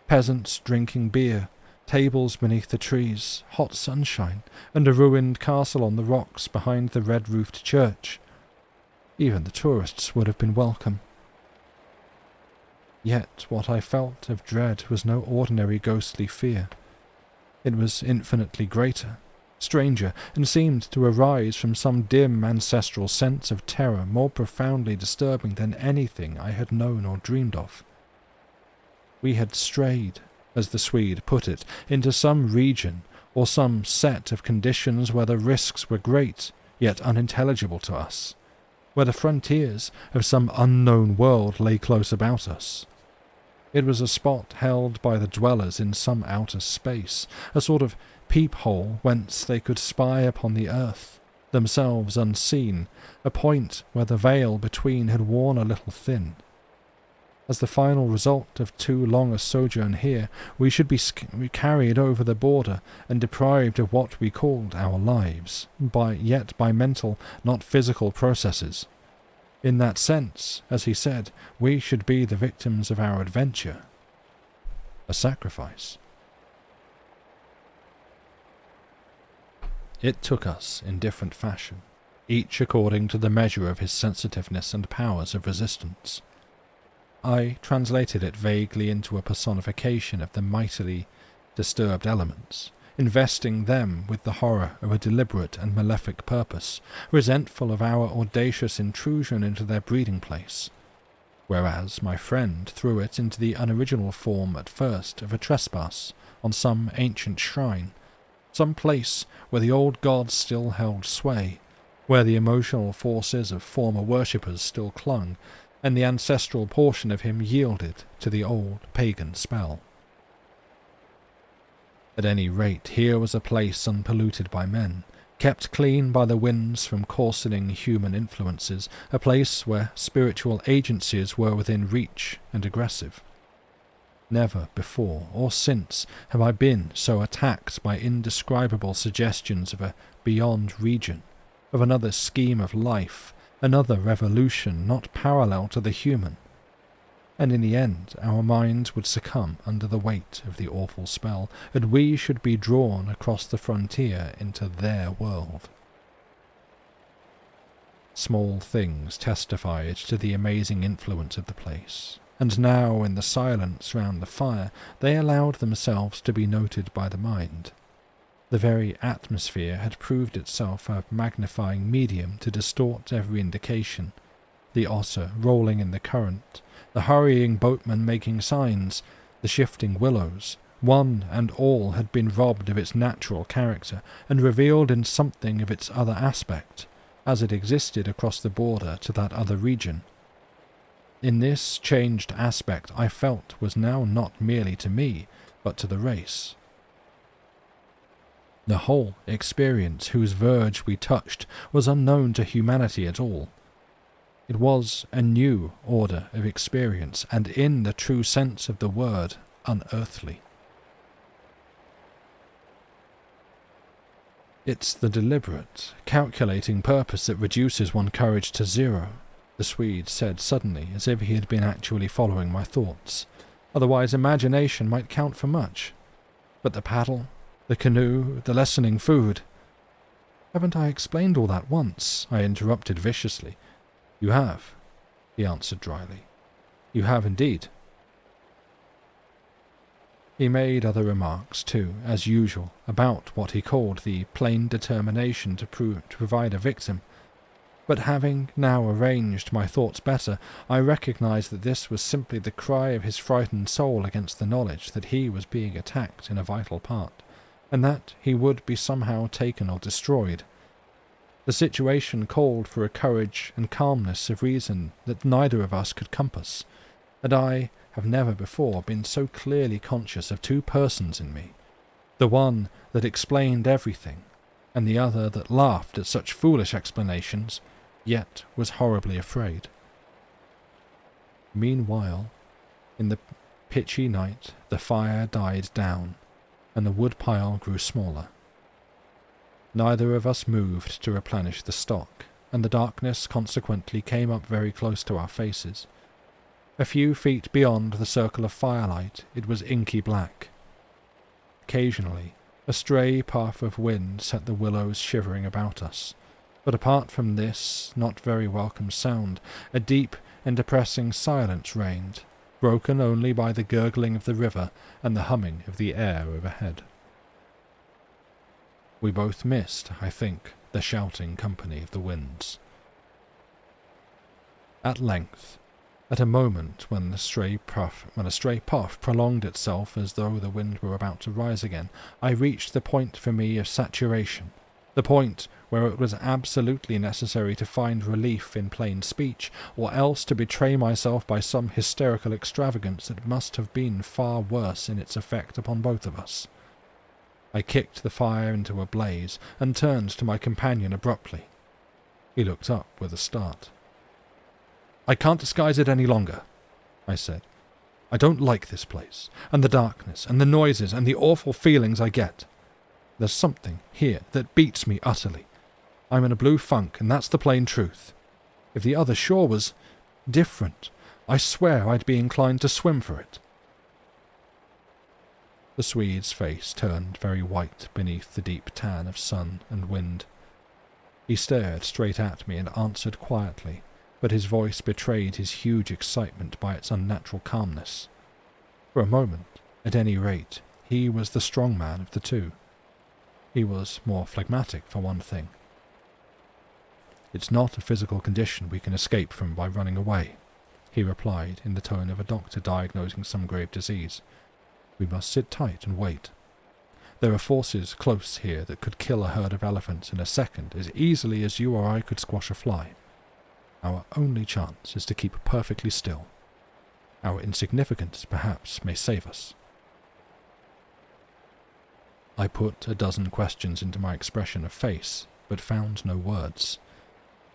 peasants drinking beer, tables beneath the trees, hot sunshine, and a ruined castle on the rocks behind the red-roofed church. Even the tourists would have been welcome. Yet what I felt of dread was no ordinary ghostly fear. It was infinitely greater, stranger, and seemed to arise from some dim ancestral sense of terror more profoundly disturbing than anything I had known or dreamed of. We had strayed, as the Swede put it, into some region or some set of conditions where the risks were great, yet unintelligible to us, where the frontiers of some unknown world lay close about us. It was a spot held by the dwellers in some outer space, a sort of peephole whence they could spy upon the earth, themselves unseen, a point where the veil between had worn a little thin. As the final result of too long a sojourn here, we should be carried over the border and deprived of what we called our lives, yet by mental, not physical processes. In that sense, as he said, we should be the victims of our adventure. A sacrifice. It took us in different fashion, each according to the measure of his sensitiveness and powers of resistance. I translated it vaguely into a personification of the mightily disturbed elements, investing them with the horror of a deliberate and malefic purpose, resentful of our audacious intrusion into their breeding place, whereas my friend threw it into the unoriginal form at first of a trespass on some ancient shrine, some place where the old gods still held sway, where the emotional forces of former worshippers still clung, and the ancestral portion of him yielded to the old pagan spell. At any rate, here was a place unpolluted by men, kept clean by the winds from coarsening human influences, a place where spiritual agencies were within reach and aggressive. Never before or since have I been so attacked by indescribable suggestions of a beyond region, of another scheme of life, another revolution not parallel to the human. And in the end our minds would succumb under the weight of the awful spell, and we should be drawn across the frontier into their world. Small things testified to the amazing influence of the place, and now in the silence round the fire they allowed themselves to be noted by the mind. The very atmosphere had proved itself a magnifying medium to distort every indication, the otter rolling in the current, the hurrying boatman making signs, the shifting willows, one and all had been robbed of its natural character and revealed in something of its other aspect, as it existed across the border to that other region. In this changed aspect I felt was now not merely to me, but to the race. The whole experience whose verge we touched was unknown to humanity at all. It was a new order of experience, and in the true sense of the word, unearthly. It's the deliberate, calculating purpose that reduces one's courage to zero, the Swede said suddenly, as if he had been actually following my thoughts. Otherwise imagination might count for much. But the paddle, the canoe, the lessening food— "Haven't I explained all that once?" I interrupted viciously. "You have," he answered dryly. "You have indeed." He made other remarks, too, as usual, about what he called the plain determination to provide a victim. But having now arranged my thoughts better, I recognized that this was simply the cry of his frightened soul against the knowledge that he was being attacked in a vital part, and that he would be somehow taken or destroyed. The situation called for a courage and calmness of reason that neither of us could compass, and I have never before been so clearly conscious of two persons in me, the one that explained everything, and the other that laughed at such foolish explanations, yet was horribly afraid. Meanwhile, in the pitchy night, the fire died down, and the wood pile grew smaller. Neither of us moved to replenish the stock, and the darkness consequently came up very close to our faces. A few feet beyond the circle of firelight, it was inky black. Occasionally, a stray puff of wind set the willows shivering about us, but apart from this not very welcome sound, a deep and depressing silence reigned, broken only by the gurgling of the river and the humming of the air overhead. We both missed, I think, the shouting company of the winds. At length, at a moment when a stray puff prolonged itself as though the wind were about to rise again, I reached the point for me of saturation, the point where it was absolutely necessary to find relief in plain speech, or else to betray myself by some hysterical extravagance that must have been far worse in its effect upon both of us. I kicked the fire into a blaze and turned to my companion abruptly. He looked up with a start. "I can't disguise it any longer," I said. "I don't like this place, and the darkness, and the noises, and the awful feelings I get. There's something here that beats me utterly. I'm in a blue funk, and that's the plain truth. If the other shore was different, I swear I'd be inclined to swim for it." The Swede's face turned very white beneath the deep tan of sun and wind. He stared straight at me and answered quietly, but his voice betrayed his huge excitement by its unnatural calmness. For a moment, at any rate, he was the strong man of the two. He was more phlegmatic, for one thing. "It's not a physical condition we can escape from by running away," he replied in the tone of a doctor diagnosing some grave disease. "We must sit tight and wait. There are forces close here that could kill a herd of elephants in a second as easily as you or I could squash a fly. Our only chance is to keep perfectly still. Our insignificance, perhaps, may save us." I put a dozen questions into my expression of face, but found no words.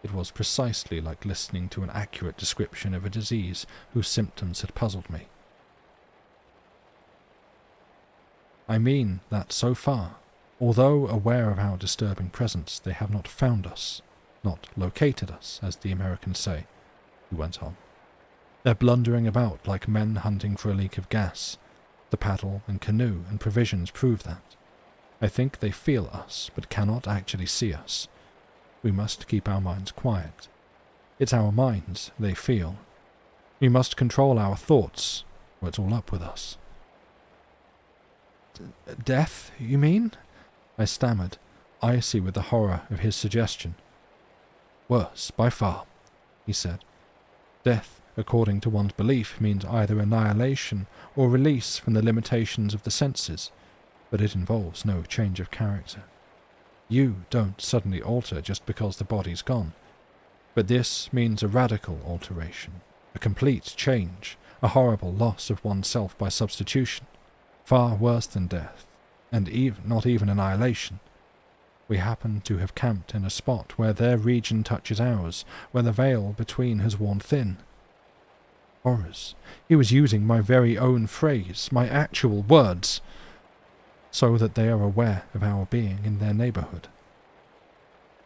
It was precisely like listening to an accurate description of a disease whose symptoms had puzzled me. I mean that so far, although aware of our disturbing presence, they have not found us, not located us, as the Americans say, he went on. They're blundering about like men hunting for a leak of gas. The paddle and canoe and provisions prove that. I think they feel us, but cannot actually see us. We must keep our minds quiet. It's our minds they feel. We must control our thoughts, or it's all up with us. "Death, you mean?" I stammered, icy with the horror of his suggestion. "Worse, by far," he said. "Death, according to one's belief, means either annihilation or release from the limitations of the senses, but it involves no change of character. You don't suddenly alter just because the body's gone, but this means a radical alteration, a complete change, a horrible loss of oneself by substitution, far worse than death, and not even annihilation. We happen to have camped in a spot where their region touches ours, where the veil between has worn thin." Horrors! He was using my very own phrase, my actual words, so that they are aware of our being in their neighborhood.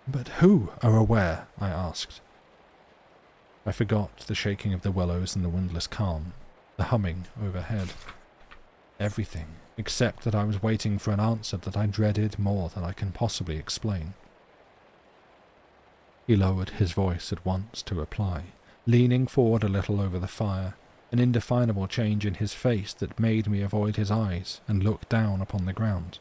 "But who are aware?" I asked. I forgot the shaking of the willows and the windless calm, the humming overhead. Everything, except that I was waiting for an answer that I dreaded more than I can possibly explain. He lowered his voice at once to reply, leaning forward a little over the fire, an indefinable change in his face that made me avoid his eyes and look down upon the ground.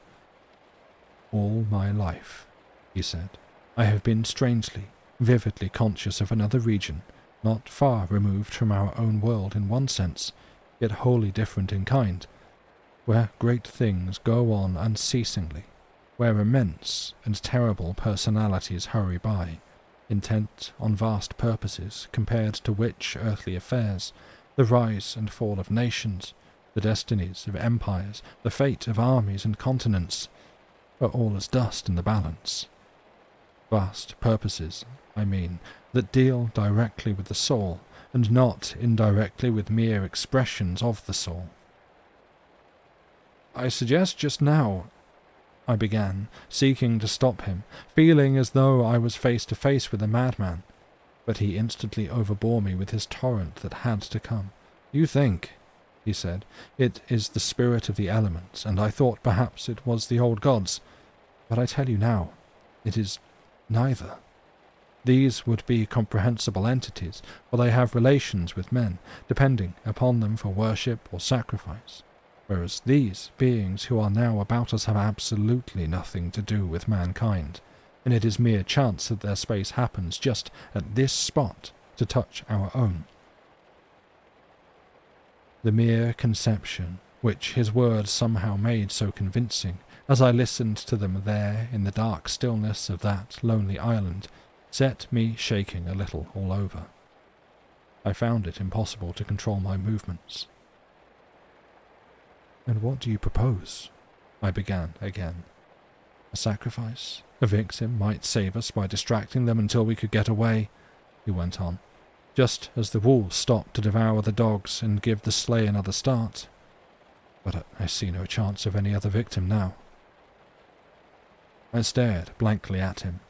"All my life," he said, "I have been strangely, vividly conscious of another region, not far removed from our own world in one sense, yet wholly different in kind, where great things go on unceasingly, where immense and terrible personalities hurry by, intent on vast purposes compared to which earthly affairs, the rise and fall of nations, the destinies of empires, the fate of armies and continents, are all as dust in the balance. Vast purposes, I mean, that deal directly with the soul, and not indirectly with mere expressions of the soul, I suggest just now, I began, seeking to stop him, feeling as though I was face to face with a madman, but he instantly overbore me with his torrent that had to come. You think, he said, it is the spirit of the elements, and I thought perhaps it was the old gods, but I tell you now, it is neither. These would be comprehensible entities, for they have relations with men, depending upon them for worship or sacrifice, whereas these beings who are now about us have absolutely nothing to do with mankind, and it is mere chance that their space happens just at this spot to touch our own. The mere conception, which his words somehow made so convincing, as I listened to them there in the dark stillness of that lonely island, set me shaking a little all over. I found it impossible to control my movements. "And what do you propose?" I began again. "A sacrifice? A victim might save us by distracting them until we could get away," he went on, just as the wolves stopped to devour the dogs and give the sleigh another start. "But I see no chance of any other victim now." I stared blankly at him.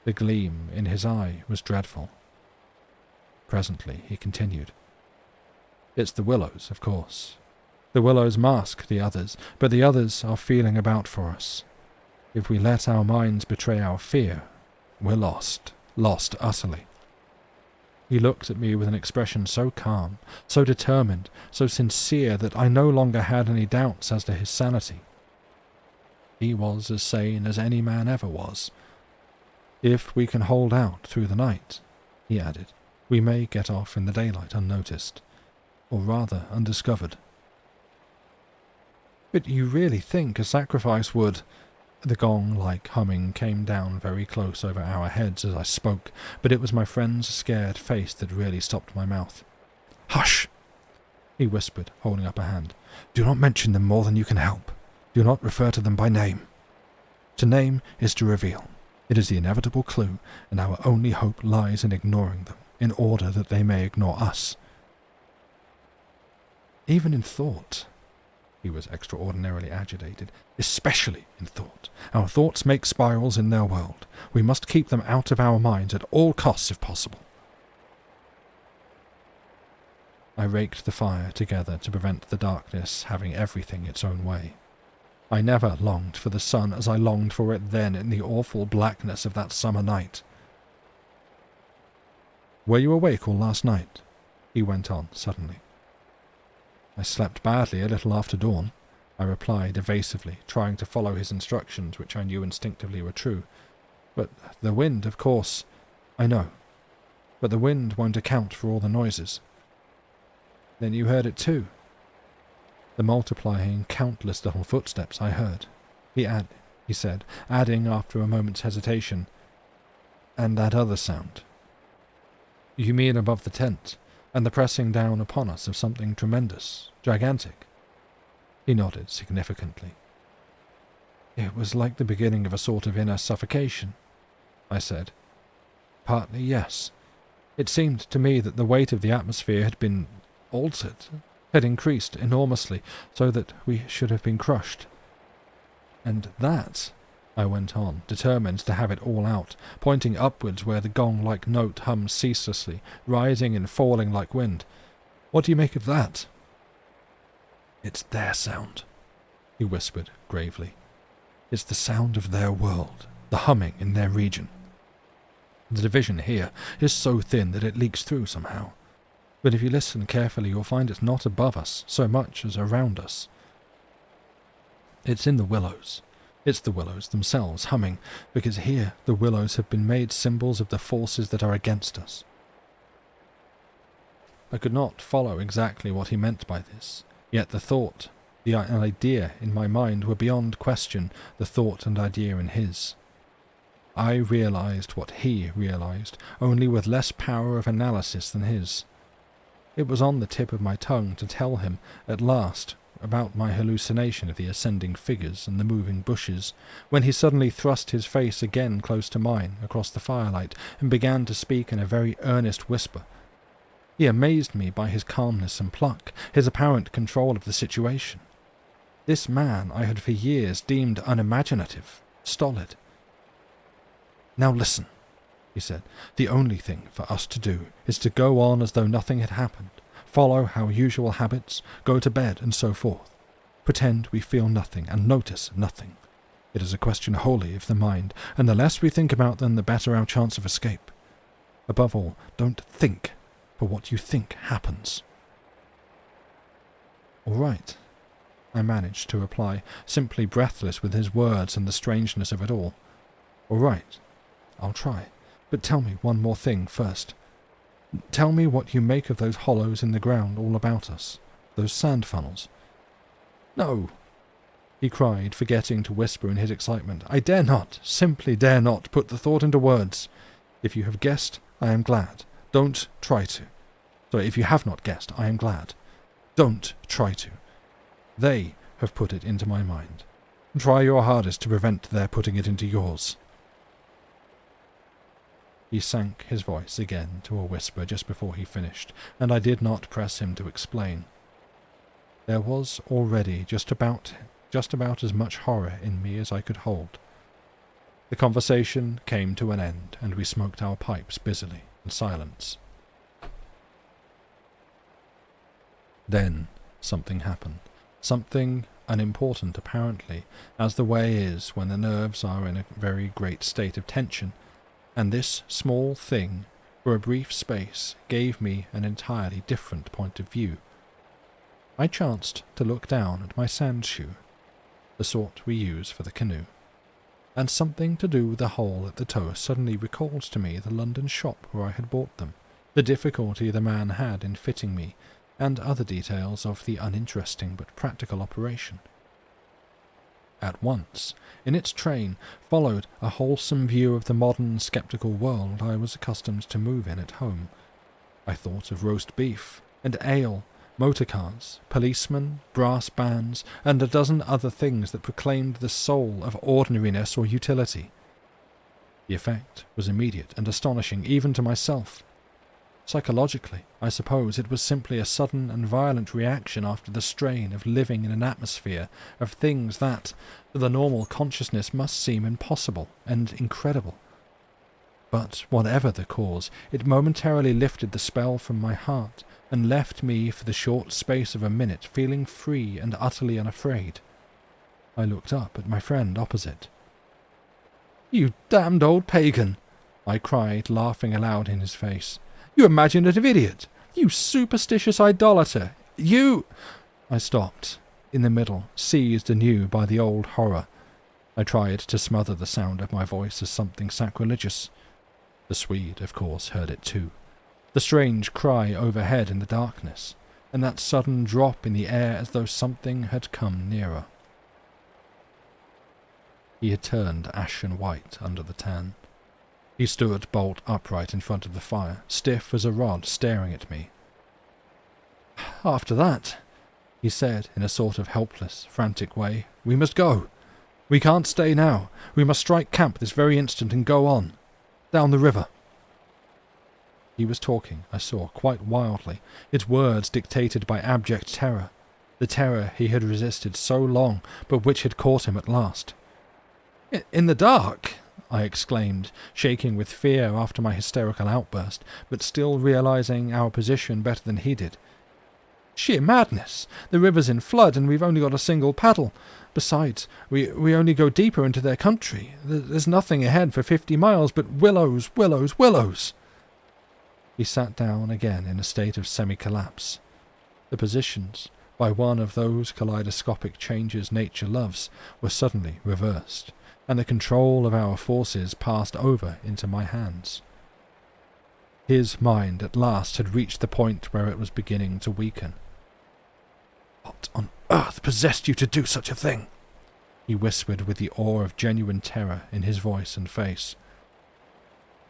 The gleam in his eye was dreadful. Presently he continued. "It's the Willows, of course. The Willows mask the others, but the others are feeling about for us. If we let our minds betray our fear, we're lost utterly." He looked at me with an expression so calm, so determined, so sincere that I no longer had any doubts as to his sanity. He was as sane as any man ever was. "If we can hold out through the night," he added, "we may get off in the daylight unnoticed, or rather undiscovered." "But you really think a sacrifice would—" The gong-like humming came down very close over our heads as I spoke, but it was my friend's scared face that really stopped my mouth. "Hush!" he whispered, holding up a hand. "Do not mention them more than you can help. Do not refer to them by name. To name is to reveal. It is the inevitable clue, and our only hope lies in ignoring them, in order that they may ignore us." "Even in thought," he was extraordinarily agitated, "especially in thought. Our thoughts make spirals in their world. We must keep them out of our minds at all costs if possible." I raked the fire together to prevent the darkness having everything its own way. I never longed for the sun as I longed for it then in the awful blackness of that summer night. "Were you awake all last night?" he went on suddenly. "I slept badly a little after dawn," I replied evasively, trying to follow his instructions, which I knew instinctively were true. "But the wind, of course—" "I know. But the wind won't account for all the noises." "Then you heard it too?" "The multiplying countless little footsteps I heard," he said, adding after a moment's hesitation, "and that other sound." "You mean above the tent, and the pressing down upon us of something tremendous, gigantic?" He nodded significantly. "It was like the beginning of a sort of inner suffocation," I said. "Partly, yes. It seemed to me that the weight of the atmosphere had been altered, had increased enormously, so that we should have been crushed. And that," I went on, determined to have it all out, pointing upwards where the gong-like note hummed ceaselessly, rising and falling like wind. "What do you make of that?" "It's their sound," he whispered gravely. "It's the sound of their world, the humming in their region. The division here is so thin that it leaks through somehow. But if you listen carefully, you'll find it's not above us so much as around us. It's in the willows. It's the willows themselves humming, because here the willows have been made symbols of the forces that are against us." I could not follow exactly what he meant by this, yet the thought, the idea in my mind were beyond question the thought and idea in his. I realized what he realized, only with less power of analysis than his. It was on the tip of my tongue to tell him, at last, about my hallucination of the ascending figures and the moving bushes, when he suddenly thrust his face again close to mine across the firelight and began to speak in a very earnest whisper. He amazed me by his calmness and pluck, his apparent control of the situation. This man I had for years deemed unimaginative, stolid. "Now listen," he said. "The only thing for us to do is to go on as though nothing had happened, follow our usual habits, go to bed and so forth. Pretend we feel nothing and notice nothing. It is a question wholly of the mind, and the less we think about them, the better our chance of escape. Above all, don't think, for what you think happens." "All right," I managed to reply, simply breathless with his words and the strangeness of it all. "All right, I'll try. But tell me one more thing first. Tell me what you make of those hollows in the ground all about us, those sand funnels." "No," he cried, forgetting to whisper in his excitement. "I dare not, simply dare not put the thought into words. If you have guessed, I am glad. Don't try to. Sorry, if you have not guessed, I am glad. Don't try to. They have put it into my mind. Try your hardest to prevent their putting it into yours." He sank his voice again to a whisper just before he finished, and I did not press him to explain. There was already just about as much horror in me as I could hold. The conversation came to an end, and we smoked our pipes busily in silence. Then something happened. Something unimportant, apparently, as the way is when the nerves are in a very great state of tension, and this small thing, for a brief space, gave me an entirely different point of view. I chanced to look down at my sand shoe, the sort we use for the canoe, and something to do with the hole at the toe suddenly recalled to me the London shop where I had bought them, the difficulty the man had in fitting me, and other details of the uninteresting but practical operation. At once, in its train, followed a wholesome view of the modern sceptical world I was accustomed to move in at home. I thought of roast beef and ale, motor cars, policemen, brass bands, and a dozen other things that proclaimed the soul of ordinariness or utility. The effect was immediate and astonishing even to myself. Psychologically, I suppose it was simply a sudden and violent reaction after the strain of living in an atmosphere of things that, to the normal consciousness, must seem impossible and incredible. But whatever the cause, it momentarily lifted the spell from my heart and left me for the short space of a minute feeling free and utterly unafraid. I looked up at my friend opposite. "You damned old pagan!" I cried, laughing aloud in his face. "You imaginative idiot! You superstitious idolater! You—" I stopped, in the middle, seized anew by the old horror. I tried to smother the sound of my voice as something sacrilegious. The Swede, of course, heard it too. The strange cry overhead in the darkness, and that sudden drop in the air as though something had come nearer. He had turned ashen white under the tan. He stood bolt upright in front of the fire, stiff as a rod, staring at me. "After that," he said in a sort of helpless, frantic way, "we must go. We can't stay now. We must strike camp this very instant and go on. Down the river." He was talking, I saw, quite wildly, his words dictated by abject terror, the terror he had resisted so long, but which had caught him at last. "In the dark!" I exclaimed, shaking with fear after my hysterical outburst, but still realizing our position better than he did. "Sheer madness! The river's in flood, and we've only got a single paddle. Besides, we only go deeper into their country. There's nothing ahead for 50 miles but willows, willows, willows!" He sat down again in a state of semi-collapse. The positions, by one of those kaleidoscopic changes nature loves, were suddenly reversed, and the control of our forces passed over into my hands. His mind at last had reached the point where it was beginning to weaken. "What on earth possessed you to do such a thing?" he whispered with the awe of genuine terror in his voice and face.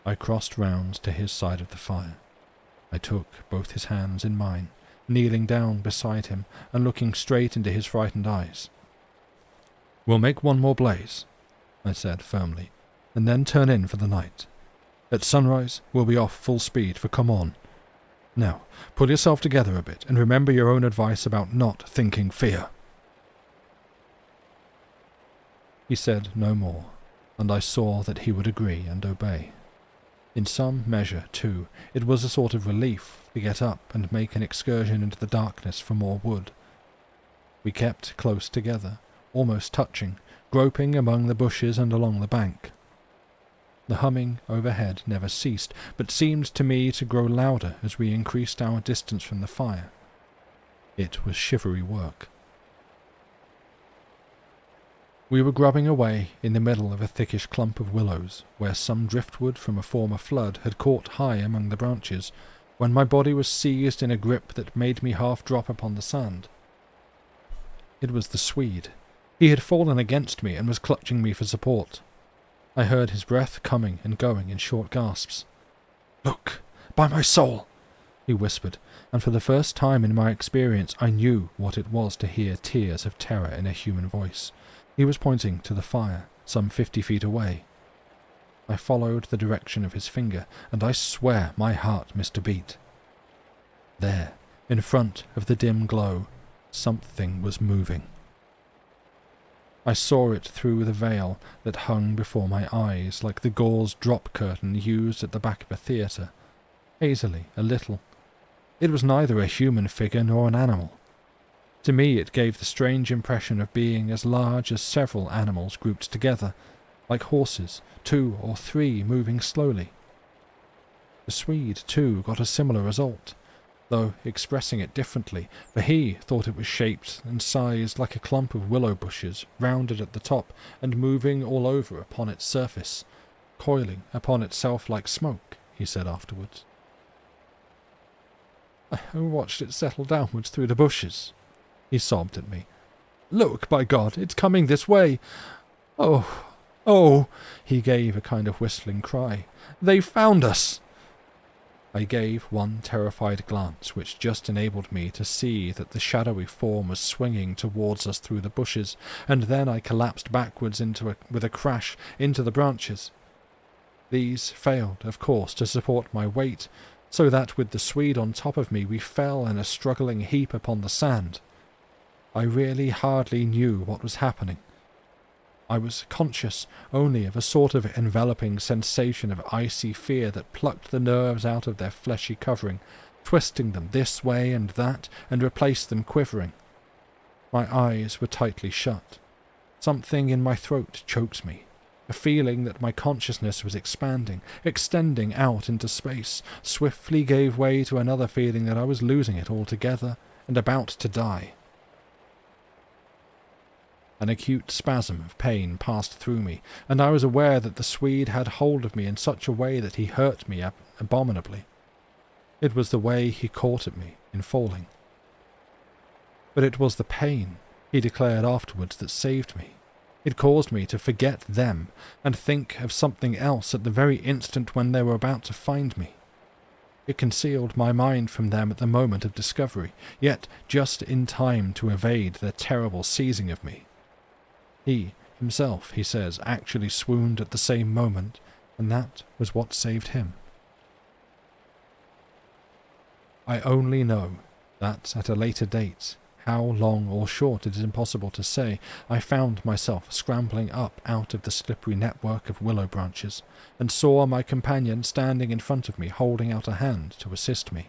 I crossed round to his side of the fire. I took both his hands in mine, kneeling down beside him and looking straight into his frightened eyes. "We'll make one more blaze," I said firmly, "and then turn in for the night. At sunrise, we'll be off full speed for Come On. Now, pull yourself together a bit and remember your own advice about not thinking fear." He said no more, and I saw that he would agree and obey. In some measure, too, it was a sort of relief to get up and make an excursion into the darkness for more wood. We kept close together, almost touching, groping among the bushes and along the bank. The humming overhead never ceased, but seemed to me to grow louder as we increased our distance from the fire. It was shivery work. We were grubbing away in the middle of a thickish clump of willows, where some driftwood from a former flood had caught high among the branches, when my body was seized in a grip that made me half drop upon the sand. It was the Swede. He had fallen against me and was clutching me for support. I heard his breath coming and going in short gasps. "Look, by my soul!" he whispered, and for the first time in my experience I knew what it was to hear tears of terror in a human voice. He was pointing to the fire, some 50 feet away. I followed the direction of his finger, and I swear my heart missed a beat. There, in front of the dim glow, something was moving. I saw it through the veil that hung before my eyes like the gauze drop curtain used at the back of a theatre, hazily, a little. It was neither a human figure nor an animal. To me it gave the strange impression of being as large as several animals grouped together, like horses, 2 or 3 moving slowly. The Swede, too, got a similar result, though expressing it differently, for he thought it was shaped and sized like a clump of willow bushes, rounded at the top and moving all over upon its surface, coiling upon itself like smoke, he said afterwards. I watched it settle downwards through the bushes. He sobbed at me. "Look, by God, it's coming this way! Oh, oh!" He gave a kind of whistling cry. "They've found us!" I gave one terrified glance which just enabled me to see that the shadowy form was swinging towards us through the bushes, and then I collapsed backwards with a crash into the branches. These failed, of course, to support my weight, so that with the Swede on top of me we fell in a struggling heap upon the sand. I really hardly knew what was happening. I was conscious only of a sort of enveloping sensation of icy fear that plucked the nerves out of their fleshy covering, twisting them this way and that, and replaced them quivering. My eyes were tightly shut. Something in my throat choked me. A feeling that my consciousness was expanding, extending out into space, swiftly gave way to another feeling that I was losing it altogether and about to die. An acute spasm of pain passed through me, and I was aware that the Swede had hold of me in such a way that he hurt me abominably. It was the way he caught at me in falling. But it was the pain, he declared afterwards, that saved me. It caused me to forget them and think of something else at the very instant when they were about to find me. It concealed my mind from them at the moment of discovery, yet just in time to evade their terrible seizing of me. He himself, he says, actually swooned at the same moment, and that was what saved him. I only know that at a later date, how long or short it is impossible to say, I found myself scrambling up out of the slippery network of willow branches, and saw my companion standing in front of me holding out a hand to assist me.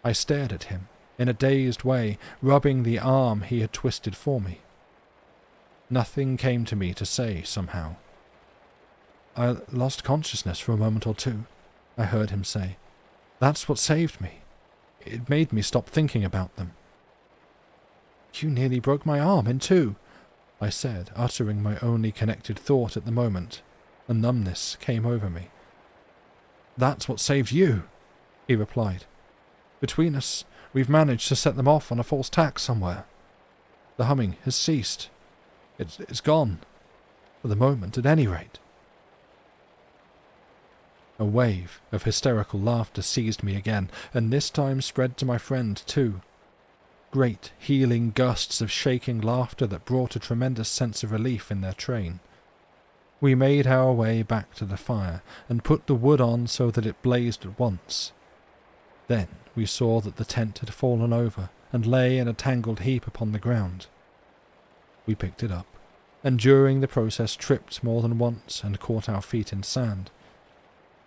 I stared at him, in a dazed way, rubbing the arm he had twisted for me. Nothing came to me to say, somehow. "I lost consciousness for a moment or two," I heard him say. "That's what saved me. It made me stop thinking about them." "You nearly broke my arm in two," I said, uttering my only connected thought at the moment. A numbness came over me. "That's what saved you," he replied. "Between us, we've managed to set them off on a false tack somewhere. The humming has ceased. It's gone. For the moment, at any rate." A wave of hysterical laughter seized me again, and this time spread to my friend too. Great healing gusts of shaking laughter that brought a tremendous sense of relief in their train. We made our way back to the fire, and put the wood on so that it blazed at once. Then we saw that the tent had fallen over, and lay in a tangled heap upon the ground. We picked it up, and during the process tripped more than once and caught our feet in sand.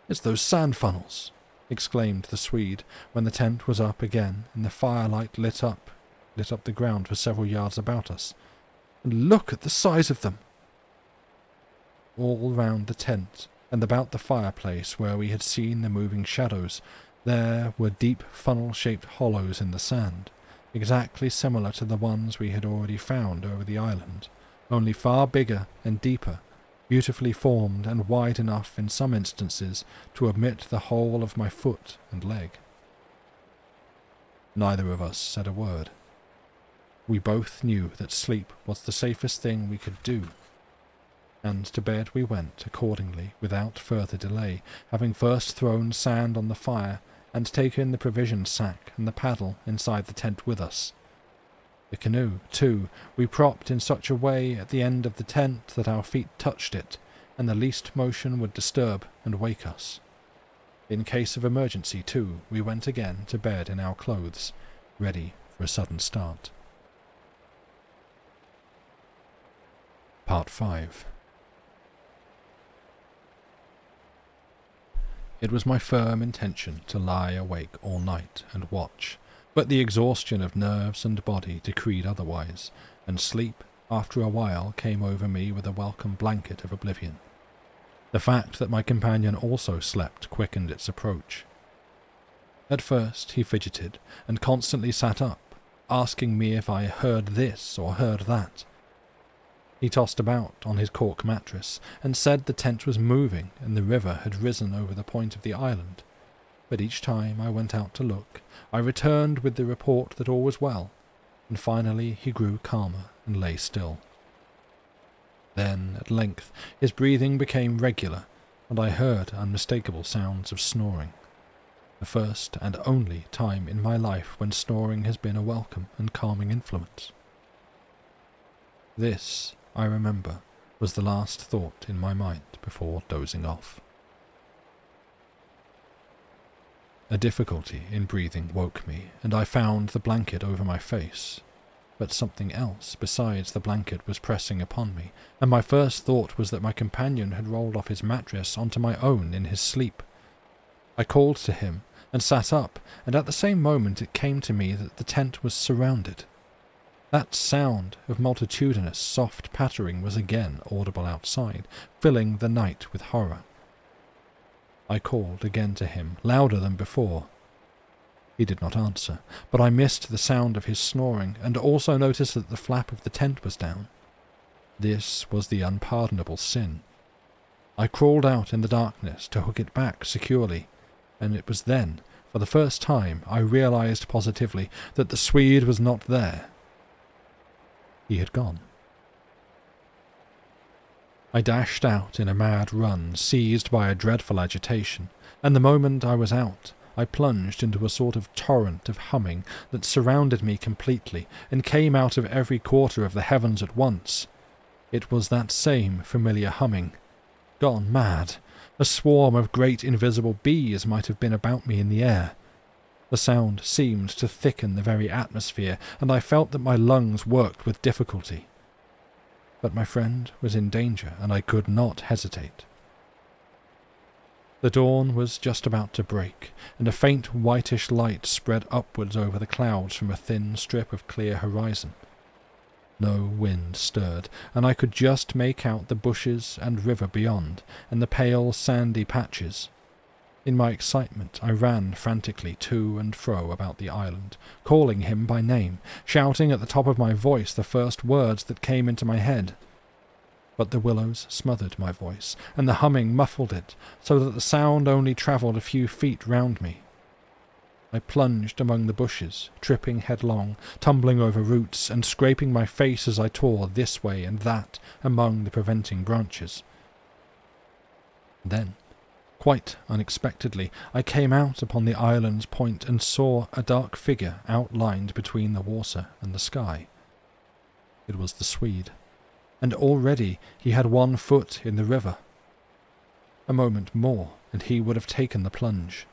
"It's those sand funnels!" exclaimed the Swede when the tent was up again and the firelight lit up the ground for several yards about us. "And look at the size of them!" All round the tent and about the fireplace where we had seen the moving shadows, there were deep funnel-shaped hollows in the sand, exactly similar to the ones we had already found over the island, only far bigger and deeper, beautifully formed and wide enough in some instances to admit the whole of my foot and leg. Neither of us said a word. We both knew that sleep was the safest thing we could do, and to bed we went accordingly without further delay, having first thrown sand on the fire and taken the provision sack and the paddle inside the tent with us. The canoe, too, we propped in such a way at the end of the tent that our feet touched it, and the least motion would disturb and wake us. In case of emergency, too, we went again to bed in our clothes, ready for a sudden start. Part 5. It was my firm intention to lie awake all night and watch, but the exhaustion of nerves and body decreed otherwise, and sleep, after a while, came over me with a welcome blanket of oblivion. The fact that my companion also slept quickened its approach. At first he fidgeted, and constantly sat up, asking me if I heard this or heard that. He tossed about on his cork mattress, and said the tent was moving and the river had risen over the point of the island. But each time I went out to look, I returned with the report that all was well, and finally he grew calmer and lay still. Then, at length, his breathing became regular, and I heard unmistakable sounds of snoring. The first and only time in my life when snoring has been a welcome and calming influence. This, I remember, was the last thought in my mind before dozing off. A difficulty in breathing woke me, and I found the blanket over my face. But something else besides the blanket was pressing upon me, and my first thought was that my companion had rolled off his mattress onto my own in his sleep. I called to him and sat up, and at the same moment it came to me that the tent was surrounded. That sound of multitudinous soft pattering was again audible outside, filling the night with horror. I called again to him, louder than before. He did not answer, but I missed the sound of his snoring, and also noticed that the flap of the tent was down. This was the unpardonable sin. I crawled out in the darkness to hook it back securely, and it was then, for the first time, I realized positively that the Swede was not there. He had gone. I dashed out in a mad run, seized by a dreadful agitation, and the moment I was out, I plunged into a sort of torrent of humming that surrounded me completely and came out of every quarter of the heavens at once. It was that same familiar humming. Gone mad. A swarm of great invisible bees might have been about me in the air. The sound seemed to thicken the very atmosphere, and I felt that my lungs worked with difficulty. But my friend was in danger, and I could not hesitate. The dawn was just about to break, and a faint whitish light spread upwards over the clouds from a thin strip of clear horizon. No wind stirred, and I could just make out the bushes and river beyond, and the pale sandy patches. In my excitement I ran frantically to and fro about the island, calling him by name, shouting at the top of my voice the first words that came into my head. But the willows smothered my voice, and the humming muffled it, so that the sound only travelled a few feet round me. I plunged among the bushes, tripping headlong, tumbling over roots, and scraping my face as I tore this way and that among the preventing branches. Then, quite unexpectedly, I came out upon the island's point and saw a dark figure outlined between the water and the sky. It was the Swede, and already he had one foot in the river. A moment more, and he would have taken the plunge.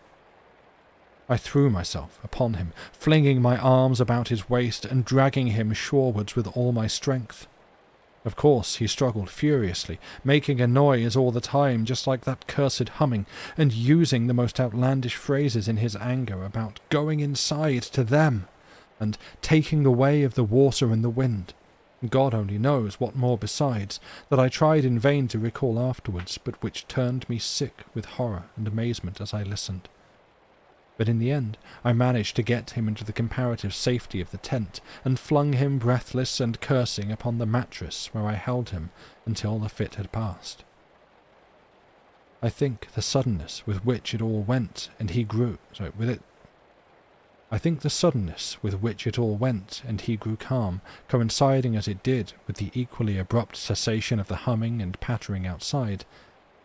I threw myself upon him, flinging my arms about his waist and dragging him shorewards with all my strength. Of course, he struggled furiously, making a noise all the time, just like that cursed humming, and using the most outlandish phrases in his anger about going inside to them, and taking the way of the water and the wind. God only knows what more besides, that I tried in vain to recall afterwards, but which turned me sick with horror and amazement as I listened. But in the end I managed to get him into the comparative safety of the tent, and flung him breathless and cursing upon the mattress, where I held him until the fit had passed. I think the suddenness with which it all went, and he grew calm, coinciding as it did with the equally abrupt cessation of the humming and pattering outside,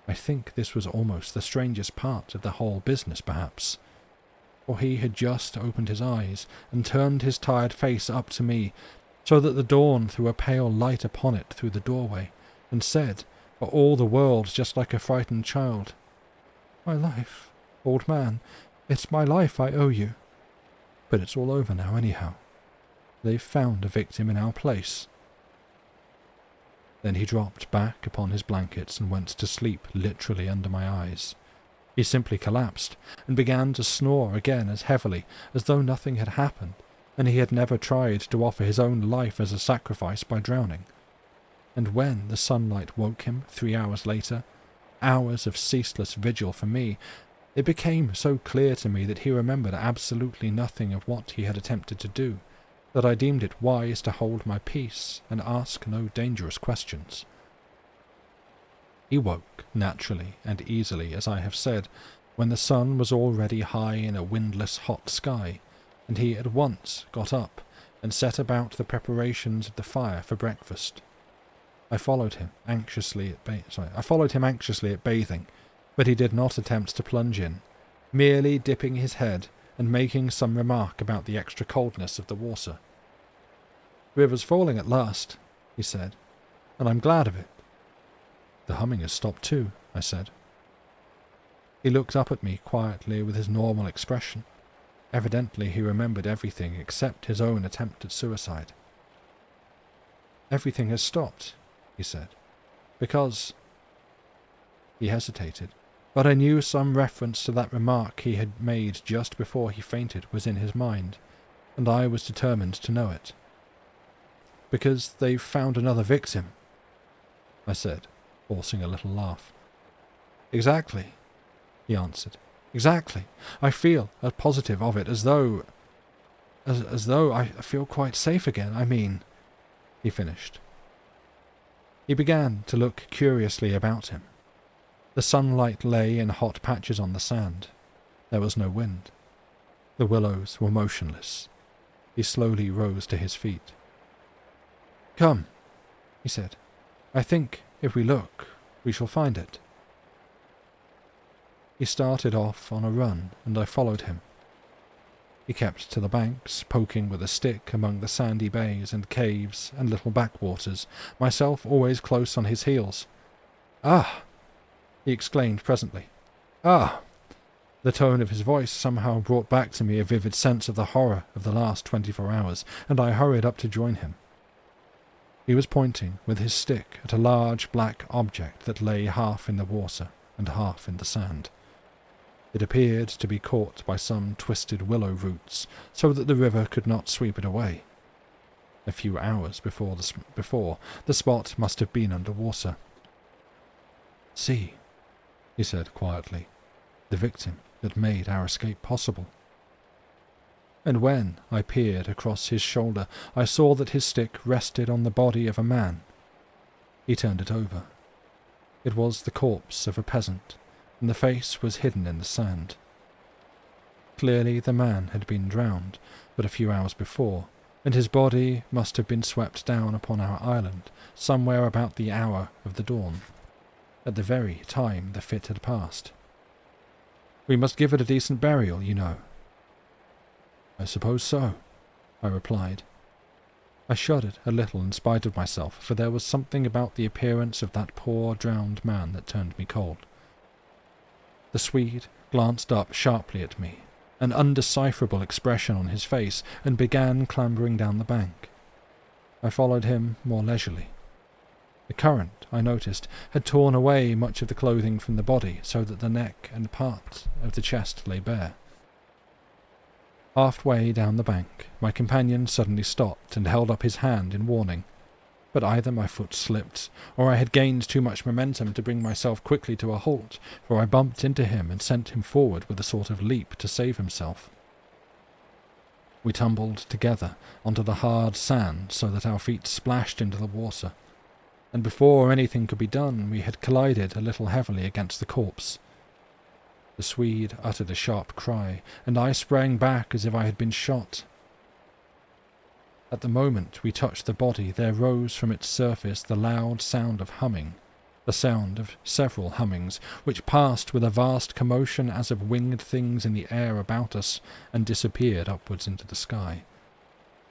I think this was almost the strangest part of the whole business, perhaps. For he had just opened his eyes and turned his tired face up to me, so that the dawn threw a pale light upon it through the doorway, and said, for all the world just like a frightened child, "My life, old man, it's my life I owe you. But it's all over now anyhow. They've found a victim in our place." Then he dropped back upon his blankets and went to sleep literally under my eyes. He simply collapsed, and began to snore again as heavily as though nothing had happened, and he had never tried to offer his own life as a sacrifice by drowning. And when the sunlight woke him 3 hours later, hours of ceaseless vigil for me, it became so clear to me that he remembered absolutely nothing of what he had attempted to do, that I deemed it wise to hold my peace and ask no dangerous questions. He woke, naturally and easily, as I have said, when the sun was already high in a windless hot sky, and he at once got up and set about the preparations of the fire for breakfast. I followed him anxiously at bathing, but he did not attempt to plunge in, merely dipping his head and making some remark about the extra coldness of the water. "River's falling at last," he said, "and I'm glad of it." "The humming has stopped too," I said. He looked up at me quietly with his normal expression. Evidently he remembered everything except his own attempt at suicide. "Everything has stopped," he said, "because—" He hesitated, but I knew some reference to that remark he had made just before he fainted was in his mind, and I was determined to know it. "Because they've found another victim," I said, forcing a little laugh. "Exactly," he answered. "Exactly. I feel as positive of it as though I feel quite safe again, I mean," he finished. He began to look curiously about him. The sunlight lay in hot patches on the sand. There was no wind. The willows were motionless. He slowly rose to his feet. "Come," he said. "I think, if we look, we shall find it." He started off on a run, and I followed him. He kept to the banks, poking with a stick among the sandy bays and caves and little backwaters, myself always close on his heels. "Ah!" he exclaimed presently. "Ah!" The tone of his voice somehow brought back to me a vivid sense of the horror of the last 24 hours, and I hurried up to join him. He was pointing with his stick at a large black object that lay half in the water and half in the sand. It appeared to be caught by some twisted willow roots, so that the river could not sweep it away. A few hours before, the spot must have been under water. "See," he said quietly, "the victim that made our escape possible." And when I peered across his shoulder, I saw that his stick rested on the body of a man. He turned it over. It was the corpse of a peasant, and the face was hidden in the sand. Clearly the man had been drowned but a few hours before, and his body must have been swept down upon our island somewhere about the hour of the dawn, at the very time the fit had passed. "We must give it a decent burial, you know." "I suppose so," I replied. I shuddered a little in spite of myself, for there was something about the appearance of that poor drowned man that turned me cold. The Swede glanced up sharply at me, an undecipherable expression on his face, and began clambering down the bank. I followed him more leisurely. The current, I noticed, had torn away much of the clothing from the body so that the neck and part of the chest lay bare. Halfway down the bank, my companion suddenly stopped and held up his hand in warning, but either my foot slipped, or I had gained too much momentum to bring myself quickly to a halt, for I bumped into him and sent him forward with a sort of leap to save himself. We tumbled together onto the hard sand so that our feet splashed into the water, and before anything could be done we had collided a little heavily against the corpse. The Swede uttered a sharp cry, and I sprang back as if I had been shot. At the moment we touched the body, there rose from its surface the loud sound of humming, the sound of several hummings, which passed with a vast commotion as of winged things in the air about us, and disappeared upwards into the sky,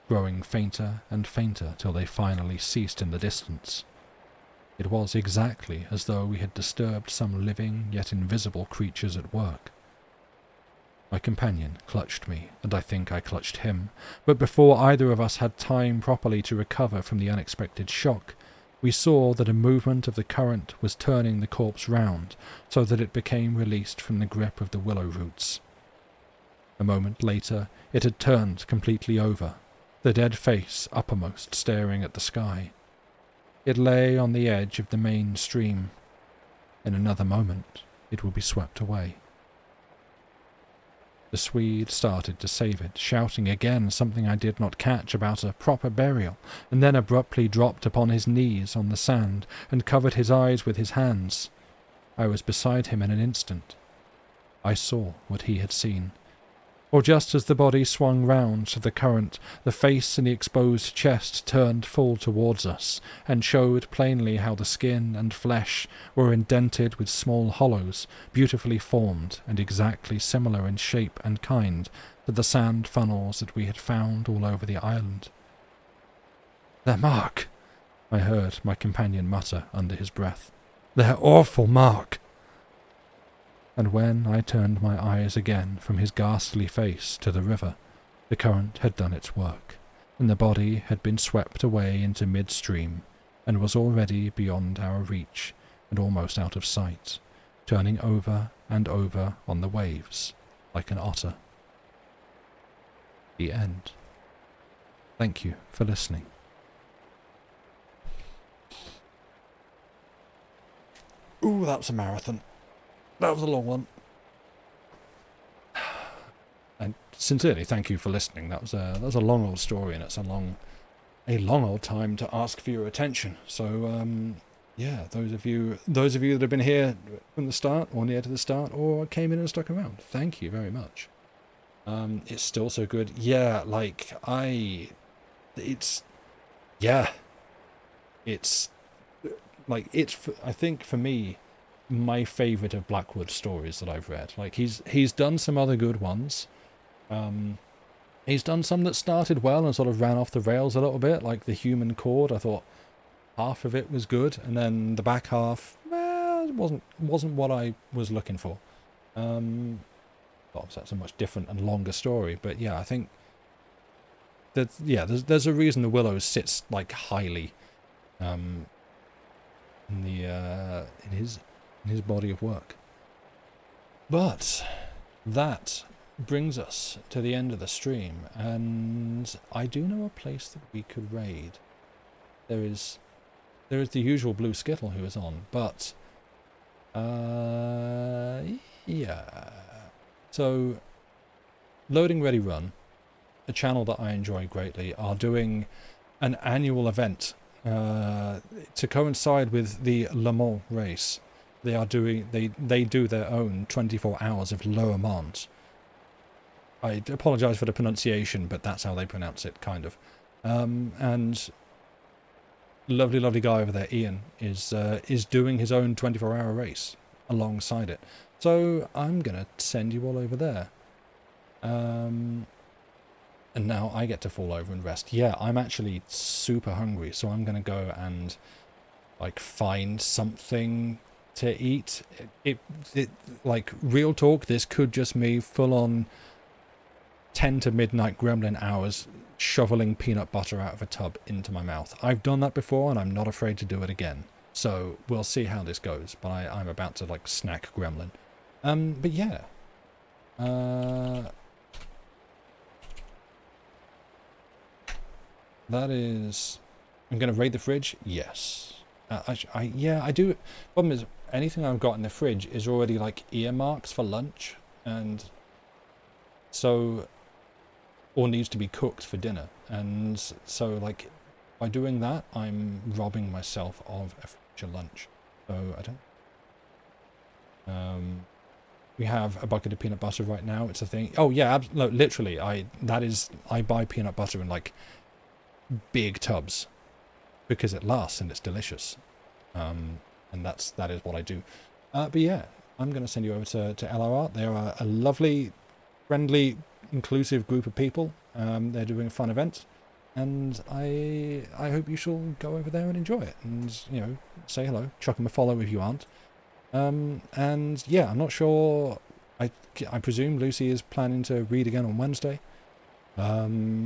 growing fainter and fainter till they finally ceased in the distance. It was exactly as though we had disturbed some living yet invisible creatures at work. My companion clutched me, and I think I clutched him, but before either of us had time properly to recover from the unexpected shock, we saw that a movement of the current was turning the corpse round, so that it became released from the grip of the willow roots. A moment later it had turned completely over, the dead face uppermost staring at the sky. It lay on the edge of the main stream. In another moment it would be swept away. The Swede started to save it, shouting again something I did not catch about a proper burial, and then abruptly dropped upon his knees on the sand and covered his eyes with his hands. I was beside him in an instant. I saw what he had seen. Or just as the body swung round to the current, the face and the exposed chest turned full towards us, and showed plainly how the skin and flesh were indented with small hollows, beautifully formed and exactly similar in shape and kind to the sand funnels that we had found all over the island. "Their mark," I heard my companion mutter under his breath. "Their awful mark." And when I turned my eyes again from his ghastly face to the river, the current had done its work, and the body had been swept away into midstream, and was already beyond our reach, and almost out of sight, turning over and over on the waves, like an otter. The end. Thank you for listening. Ooh, that was a marathon. That was a long one. And sincerely, thank you for listening. That was a long old story, and it's a long old time to ask for your attention. So yeah, those of you that have been here from the start or near to the start or came in and stuck around, thank you very much. It's still so good. Yeah, like I think for me, my favourite of Blackwood stories that I've read. Like he's done some other good ones. He's done some that started well and sort of ran off the rails a little bit, like The Human Chord. I thought half of it was good, and then the back half, well, it wasn't what I was looking for. Obviously that's a much different and longer story, but yeah, I think that there's a reason the Willows sits like highly in his body of work. But that brings us to the end of the stream, and I do know a place that we could raid. There is the usual Blue Skittle who is on, but yeah. So Loading Ready Run, a channel that I enjoy greatly, are doing an annual event to coincide with the Le Mans race. They do their own 24 hours of Le Mans. I apologise for the pronunciation, but that's how they pronounce it, kind of. And lovely guy over there, Ian, is doing his own 24-hour race alongside it. So I'm gonna send you all over there. And now I get to fall over and rest. Yeah, I'm actually super hungry, so I'm gonna go and like find something to eat. It like real talk, this could just me full on 10 to midnight gremlin hours shoveling peanut butter out of a tub into my mouth. I've done that before, and I'm not afraid to do it again. So we'll see how this goes. But I'm about to like snack gremlin. But yeah. That is... I'm going to raid the fridge? Yes. Yeah, I do. Problem is, anything I've got in the fridge is already like earmarked for lunch. And so... or needs to be cooked for dinner. And so like, by doing that, I'm robbing myself of a future lunch. So I don't... we have a bucket of peanut butter right now. It's a thing. Oh yeah, no, literally, I buy peanut butter in like big tubs because it lasts and it's delicious. And that is what I do. But yeah, I'm going to send you over to LRR. They are a lovely, friendly, inclusive group of people. They're doing a fun event, and I hope you shall go over there and enjoy it, and you know, say hello, chuck them a follow if you aren't. And yeah, I'm not sure. I presume Lucy is planning to read again on Wednesday. I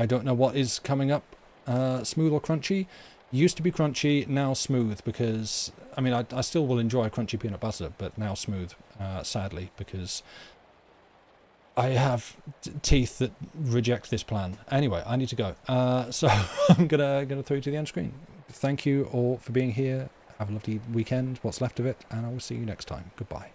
don't know what is coming up. Smooth or crunchy? Used to be crunchy, now smooth, because I mean I still will enjoy crunchy peanut butter, but now smooth, sadly, because I have teeth that reject this plan. Anyway, I need to go. So I'm gonna throw you to the end screen. Thank you all for being here. Have a lovely weekend, what's left of it, and I will see you next time. Goodbye.